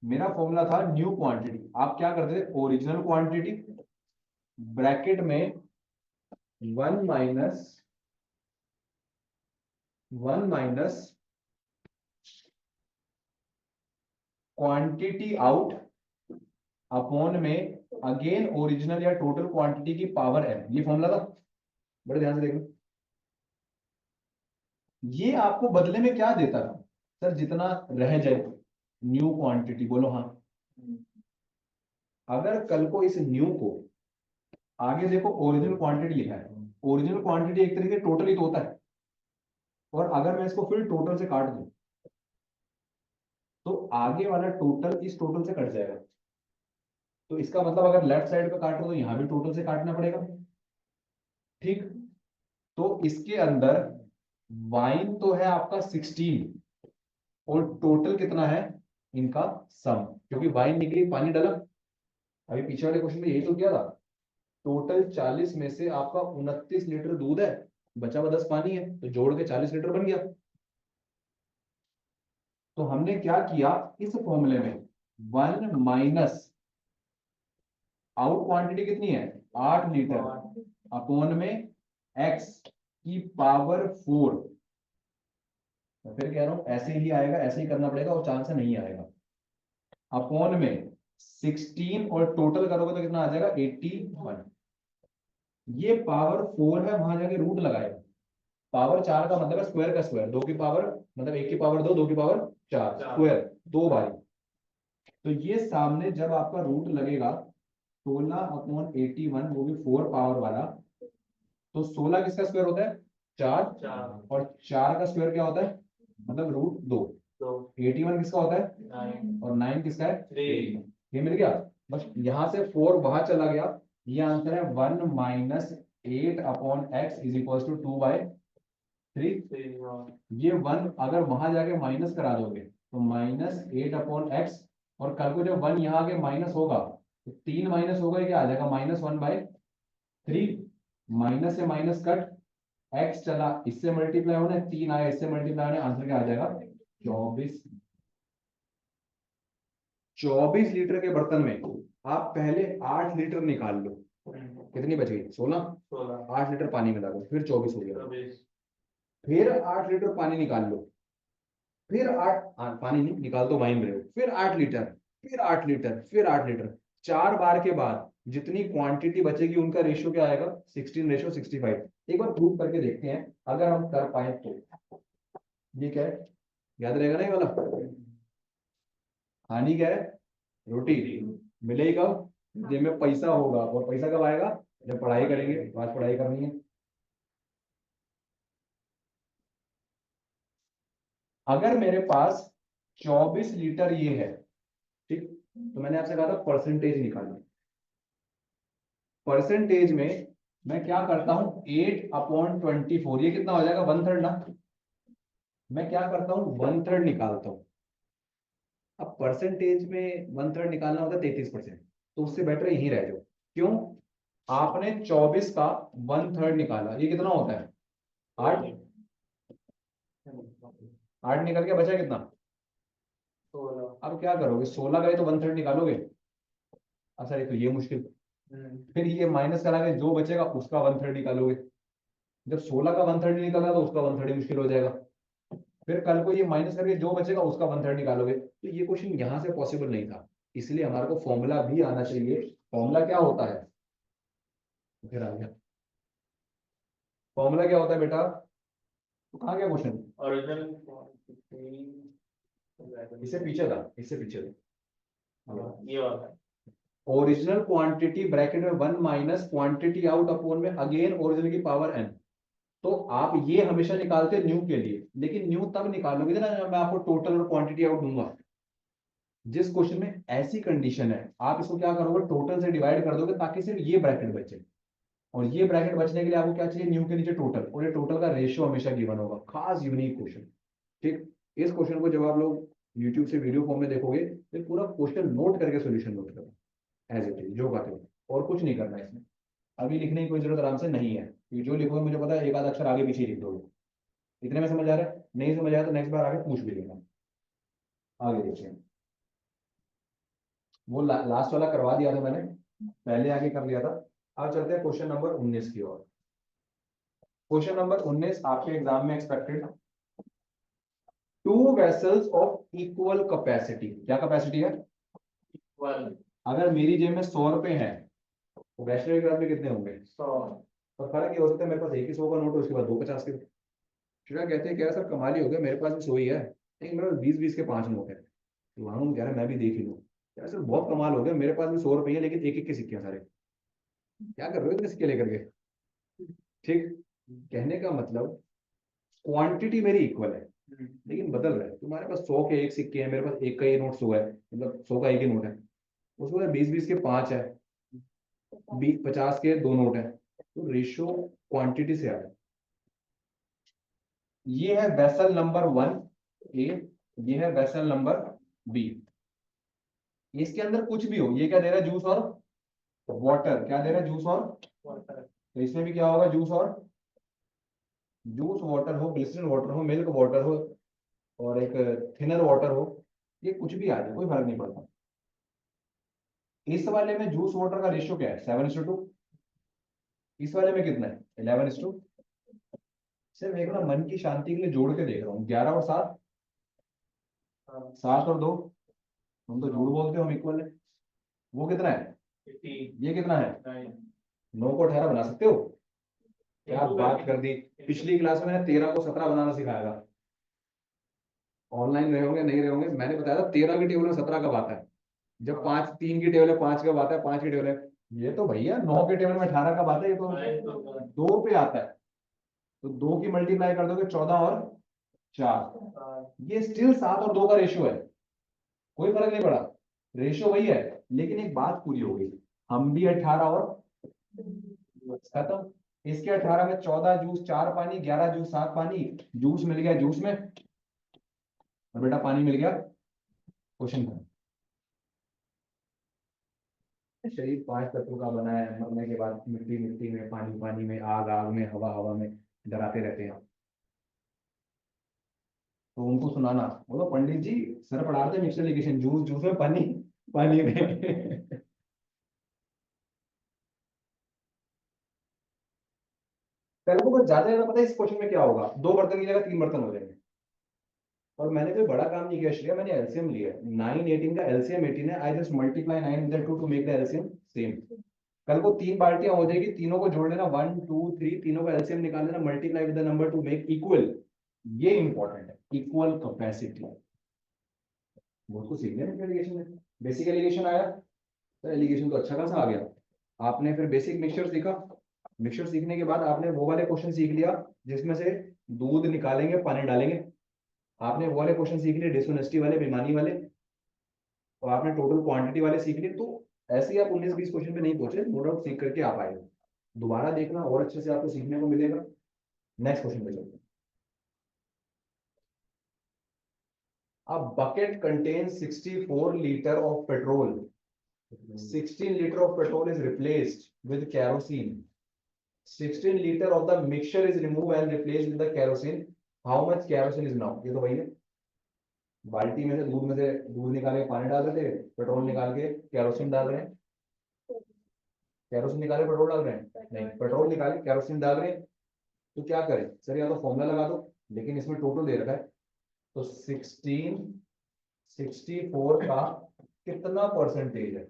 मेरा फॉर्मूला था न्यू क्वांटिटी, आप क्या करते थे, ओरिजिनल क्वांटिटी ब्रैकेट में 1 माइनस क्वांटिटी आउट अपॉन में अगेन ओरिजिनल या टोटल क्वांटिटी की पावर है, ये फॉर्मूला था। बड़े ध्यान से देखो, ये आपको बदले में क्या देता था, सर जितना रह जाए न्यू क्वांटिटी, बोलो हाँ। अगर कल को इस न्यू को आगे देखो ओरिजिनल क्वांटिटी लिखा है, ओरिजिनल क्वांटिटी एक तरीके टोटल ही तो होता है, और अगर मैं इसको फिर टोटल से काट दूं तो आगे वाला टोटल इस टोटल से कट जाएगा, तो इसका मतलब अगर लेफ्ट साइड पे काट रहे हो तो यहां भी टोटल से काटना पड़ेगा, ठीक। तो इसके अंदर वाइन तो है आपका 16 और टोटल कितना है इनका सम, क्योंकि वाइन निकली पानी डाला, अभी पीछे वाले क्वेश्चन में यही तो किया था। टोटल 40 में से आपका 29 लीटर दूध है, बचा हुआ 10 पानी है, तो जोड़ के 40 लीटर बन गया। तो हमने क्या किया, इस फॉर्मूले में 1 माइनस आउट क्वांटिटी कितनी है 8 लीटर अपॉन में x की पावर 4, तो फिर कह रहा हूं ऐसे ही आएगा, ऐसे ही करना पड़ेगा, और चांस नहीं आएगा, अपॉन में 16 और टोटल करोगे तो कितना आ जाएगा 81। ये पावर 4 है, वहां जाके रूट लगाएगा, पावर 4 का मतलब है स्क्वायर का स्क्वायर, 2 की पावर मतलब 1 की पावर 2, 2 की पावर 4, स्क्वायर 2 बारी। तो ये सामने जब आपका रूट लगेगा 16/81, वो भी 4 पावर वाला, तो 16 किसका स्क्वायर होता है 4, और 4 का स्क्वायर क्या होता है मतलब √2, 81 किसका होता है 9, और 9 किसका है 3। ये मिल गया, बस यहां से 4 बाहर चला गया, ये आंसर है 1 minus 8/x is equal to 2/3। ये 1 अगर वहां जाके माइनस करा दोगे तो -8/x, और कल को जब 1 यहाँ आके माइनस होगा तो 3 माइनस होगा, क्या आ जाएगा -1/3, माइनस से माइनस कट, x चला इससे मल्टीप्लाई होने, 3 आया इससे मल्टीप्लाई होने, आंसर क्या आ जाएगा 24। 24 लीटर के बर्तन में आप पहले 8 लीटर निकाल लो, कितनी बच गई 16, 8 लीटर पानी में डालो, फिर 24 हो गया, फिर 8 लीटर पानी निकाल लो, फिर 8 पानी नहीं निकाल तो वाइन रहे हो, फिर 8 लीटर, फिर 8 लीटर, फिर 8 लीटर, 4 बार के बाद जितनी क्वांटिटी बचेगी उनका रेशियो क्या आएगा 16:65। एक बार प्रूव करके देखते हैं, अगर हम कर पाए तो। ये क्या है, याद रहेगा ना ये वाला, हानि क्या है रोटी, मिलेगी कब, जेब में पैसा होगा, और पैसा कब आएगा जब पढ़ाई करेंगे, आज पढ़ाई करनी है। अगर मेरे पास 24 लीटर ये है, ठीक, तो मैंने आपसे कहा था परसेंटेज निकालना, परसेंटेज में मैं क्या करता हूं 8/24, ये कितना हो जाएगा 1/3 ना, मैं क्या करता हूं 1/3 निकालता हूं। अब परसेंटेज में 1/3 निकालना होता है 33%, तो उससे बेटर यही रह जाओ, क्यों, आपने 24 का 1/3 निकाला, ये कितना होता है 8, 8 निकल के बचा कितना, अब क्या करोगे 16 का ही तो 1/3 निकालोगे, अच्छा ये तो ये मुश्किल, फिर ये माइनस करा के जो बचेगा उसका 1/3 निकालोगे, जब 16 का 1/3 निकला तो उसका 1/3 मुश्किल हो जाएगा, फिर कल को ये माइनस करके जो बचेगा उसका 1/3 निकालोगे, तो ये क्वेश्चन यहाँ से पॉसिबल नहीं था, इसलिए हमारे को फॉर्मूला भी आना चाहिए। फॉर्मूला क्या होता है, फिर आ गया फॉर्मूला क्या होता है बेटा, तो कहाँ गया क्वेश्चन, ओरिजिनल इससे पीछे था, इससे पीछे था। ये वाला ओरिजिनल क्वांटिटी ब्रैकेट में 1 माइनस क्वांटिटी आउट अपॉन में अगेन ओरिजिनल की पावर n। तो आप ये हमेशा निकालते हैं न्यू के लिए, लेकिन न्यू तब निकालोगे ना जब मैं आपको टोटल और क्वांटिटी आउट दूंगा। जिस क्वेश्चन में ऐसी कंडीशन है, आप इसको क्या करोगे, टोटल से डिवाइड कर दोगे ताकि सिर्फ ये ब्रैकेट बचे। और ये ब्रैकेट बचने के लिए आपको क्या चाहिए, न्यू के नीचे टोटल, और ये टोटल का रेशियो हमेशा गिवन होगा। खास यूनिक क्वेश्चन। ठीक, इस क्वेश्चन को जब आप लोग यूट्यूब से वीडियो फॉर्म में देखोगे तो पूरा क्वेश्चन नोट करके सोल्यूशन नोट करो एज इट इज, जो बातें हो, और कुछ नहीं करना है इसमें। अभी लिखने की कोई जरूरत आराम से नहीं है, क्योंकि जो लिखोगे मुझे पता है एक आधा अक्षर आगे पीछे लिख दोगे। इतने में समझ आ रहा है, नहीं समझ आया तो नेक्स्ट बार आगे पूछ भी लेना। आगे देखिए, वो लास्ट वाला करवा दिया था मैंने, पहले आगे कर लिया था। अब चलते हैं क्वेश्चन नंबर 19 की ओर। क्वेश्चन नंबर 19 आपके एग्जाम में expected, two vessels of equal capacity. क्या कैपेसिटी है, वन अगर मेरी जेब में 100 रुपए है तो वैष्णव के ग्राम में कितने होंगे, 100 और फर्क ये हो सकता है मेरे पास एक ही 100 का नोट है, उसके बाद 2 50 के। शिवा कहते हैं क्या सर कमाल ही हो गया, मेरे पास भी 100 ही है, लेकिन मेरे पास 20 20 के 5 नोट है। तो वहां कह रहा है मैं भी देख ही लूँ। क्या सर बहुत कमाल हो गया, मेरे पास भी 100 रुपये है लेकिन एक एक के सिक्के हैं सारे। क्या कर रहे हो इतने सिक्के लेकर के। ठीक, कहने का मतलब क्वांटिटी मेरी इक्वल है लेकिन बदल रहा है। तुम्हारे पास 100 के एक सिक्के हैं, मेरे पास एक का ही नोट 100 है, मतलब 100 का एक ही नोट है। उसके बाद 20 20 के 5 है, 50 के 2 नोट है। तो रेशियो क्वांटिटी से आ रहा है। ये है वेसल नंबर 1 ए, ये है वेसल नंबर बी। इसके अंदर कुछ भी हो, ये क्या दे रहा है, जूस और वाटर। क्या दे रहा है, जूस और, वाटर तो इसमें भी क्या होगा, जूस और, जूस वाटर हो, ग्लिसरीन वाटर हो, मिल्क वाटर हो, और एक थिनर वाटर हो, ये कुछ भी आ जाए कोई फर्क नहीं पड़ता। इस वाले में जूस वाटर का रेशियो क्या है, 7:2। इस वाले में कितना है, 11:। सिर्फ एक ना मन की शांति के लिए जोड़ के देख रहा हूँ, 11 और 7, 7 और 2। तुम तो झूठ बोलते हो, हम इक्वल है। वो कितना है, 15 ये कितना है, 9 9 को 18 बना सकते हो। क्या बात कर दी, पिछली क्लास में मैंने 13 को 17 बनाना सिखाया था। ऑनलाइन रहे होंगे नहीं रहे होंगे, मैंने बताया था 13 की टेबल में 17 कब आता है, जब 5 3 की टेबल है 5 कब आता है, 5 की टेबल है। ये तो भैया 9 के टेबल में 18 कब आता है, ये तो 2 पे आता है। तो 2 की मल्टीप्लाई कर दोगे 14 और 4, ये स्टिल 7 और 2 का रेशियो है, कोई फर्क नहीं पड़ा, रेशियो वही है। लेकिन एक बात पूरी हो गई, हम भी 18 और खत्म। इसके 18 में 14 जूस 4 पानी, 11 जूस 7 पानी, जूस मिल गया जूस में, और बेटा पानी मिल गया क्वेश्चन का। शरीर 5 तत्वों का बना है, मरने के बाद मिट्टी मिट्टी में, पानी पानी में, आग आग में, हवा हवा में, डराते रहते हैं। तो उनको सुनाना, बोलो पंडित जी सर पढ़ा रहे थे मिक्सर लिगेशन, जूस जूस में, पानी पानी में। कल को ज्यादा ज्यादा पता है इस क्वेश्चन में क्या होगा, 2 बर्तन की जगह 3 बर्तन हो जाएंगे। और मैंने कोई बड़ा काम नहीं किया श्रेया, मैंने एलसीएम लिया, 9 18 का एलसीएम 18 है, I just multiply 9 with 2 to make the LCM same. कल को 3 बाल्टियां हो जाएगी, तीनों को जोड़ लेना, 1 2 3, तीनों का एलसीएम निकाल लेना, multiply with the number two make equal. ये इंपॉर्टेंट है, इक्वल कैपेसिटी। बहुत कुछ सीखने में एलिगेशन में, बेसिक एलिगेशन आया तो एलिगेशन तो अच्छा खासा आ गया। आपने फिर बेसिक मिक्सचर सीखा, मिक्सचर सीखने के बाद आपने वो वाले क्वेश्चन सीख लिया जिसमें से दूध निकालेंगे पानी डालेंगे। आपने वो वाले क्वेश्चन सीख लिए, डिसऑनेस्टी वाले, बेईमानी वाले, और आपने टोटल क्वांटिटी वाले सीख लिए। तो ऐसे ही आप 19 20 क्वेश्चन पे नहीं पहुंचे, नो डाउट सीख करके आप आएंगे। दोबारा देखना और अच्छे से आपको सीखने को मिलेगा। नेक्स्ट क्वेश्चन पे चलते हैं। A bucket contains 64 liter of petrol. 16 liter of petrol is replaced with kerosene. 16 liter of the mixture is removed and replaced with the kerosene. How much kerosene is now? ये तो वही है, बाल्टी में से दूध निकाल के पानी डाल रहे थे, पेट्रोल निकाल के केरोसिन डाल रहे हैं। केरोसिन निकाले पेट्रोल डाल रहे हैं, नहीं पेट्रोल निकाले केरोसिन डाल रहे हैं। तो क्या करें सर, या तो फॉर्मूला लगा दो, लेकिन इसमें टोटल दे रखा है। तो 16 64 का कितना परसेंटेज है,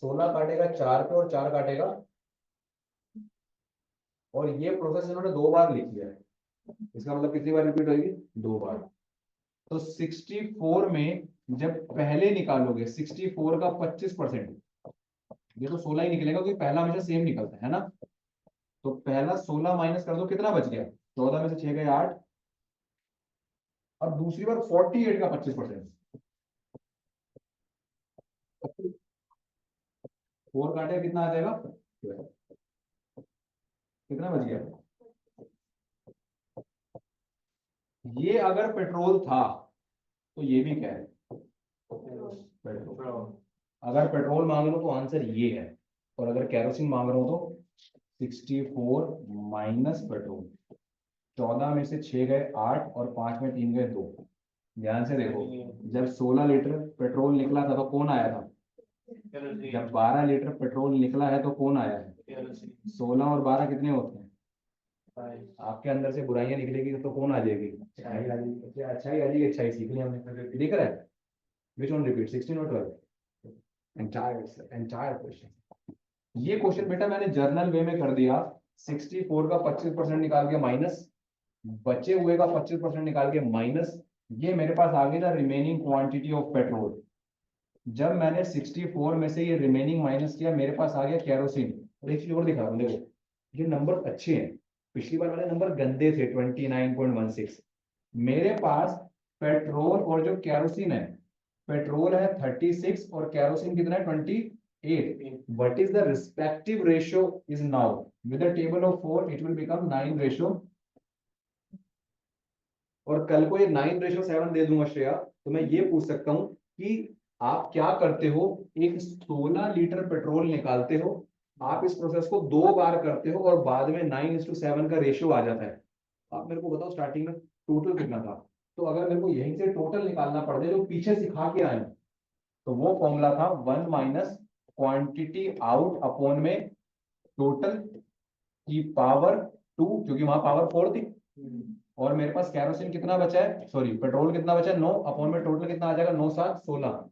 16 काटेगा 4 पे और 4 काटेगा, और ये प्रोसेस इन्होंने 2 बार लिखी है, इसका मतलब कितनी बार रिपीट होगी? 2 बार। तो 64 में जब पहले निकालोगे 64 का 25%, ये तो 16 ही निकलेगा क्योंकि पहला हमेशा सेम निकलता है ना। तो पहला 16 माइनस कर दो, कितना बच गया? 14 में से 6 गए 8, और दूसरी बार 48 का 25%, 4 काटे कितना आ जाएगा? कितना बच गया? ये अगर पेट्रोल था तो ये भी क्या है? पेट्रोल। अगर पेट्रोल मांग रहा हूं तो आंसर ये है, और अगर केरोसिन मांग रहा हूं तो 64 माइनस पेट्रोल, 14 में से 6 गए 8 और 5 में 3 गए 2। ध्यान से देखो, जब 16 लीटर पेट्रोल निकला था तो कौन आया था? जब 12 लीटर पेट्रोल निकला है तो कौन आया है? 16 और 12 कितने होते हैं? आपके अंदर से बुराइयां निकलेगी तो कौन आ जाएगी? अच्छाई आ जाएगी। अच्छाई आ जाएगी, अच्छाई सीख लिया हमने। दिख रहा है? विच वन रिपीट, 16 और 12? Entire question. ये क्वेश्चन बेटा मैंने जर्नल वे में कर दिया। 64 का 25% निकाल के माइनस, बचे हुए का 25% निकाल के माइनस, ये मेरे पास आ गई ना रिमेनिंग क्वांटिटी ऑफ पेट्रोल। जब मैंने 64 में से ये रिमेनिंग माइनस किया, मेरे पास आ गया केरोसिन। और एक चीज और दिखा रहा हूँ, देखो ये नंबर अच्छे हैं, पिछली बार वाले नंबर गंदे थे 29.16। मेरे पास पेट्रोल और जो केरोसिन है, पेट्रोल है 36 और केरोसिन कितना है? 28। What is the respective ratio is now? With a table of 4 it will become 9 ratio, और कल को ये 9:7 दे दूंगा श्रेया, तो मैं ये पूछ सकता हूं कि आप क्या करते हो, एक 16 लीटर पेट्रोल निकालते हो, आप इस प्रोसेस को 2 बार करते हो और बाद में 9:7 का रेशियो आ जाता है। आप मेरे को बताओ स्टार्टिंग में टोटल कितना था? तो अगर मेरे को यहीं से टोटल निकालना पड़ जाए जो पीछे सिखा के आए, तो वो फॉर्मूला था 1 माइनस क्वांटिटी आउट अपॉन में टोटल की पावर 2, क्योंकि वहां पावर 4 थी। और मेरे पास केरोसिन कितना बचा है, सॉरी पेट्रोल कितना बचा है? 9 अपॉन में टोटल कितना आ जाएगा? 9 7 16।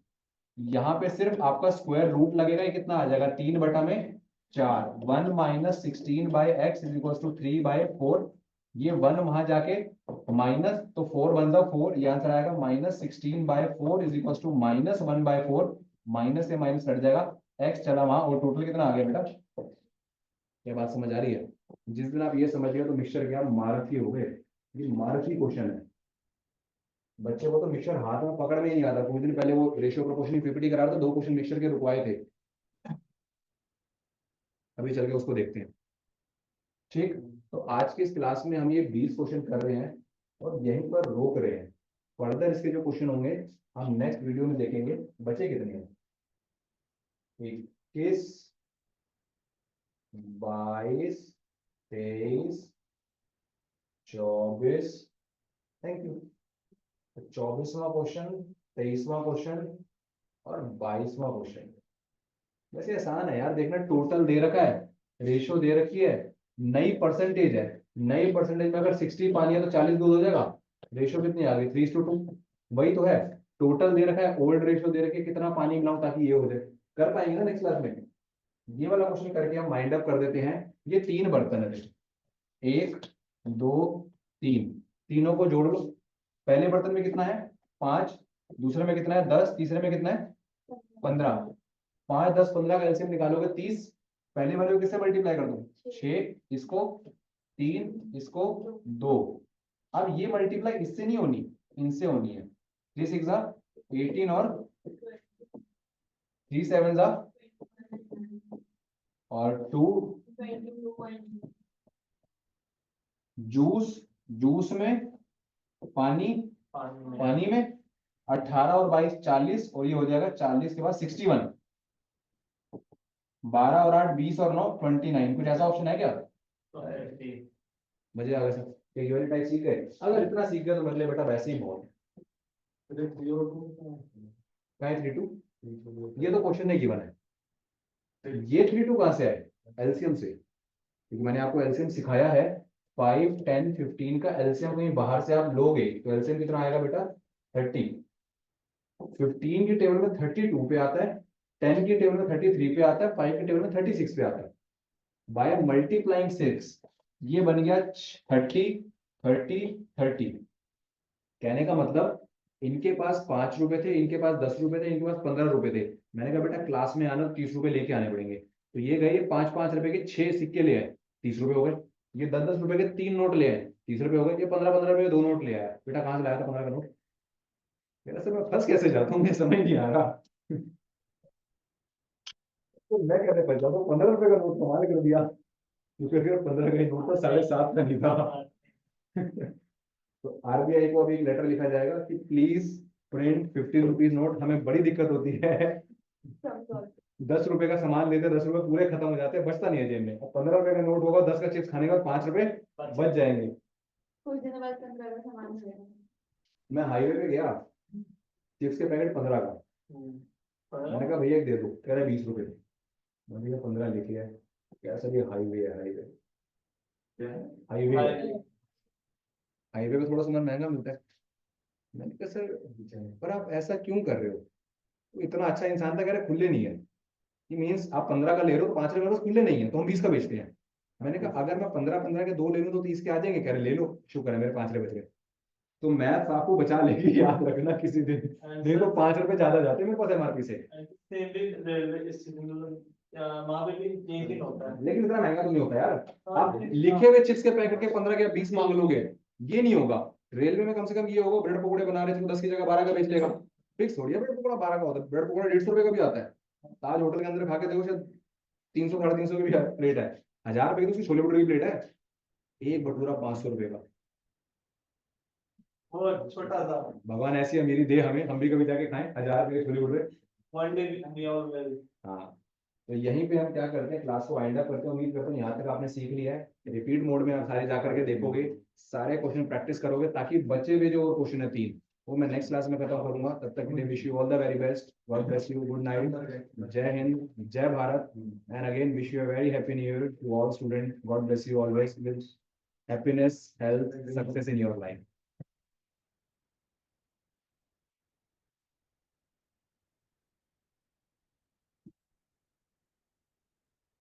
यहाँ पे सिर्फ आपका स्क्वायर रूट लगेगा, ये कितना आ जाएगा? 3/4। 1 minus 16 by x is equal to 3/4। ये 1 वहां जाके माइनस, तो 4 1 4, ये आंसर आएगा -16/4 इज इक्वल टू -1/4। माइनस से माइनस कट जाएगा, एक्स चला वहां, और टोटल कितना आ गया बेटा? ये बात समझ आ रही है? जिस दिन आप ये समझ गए तो मिक्सचर क्या मारुति हो गए। ये मारुति क्वेश्चन है, बच्चे को तो मिक्सचर हाथ में पकड़ में नहीं आता। कुछ दिन पहले वो रेशियो प्रोपोर्शन की पीपीटी करा रहा था, 2 क्वेश्चन मिक्सचर के रुकवाए थे, अभी चल के उसको देखते हैं। ठीक, तो आज के इस क्लास में हम ये 20 क्वेश्चन कर रहे हैं और यहीं पर रोक रहे हैं। फर्दर इसके जो क्वेश्चन होंगे हम नेक्स्ट वीडियो में देखेंगे। बचे कितने हैं? 21, 22, 23, 24, थैंक यू। 24वां क्वेश्चन, 23वां क्वेश्चन और 22वां क्वेश्चन। वैसे आसान है यार, देखना टोटल दे रखा है, रेशियो दे रखी है, नई परसेंटेज है। नई परसेंटेज में अगर 60 पानी है तो 40 दूध हो जाएगा। रेशियो कितनी आ गई? 3:2। वही तो है, टोटल दे रखा है, ओल्ड रेशियो दे रखी है, कितना पानी मिलाऊं ताकि ये हो जाए। कर पाएंगे ना नेक्स्ट क्लास में? ये वाला क्वेश्चन करके हम माइंड अप कर देते हैं। ये 3 बर्तन है, 1 2 3, तीनों को जोड़ लो। पहले बर्तन में कितना है? 5, दूसरे में कितना है? 10, तीसरे में कितना है? 15। 5 10 15 का एलसीएम निकालोगे 30। पहले वाले को किससे मल्टीप्लाई कर दो? 6, इसको 3, इसको 2। अब ये मल्टीप्लाई इससे नहीं होनी, इनसे होनी है। 3 6 18 और 3 7 और 2। जूस, जूस में पानी, पानी में 18 और 22 40, और ये हो जाएगा 40 के बाद 61। 12 और 8 20 और 9 29। कुछ ऐसा ऑप्शन है क्या? मजे आ गए सब? ये वाली टाइप सीख गए? अगर इतना सीख गए तो मतलब बेटा वैसे ही बहुत है। 3 2, ये तो क्वेश्चन नहीं गिवन है। ये 3 2 कहां से आए? एलसीएम से, क्योंकि मैंने आपको एलसीएम सिखाया है। 5 10 15 का एलसीएम कहीं बाहर से आप लोगे तो एलसीएम कितना आएगा बेटा? 30। 15 की टेबल में 32 पे आता है, 10 की टेबल में 33 पे आता है, 5 की टेबल में 36 पे आता है। बाय मल्टीप्लाइंग 6 ये बन गया 30 30 30। कहने का मतलब इनके पास 5 रुपए थे, इनके पास 10 रुपए थे, इनके पास 15 रुपए थे। मैंने कहा बेटा क्लास में आना 30 रुपए लेके आने पड़ेंगे। तो ये गए 5-5 रुपए के 6 सिक्के ले आए, 30 रुपए हो गए। ये 10-10 रुपए के 3 नोट ले आए, 30 रुपए हो गए। ये 15-15 रुपए के 2 नोट ले आया। बेटा कहाँ से लाया था 15 का नोट? मेरा सर मैं फंस कैसे जाता हूँ, मुझे समझ नहीं आ रहा। तो मैं कहते फंस जाता हूँ, 15 रुपए का नोट कमाल कर दिया, क्योंकि फिर 15 का नोट तो 7.5 का नहीं था। तो आरबीआई को अभी एक लेटर लिखा जाएगा कि प्लीज प्रिंट 15 रुपीज नोट, हमें बड़ी दिक्कत होती है। समझो 10 रुपए का सामान लेते हैं, 10 रुपए पूरे खत्म हो जाते हैं, बचता नहीं है जेब में। अब 15 रुपए का नोट होगा, 10 का चिप्स खाने के बाद 5 रुपए बच जाएंगे। कुछ दिनों बाद 15 का सामान मिलेगा। मैं हाईवे पे गया, चिप्स के पैकेट 15 का। मैंने कहा भैया एक दे दो, कह रहे 20 रुपए। मैंने कहा 15 लिखे है। क्या सर ये हाईवे है, हाईवे हाईवे पे थोड़ा सामान महंगा मिलता है। मैंने कहा सर पर आप ऐसा क्यों कर रहे हो? वो इतना अच्छा इंसान था, कह रहे खुले नहीं है। कि मीन्स आप 15 का ले रहे हो तो 5 रुपए खुले नहीं है, तो हम 20 का बेचते हैं। मैंने कहा अगर मैं 15-15 के 2 ले लूँ तो 30 के आ जाएंगे। कह रहे ले लो, शुक्र है मेरे 5 रुपए बच गए। तो मैथ्स आपको बचा लेगी, याद रखना किसी दिन। नहीं तो 5 रुपए ज्यादा जाते हैं मेरे पास एमआरपी से। वहाँ पे भी यही दिन होता है। लेकिन इतना महंगा तो नहीं होता यार। आप लिखे हुए चिप्स के पैकेट के 15 के 20 मांग लोगे, ये नहीं होगा। रेलवे में कम से कम ये होगा, ब्रेड पकौड़े बना रहे थे 10 की जगह 12 का बेच लेगा। फिक्स थोड़ी है ब्रेड पकौड़ा 12 का होता है। ब्रेड पकौड़ा 150 रुपए का भी आता है। ताज होटल के अंदर खा के देखो, शायद 300-350 की भी प्लेट है। 1000 रुपए की तो उसकी छोले भटूरे की प्लेट है, एक भटूरा 500 रुपए का। वो छोटा सा भगवान ऐसी अमीरी दे हमें, हम भी कभी जाके खाएं 1000 रुपए के छोले भटूरे। वन डे भी और हाँ, तो यहीं पे हम क्या करते हैं, क्लास को वाइंड अप करते हैं। उम्मीद करता हूँ यहाँ तक आपने सीख लिया है। रिपीट मोड में आप सारे जा करके देखोगे, सारे क्वेश्चन प्रैक्टिस करोगे, ताकि बचे हुए जो क्वेश्चन है 3 वो मैं नेक्स्ट क्लास में खत्म करूंगा। तब तक के लिए wish you all the very best, God bless you, good night, जय हिंद, जय Bharat, and again wish you a very happy new year to all student. God bless you always with happiness, health, success in your life.